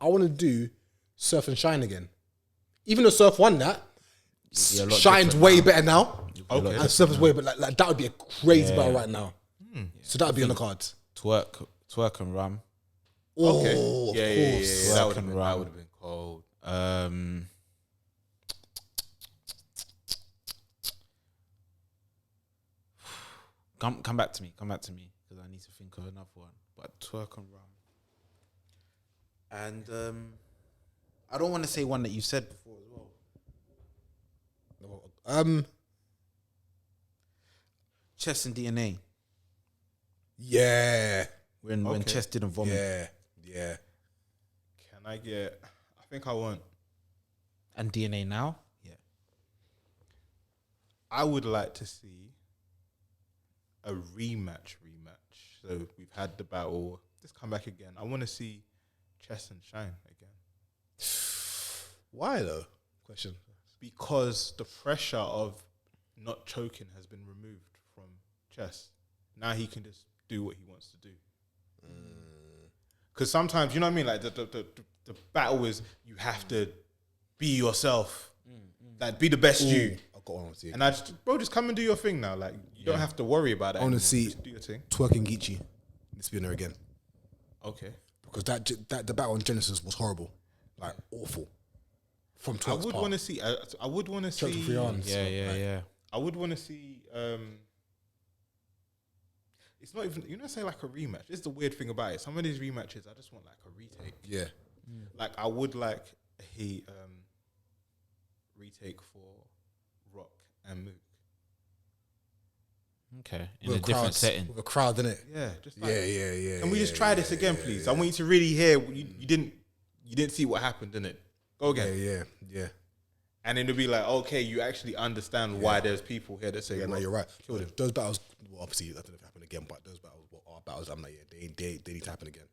want to do Surf and Shine again. Even though Surf won that, be a lot Shine's different way now. better now. Okay. And Surf is way better. Like that would be a crazy battle right now. So that would be on the card. Twerk and Rum. Okay. Oh, Yeah. of course. That would have Round. been cold. Come back to me because I need to think of another one. But Twerk and Rum. And I don't want to say one that you said before as well. Chess and DNA. Yeah. When Chess didn't vomit. Yeah. Can I get? I think I want. And DNA now. I would like to see a rematch. So we've had the battle. Let's come back again. I want to see Chess and Shine again. Why though? Question. Because the pressure of not choking has been removed from Chess. Now he can just do what he wants to do. Because sometimes, you know what I mean? Like the battle is you have to be yourself. Like be the best you. I've got one to see. And just come and do your thing now. Like you don't have to worry about it. I want to see Just do your thing. twerking Geechi. Let's be on there again. Okay. Because that the battle on Genesis was horrible. Like awful. From I Twerk's would part. want to see. I would want to Twerk see. for 3 arms. Yeah. I would want to see. It's not even. You know, say like a rematch. This is the weird thing about it. Some of these rematches, I just want like a retake. Yeah. Like I would like a retake for Rock and Mook. Okay, in a different setting. With a crowd, innit? Yeah, just like, Yeah. Can we just try this again, please? I want you to really hear. You didn't see what happened, didn't it? Go again. Yeah. And then it'll be like, okay, you actually understand why there's people here that say, Yeah, no, "Well, you're right. kill them." Those battles, well, obviously, I don't know if it happened again, but those battles are battles. I'm like, they need to happen again.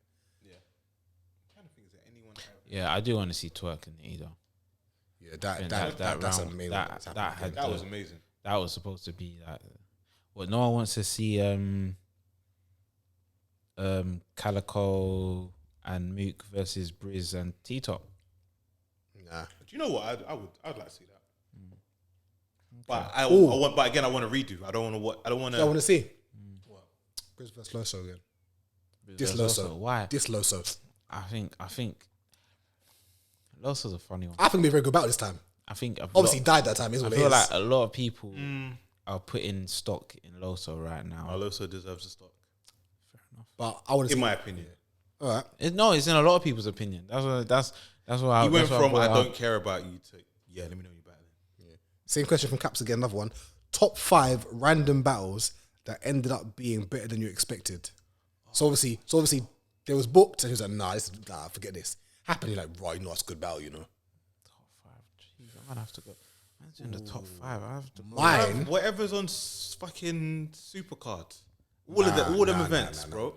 Yeah. I'm trying to think, is there anyone? Yeah, I do want to see twerk in either. Yeah, that's round, a main that one. That was amazing. That was supposed to be that. Well, no one wants to see Calico and Mook versus Briz and T-Top. Nah. But you know what? I'd like to see that. But I want. But again, I want to redo. I don't want to. I don't want to. I want to see. What? Grizz versus Loso again. This Loso. Why? This Loso. I think Loso's a funny one. I think it'll be a very good battle this time. I think Obviously, he died that time. Is I what it feel is. like a lot of people are putting stock in Loso right now. Loso deserves a stock, But I want to see. in my opinion. All right. It's in a lot of people's opinion. That's what He went from I don't don't care about you to let me know you battling. Same question from Caps again. Another one. Top 5 random battles that ended up being better than you expected. So obviously, there was booked, and he was like, nah, forget this. Happened, you're like, right, that's a good battle, you know. Top 5. Jeez, I'm gonna have to go. Man's in the top 5. I have to go. Mine. Whatever's on fucking Supercard. All of them events, bro.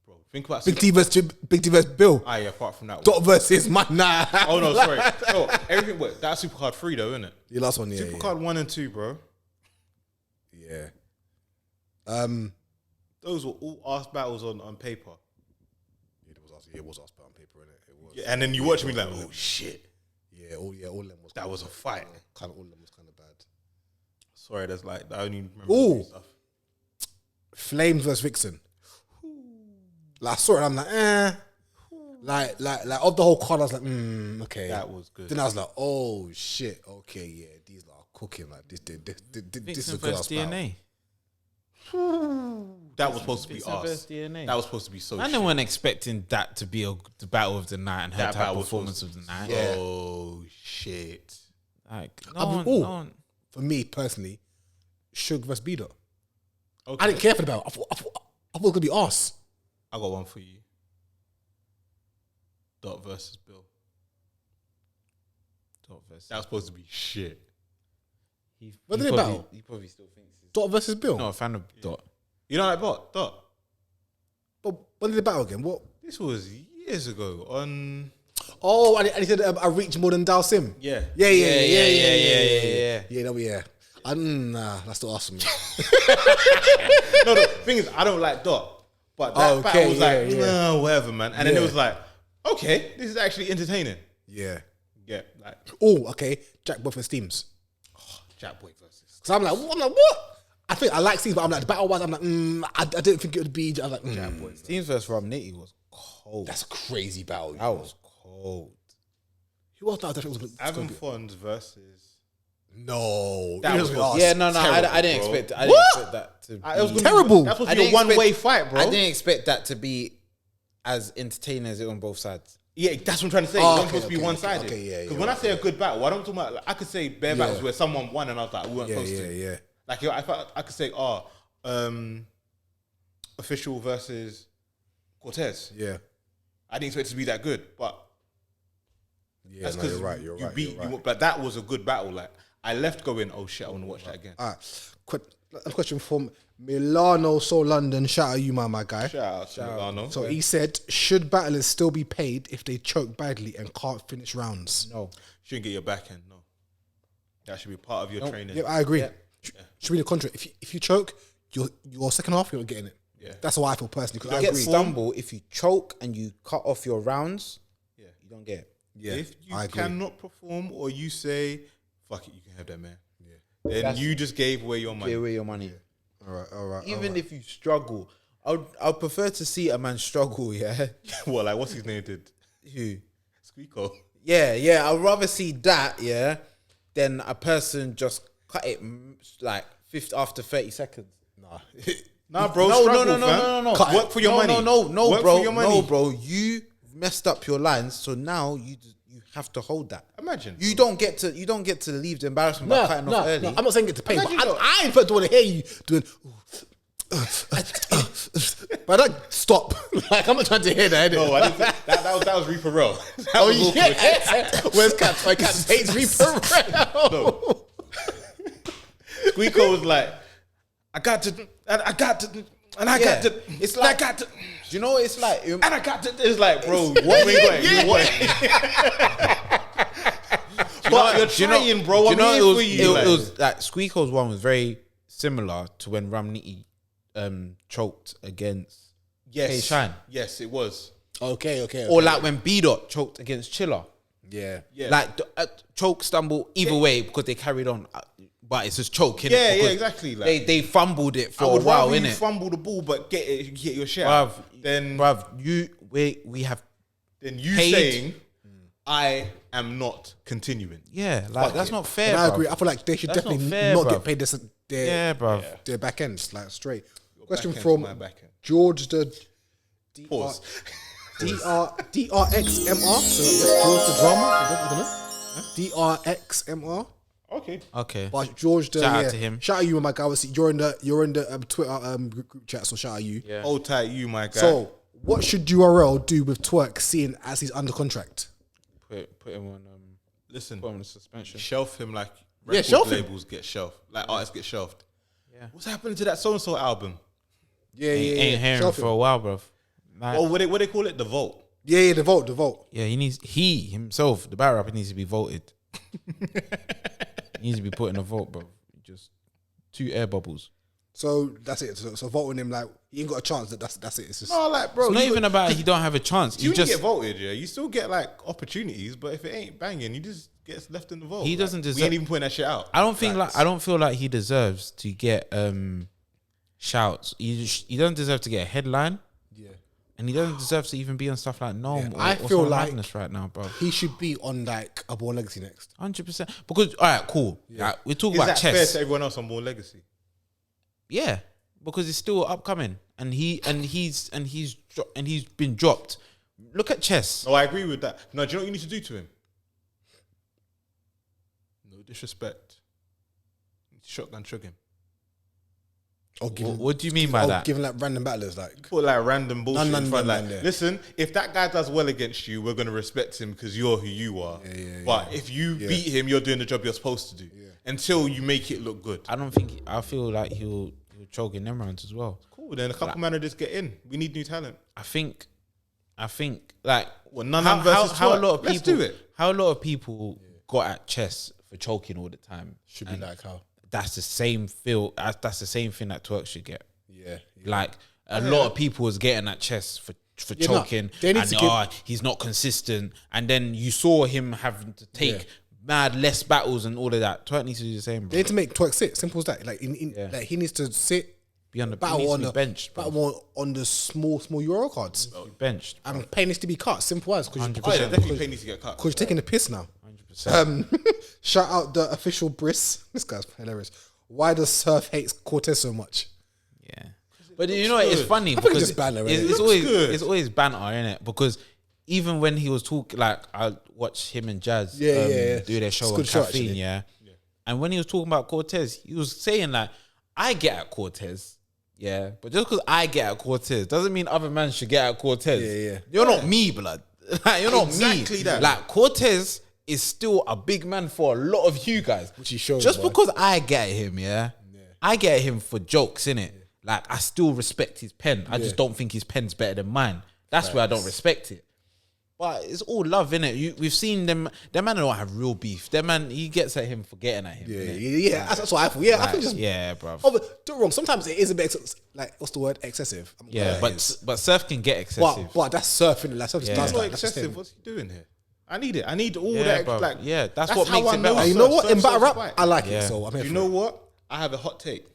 Bro, think about Big T versus Bill. yeah, apart from that one. Dot versus my nah. Oh no, sorry. No, everything. Wait, that's Supercard 3 though, isn't it? Your last one, yeah. Supercard 1 and 2, bro. Yeah. Those were all ass battles on paper. It was us on paper, innit? It was. Yeah, and then you watch me like, oh shit. Yeah, all of them was. That was a fight. Kind of all of them was kind of bad. Sorry, that's like I only remember Ooh. stuff. Flames versus Vixen. Like I saw it, I'm like, Like of the whole card, I was like, okay. That was good. Then I was like, oh shit, okay, yeah, these are cooking. Like this is a good ass battle. DNA. That was supposed to be Vixen versus us. DNA. That was supposed to be so. I shit. didn't want expecting that to be the battle of the night and her That type battle was performance of the night. Yeah. Oh shit. Like Oh. no one. For me personally, Suge versus B Dot. Okay. I didn't care for the battle. I thought it was gonna be us. I got one for you. Dot versus Bill. Dot versus. That was supposed to be shit. What did they battle? He probably still thinks he's Dot versus Bill. not a fan of Dot. You know that bot? Dot. But when did they battle again? What? This was years ago on. Oh, and he said I reach more than Dal Sim. Yeah. Yeah. Yeah. Yeah. Nah, that's not awesome. No, the thing is, I don't like Dot, but that battle was like, nah, whatever, man. And then it was like, okay, this is actually entertaining. Yeah. Yeah, like Oh, okay. Jack Boy for Steams. Jack Boy versus. Because I'm like, what? I think I like Steams, but I'm like, the battle wise, I'm like, I didn't think it would be. I was like, Jack Boy. Teams versus Rob Nitty was cold. that's a crazy battle. That was cold. Who else that I thought was Avon Fonz versus. No. That It was us. Yeah, no, terrible, I didn't bro. expect. I didn't expect that to. It was gonna Terrible. Be, that was I supposed to be a didn't expect- one-way fight, bro. I didn't expect that to be as entertaining as it on both sides. Yeah, that's what I'm trying to say. Oh, It's not okay, supposed to be okay, one-sided. okay, yeah, Because you're when I right, say a good battle, I don't talk about. Like, I could say bare battles Yeah. where someone won and I was like, we weren't close to. Yeah. Like I could say, Official versus Cortez. Yeah. I didn't expect it to be that good, but Yeah, that's no, because you're right. you beat. But that was a good battle. Like I left going, oh shit, I want to watch that again. All right. A question from Milano So London. Shout out you, my guy. Shout out to Milano. So he said, should battlers still be paid if they choke badly and can't finish rounds? No. Shouldn't get your backhand, no. That should be part of your training. Yeah, I agree. Should be the contract. If you choke, your second half, you're not getting it. Yeah. That's how I feel personally. Because I get agree. stumble if you choke and you cut off your rounds. Yeah, you don't get it. Yeah, if you cannot perform or you say, fuck it, you can have that, man. Yeah. Then you just gave away your money. Gave away your money. Yeah. All right. Even if you struggle, I'd prefer to see a man struggle, yeah? Well, like, what's his name did? Who? Squeako. Yeah, I'd rather see that, yeah, than a person just cut it like after 30 seconds. Nah, bro. No. Work for your money. No, Work bro. for your money. No, bro. You messed up your lines, so now you have to hold that. Imagine. You don't get to leave the embarrassment by cutting off early. No, I'm not saying get to pay, but Imagine I ain't want to hear you doing. But don't stop. Like, I'm not trying to hear that. No, I didn't think, that was Reaper Row. Oh yeah. Where's Cat? My Cat hates Reaper. No. Squeako was like, I got to. It's like, do you know what it's like? And I got to. It's like, bro, what we got? But you're trying, bro. I'm here for you. It was like Squeako's one was very similar to when Ramniti choked against K-Shine. Yes, it was. Okay. Or like when B-Dot choked against Chiller. Yeah. Like choke, stumble, either way because they carried on. But it's just choke, innit? Yeah, Because exactly. Like, they fumbled it for I a would while, rather you innit? fumble the ball, but get your shit out. Then we have you paid. saying I am not continuing. Yeah, like that's not fair. And I bruv. agree. I feel like they should That's definitely not fair, not bruv. get paid bruv. their back ends, like straight. Question back end from to my back end. George the Pause. DRXMR. So that's George the drama. I don't know. DRXMR. Okay. But George the Shout out to him. Shout out you, my guy. Obviously, you're in the Twitter group chat, so shout out you. Yeah. Hold tight, you, my guy. So, what should URL do with Twerk, seeing as he's under contract? Put him on listen, put him on suspension. shelf him like shelf him. labels get shelved, like artists get shelved. Yeah. What's happening to that so and so album? Ain't hearing Shelf for him. a while, bruv. Like, Oh, what they call it? The Vault. Yeah, the vote. yeah, he himself, the battle rapper needs to be voted. He needs to be put in a vote, bro. Just 2 air bubbles. So that's it. So voting him, like, he ain't got a chance. That's it. It's just No, like, bro, It's not even about he don't have a chance. you He just get voted, yeah. You still get like opportunities, but if it ain't banging, you just gets left in the vote. He Like, doesn't We deserve- ain't even putting that shit out. I don't feel like he deserves to get shouts. He doesn't deserve to get a headline. yeah. And he doesn't deserve to even be on stuff like Gnome I or feel Summer like Madness right now, bro. He should be on like a Born Legacy next. 100%. Because all right, cool. Like, we're talking Is about that fair chess. to everyone else on Born Legacy? Yeah, because it's still upcoming, and he's been dropped. Look at chess. No, I agree with that. No, do you know what you need to do to him? No disrespect. You need to shotgun chug him. Or give him, What do you mean by that? Giving like random battlers, like Put like random bullshit No, in front. no, Like, no. listen, if that guy does well against you, we're gonna respect him because you're who you are. But if you beat him, you're doing the job you're supposed to do. Until you make it look good. I feel like he'll choke in them rounds as well. Cool. Then a couple managers get in. We need new talent. I think like Well, Nunham versus how a Twerk. lot of people Let's do it. How a lot of people got at chess for choking all the time. should be like how. That's the same feel. That's the same thing that Twerk should get. Yeah. Like a lot of people was getting at chess for Yeah, no, choking, they need and to give- he's not consistent. And then you saw him having to take mad less battles and all of that. Twerk needs to do the same, bro. They need to make Twerk sit. Simple as that. Like like he needs to sit. Be on the Battle he needs on to the be benched, bro. battle on the small Euro cards. Be benched. And pay needs to be cut. Simple as because Oh, yeah, definitely pay needs to get cut. you're taking the piss now. 100%. Shout out the official Briss. This guy's hilarious. Why does Surf hate Cortez so much? Yeah, but you know what, it's funny think because it's just banter, it's, innit? it's It always good. it's always banter, innit? Because even when he was talking, like I watched him and Jazz Yeah. do their It's show a on good show, Caffeine, actually. yeah. And when he was talking about Cortez, he was saying like, I get at Cortez, yeah, but just because I get at Cortez doesn't mean other men should get at Cortez. Yeah. You're not me, blood. Like, you're not Exactly me. that. Like Cortez is still a big man for a lot of you guys. Which he shows, Just boy. because I get him, I get him for jokes, innit? Like, I still respect his pen. I just don't think his pen's better than mine. That's where I don't respect it. But it's all love, innit? We've seen them. Them man don't have real beef. Them man, he gets at him for getting at him. Yeah. That's what I thought. Yeah, Like, I think just bro. Oh, but don't get wrong. Sometimes it is a bit like what's the word? Excessive. But Surf can get excessive. But that's surfing. Like surfing. That's not excessive. What's he doing here? I need it. I need all that. bro. Like, That's what how makes I it know better. You know surf. what? In Surf, battle surf's rap, right. I like Yeah. it. So I'm here You for know it. what? I have a hot take.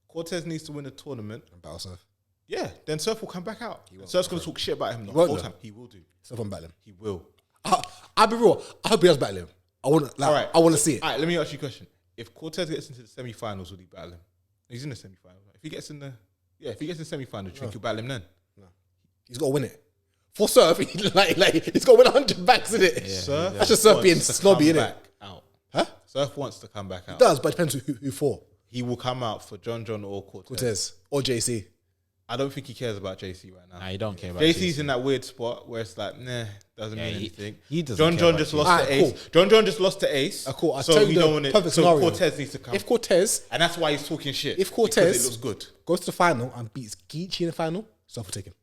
Cortez needs to win a tournament. Battle surf. Yeah, then Surf will come back out. Surf's going to talk shit about him the won't whole though. time. He will do. Surf on battle him. He will. I'll be real. I hope he does battle him. I want to. All right. I want to see it. All right, let me ask you a question. If Cortez gets into the semi-finals, will he battle him? He's in the semi-finals. If he gets in the semi-finals, do you think you'll battle him then? He's got to win it. For Surf, he's got to win 100 backs in it. Surf That's just Surf wants being to snobby, come innit? back out. Huh? Surf wants to come back out. It does, but it depends who for. He will come out for John or Cortez. Cortez or JC. I don't think he cares about JC right now. Nah, you don't care about JC's in that weird spot where it's like, doesn't mean he- anything. he doesn't John care about just JC. lost Alright, to Ace. cool. John just lost to Ace. Cool. I'll So tell he you don't the want it. perfect So scenario. Cortez needs to come. If Cortez And that's why he's talking shit. If because Cortez it looks good. goes to the final and beats Geechi in the final, Surf will take him.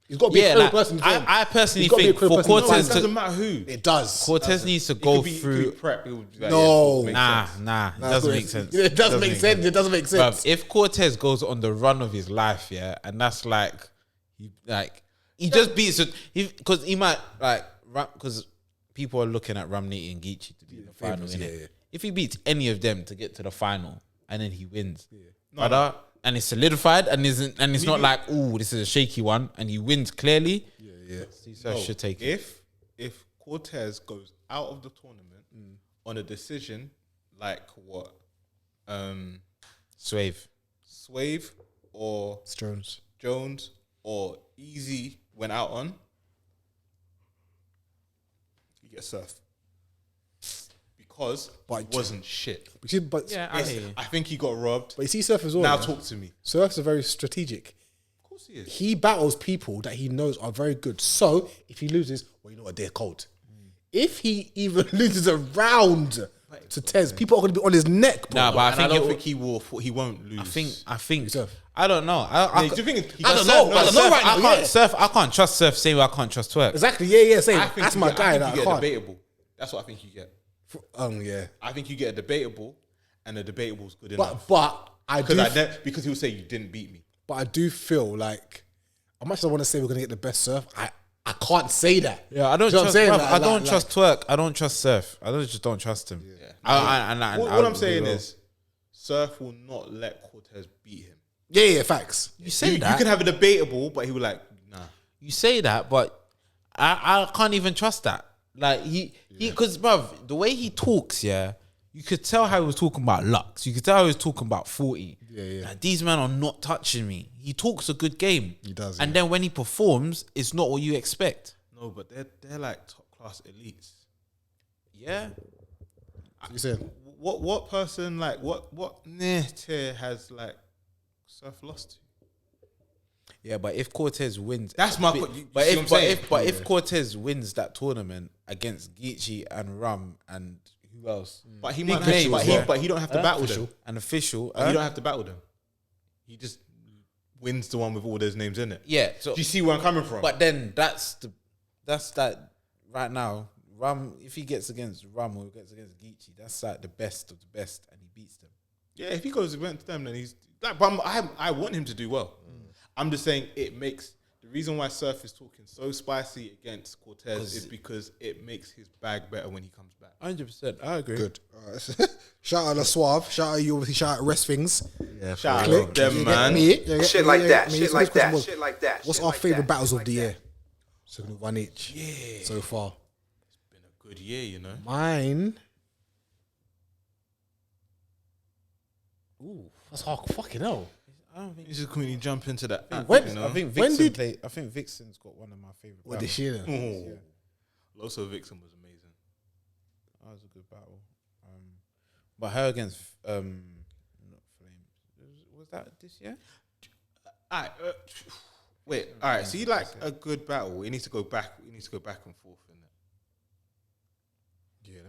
He's got to be a Yeah, credible like, person. to win. I personally He's gotta be a think credible for person to No, win. it Cortez doesn't matter who. It does. Cortez needs to It go could be through. prep. It would be like, No. makes Nah, sense. it Nah, doesn't good. make sense. It doesn't make sense. It doesn't make sense. Bruv, if Cortez goes on the run of his life, and that's he just beats it because he might because people are looking at Ramniti and Geechi to be in the final. favourites, Innit? yeah. If he beats any of them to get to the final and then he wins, and it's solidified and it's not like, ooh, this is a shaky one, and he wins clearly. So should take it. If Cortez goes out of the tournament on a decision like what Swave. Swave or Jones. or Easy went out on, you get Surf. Because But- it wasn't shit. You see, but I hear you. I think he got robbed. you see, Surf as well. Now yeah? talk to me. Surf's are very strategic. Of course he is. He battles people that he knows are very good. So if he loses, well, you know what, they're cold. If he even loses a round to Tez, people are going to be on his neck, bro. Nah, but I And I think don't it think he will. He won't lose. I think. Surf. I don't know. Do you think he I does don't know. Surf? I don't know right now, I can't yeah. Surf. I can't trust Surf. Same way I can't trust Twerk. Exactly. Yeah. Same. I think That's you my get- guy. I Like, think I you get a can't. debatable. That's what I think you get. Yeah. I think you get a debatable, and a debatable's good enough. But I do. Because he'll say you didn't beat me. But I do feel like, as much as I want to say we're going to get the best Surf, I can't say that. Yeah, I don't Do you know what I'm trust. saying? Bruv, Like- I don't like- trust Twerk. I don't trust Surf. I just don't trust him. Yeah. What I'm saying is, Surf will not let Cortez beat him. Yeah, facts. you say You that. can have a debatable, but he will like, nah. You say that, but I can't even trust that. Like because bruv, the way he talks, you could tell how he was talking about Lux. You could tell how he was talking about 40. Yeah. Like, these men are not touching me. He talks a good game. He does, And then when he performs, it's not what you expect. No, but they're like top class elites. Yeah. You saying? What person like what tier has like Surf lost to? Yeah, but if Cortez wins, That's my. but You but see if what I'm but saying? if Cortez wins that tournament against Geechi and Rum and who else? But he Big might have, names, but yeah. he don't have to battle them. An official. He don't have to battle them. He just wins the one with all those names in it. Yeah. So Do you see where I'm coming from? but then that's that right now. Rum, if he gets against Rum or gets against Geechi, that's like the best of the best, and he beats them. yeah, if he goes against them, then he's like. But I want him to do well. I'm just saying it makes the reason why Surf is talking so spicy against Cortez is because it makes his bag better when he comes back. 100%, I agree. Good. Shout out to Suave. Shout out you. Obviously, shout out Rest Things. Yeah, Shout Click. out to them, You man. get me? You get Shit me? like You that. get me? Shit So like this question that. was, Shit like that. what's shit our like favorite that, battles shit of like the that. year so each? Yeah. So far, Been a good year, you know. mine. Ooh, that's hard. Fucking hell. I don't think. You just quickly jump into that. When- you know? I think When Vixen did- I think Vixen's got one of my favorite. What battles. this year? Oh. Loso Vixen was amazing. That was a good battle. But her against not Flames. Was that this year? All right, wait. All right. So you like a good battle? It needs to go back. It needs to go back and forth in it.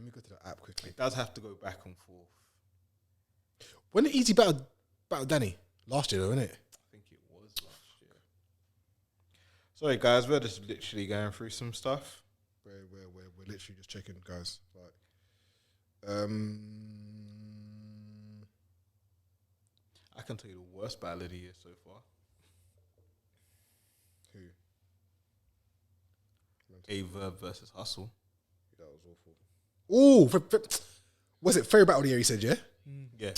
Let me go to the app quickly. It does have to go back and forth. When did Easy battle Danny? Last year, though, isn't it? I think it was last year. Sorry, guys, we're just literally going through some stuff. We're literally just checking, guys. Like, I can tell you the worst battle of the year so far. who? Averb versus Hustle. That was awful. Ooh, was it favorite battle of the year? He said, yeah. Yeah.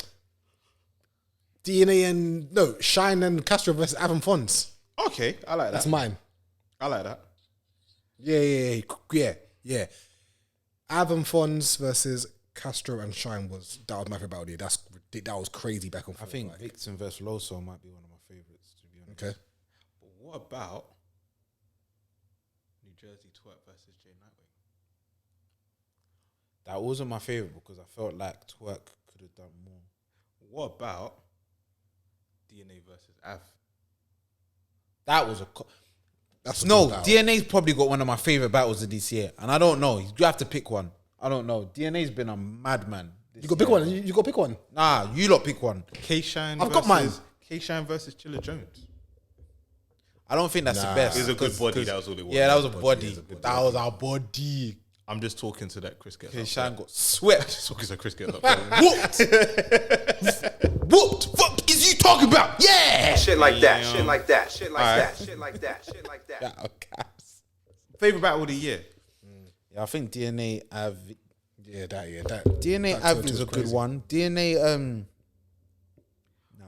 DNA and Shine and Castro versus Avon Fons. Okay, I like that. That's mine. I like that. Yeah. Avon Fons versus Castro and Shine was my favorite battle of the year. That was crazy back and I forth. think like. Vixen versus Loso might be one of my favorites, to be honest. Okay. But what about New Jersey Twerk versus Jay Nightwing? That wasn't my favorite because I felt like Twerk could have done more. What about DNA versus Av? That was That's a no, good battle. DNA's probably got one of my favorite battles of this year, and I don't know. You have to pick one. I don't know. DNA's been a madman. You got to pick one. You got to pick one. Nah, you lot pick one. K-Shine I've got mine. K-Shine versus Chilla Jones. I don't think that's the best. It was a good body, that was all it was. Yeah, that was a body. That was our body. I'm just talking to that Chris Gets Up. Shine got swept. Talking to Chris Gets Up. Whooped. Whooped. Fuck is you talking about? Yeah. Shit like that. Shit like that. Shit like that. Shit like that. Shit like that. Favorite battle of the year? Yeah, I think DNA Av. That DNA that Av total is a was good crazy. one. DNA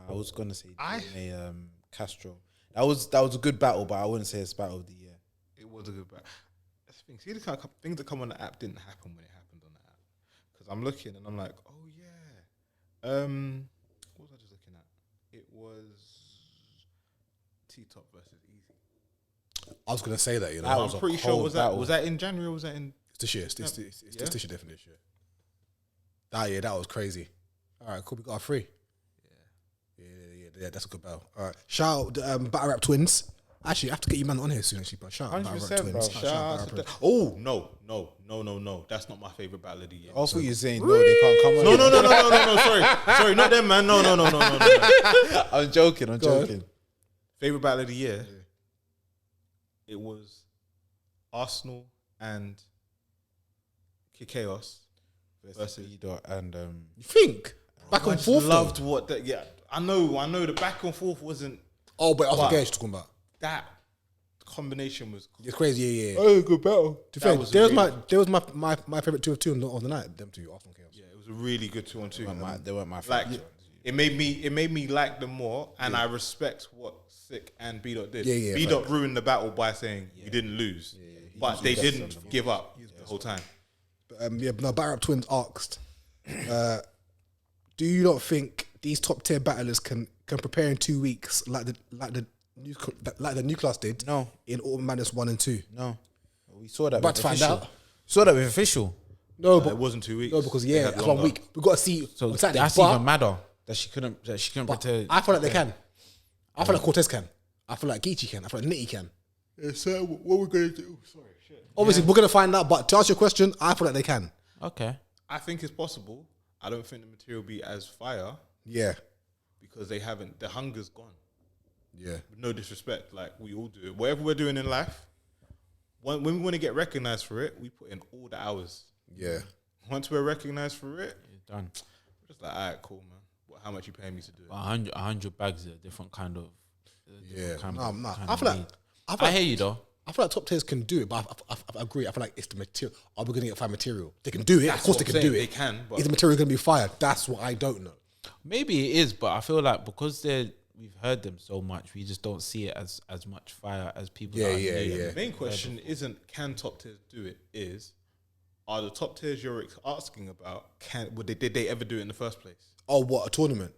I was gonna say DNA Castro. That was a good battle, but I wouldn't say it's battle of the year. It was a good battle. See, the kind of things that come on the app didn't happen when it happened on the app. Because I'm looking and I'm like, oh yeah. What was I just looking at? It was T-Top versus Easy. I was gonna say that. That was I'm a pretty sure cold was battle. that in January or was that in? It's this year. It's this year, definitely this year. That was crazy. All right, cool. We got our three. Yeah. That's a good battle. All right, shout out the Battle Rap Twins. Actually, I have to get you man on here soon. Actually, but shout out Battle Rap 100%, bro. Twins. Shout out Battle to Rap the- Oh no! That's not my favorite battle of the year. Also, you're saying no, they can't come on. No. Sorry, not them, man. No. I'm joking. Favorite battle of the year. It was Arsenal and Chaos versus. And You think back I and just forth? loved though? what that. Yeah, I know. The back and forth wasn't Oh, but I was But- okay. You're talking about. that combination was. It's crazy. Yeah. Oh, good battle. To be fair, was there really- was my favorite 2 of 2 of the night. Them two, Arsenal Chaos. Yeah, it was a really good 2-on-2. they weren't my Like favorite. it made me like them more, and I respect what Sick and B Dot did. Yeah, B Dot ruined the battle by saying we didn't lose, but they didn't give up the whole time. Battle Rap Twins asked, do you not think these top tier battlers can prepare in 2 weeks like the new class did? No. In Autumn Madness 1 and 2. No, we saw that. About with to find official. out. Saw that with official. No, It but wasn't 2 weeks. no, because They had that's 1 longer. week. We got to see. So on Saturday. that's But- even madder that she couldn't. But pretend. I feel like they can. I feel like Cortez can. I feel like Geechi can. I feel like Nitty can. So what we're gonna do? Sorry, shit. Obviously, we're gonna find out. But to answer your question, I feel like they can. Okay. I think it's possible. I don't think the material will be as fire Yeah. because they haven't. The hunger's gone. Yeah. No disrespect, like we all do it. Whatever we're doing in life, when we want to get recognized for it, we put in all the hours. Yeah. Once we're recognized for it, Done. we're just like, all right, cool, man. How much you paying me to do it? 100 bags are a different kind of. Yeah. kind No, of- no. kind I of feel like. need. I feel I like, hear you though. I feel like top tiers can do it, but I agree. I feel like it's the material. Are we going to find material? They can do it. That's Of course, what they I'm can do saying. it. They can, but- Is the material going to be fired? That's what I don't know. Maybe it is, but I feel like because we've heard them so much, we just don't see it as much fire as people. Yeah, that are yeah, new. yeah. The main question isn't can top tiers do it? Are the top tiers you're asking about did they ever do it in the first place? Oh, what a tournament!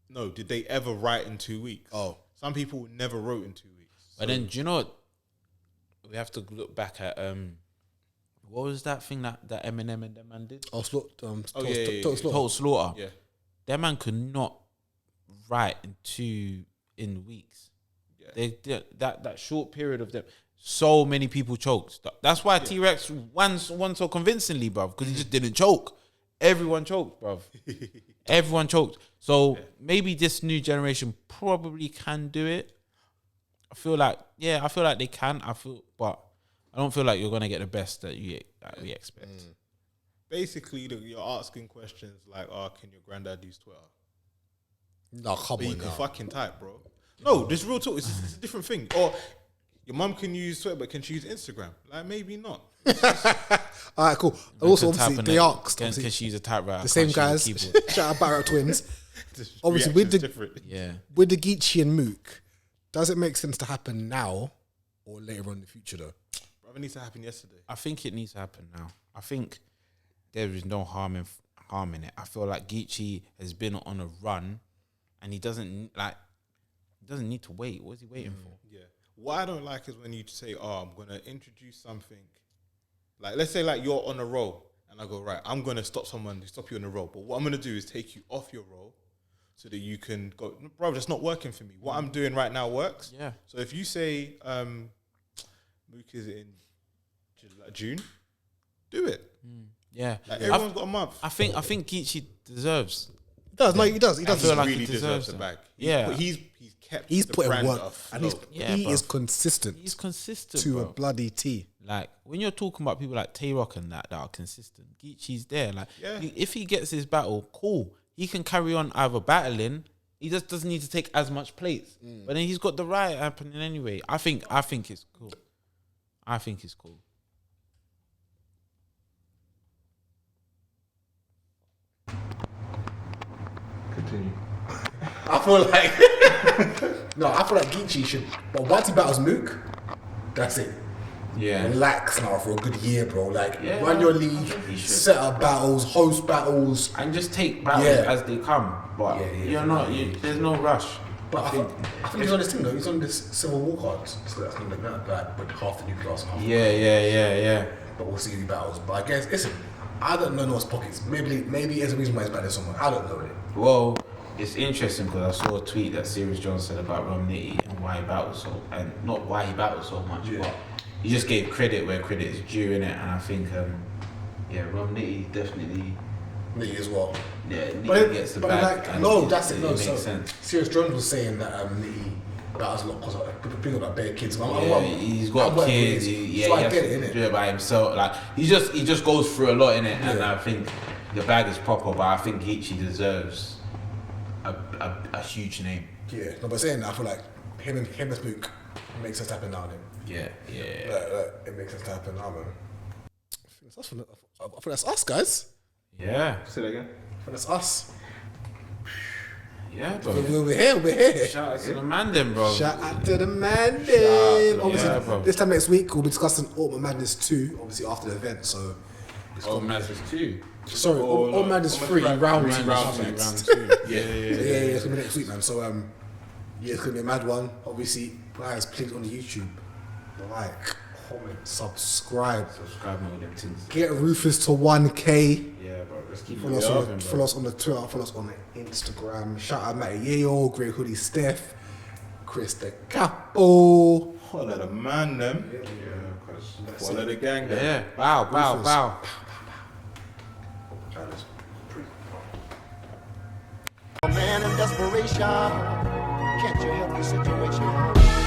No, did they ever write in 2 weeks? Oh. Some people never wrote in 2 weeks. But then, do you know what? We have to look back at what was that thing that Eminem and them man did? Oh, yeah. Total Slaughter. Total Slaughter. Yeah. That man could not write in weeks. Yeah. They did that short period of them. so many people choked. That's why T-Rex won so convincingly, bruv, because he just didn't choke. Everyone choked, bruv. Everyone choked. So maybe this new generation probably can do it. I feel like they can. But I don't feel like you're gonna get the best that we expect. Basically, you're asking questions like, can your granddad use Twitter? No, come But on you can now. fucking type, bro. No, this real talk. It's a different thing. Or your mum can use Twitter, but can she use Instagram? Like, maybe not. All right, cool. And also, obviously, they asked. Can she use a typewriter? The same guys. Shout out Barrow Twins. Obviously, with the Geechi and Mook, does it make sense to happen now or later on in the future, though? Bro, it needs to happen yesterday. I think it needs to happen now. I think there is no harm in it. I feel like Geechi has been on a run, and he doesn't need to wait. What is he waiting for? Yeah. What I don't like is when you say, I'm going to introduce something. Like, let's say like you're on a roll and I go, right, I'm going to stop you on the roll. But what I'm going to do is take you off your roll so that you can go, bro, that's not working for me. What I'm doing right now works. Yeah. So if you say Mook is in June, do it. Yeah. Like everyone's got a month. I think Geechi deserves. He does. No, he does. He I does. feel like really he deserves deserves the them. bag. Yeah. He's the putting brand work, afloat. and he is consistent. He's consistent to bro. a bloody T. Like when you're talking about people like Tay-Rock and that are consistent, Geechi's there. Like if he gets his battle, cool. He can carry on either battling. He just doesn't need to take as much plates. But then he's got the riot happening anyway. I think it's cool. I think it's cool. Continue. I feel like Geechi should. But once he battles Mook, that's it. Yeah. Relax now for a good year, bro. Like run your league, set up battles, host battles, and just take battles as they come. But you're not. There's no rush. But I think he's on this thing though. He's on this Civil War cards, so that's gonna look like with half the new class and half. Yeah. But we'll see who he battles. But I guess listen, I don't know Noah's pockets. Maybe there's a reason why he's battling someone. I don't know it. Well, it's interesting because I saw a tweet that Sirius Jones said about Romney and why he battled and not why he battled so much, but he just gave credit where credit is due in it, and I think Romney definitely. Nitty as well. Yeah, Nitty gets the bag. That's it. It No, makes so sense. Sirius Jones was saying that Nitty battles a lot because people got bare kids. He's got kids. So I get it, innit? Do it by himself. Like he just goes through a lot in it, and I think the bag is proper. But I think Geechi deserves a huge name. Yeah, no, but saying that, I feel like him and Mook makes sense to happen now. Then. Yeah. It makes sense to happen now, man. I think that's us, guys. Yeah. Say that again. I think that's us. Yeah, bro. We're here. Shout out to the man, then, bro. Shout out to the man, then. Obviously, bro. this time next week we'll be discussing Ultimate Madness 2, obviously after the event. So, Madness 2. Sorry, Ultimate Madness 3, round 2. Yeah. It's gonna be next week, man. So, it's gonna be a mad one. Obviously, guys, please on the YouTube, like, comment, subscribe. Subscribe me with them things. Get Rufus to 1K. Yeah, bro. Let's keep Follow us on the Twitter, follow us on the Instagram. Shout out Matty Yayo, Grey Hoodie Steph, Chris the Capo. Follow the man, them. Follow the gang, them. Yeah. Bow. A man in desperation, can't you help the situation?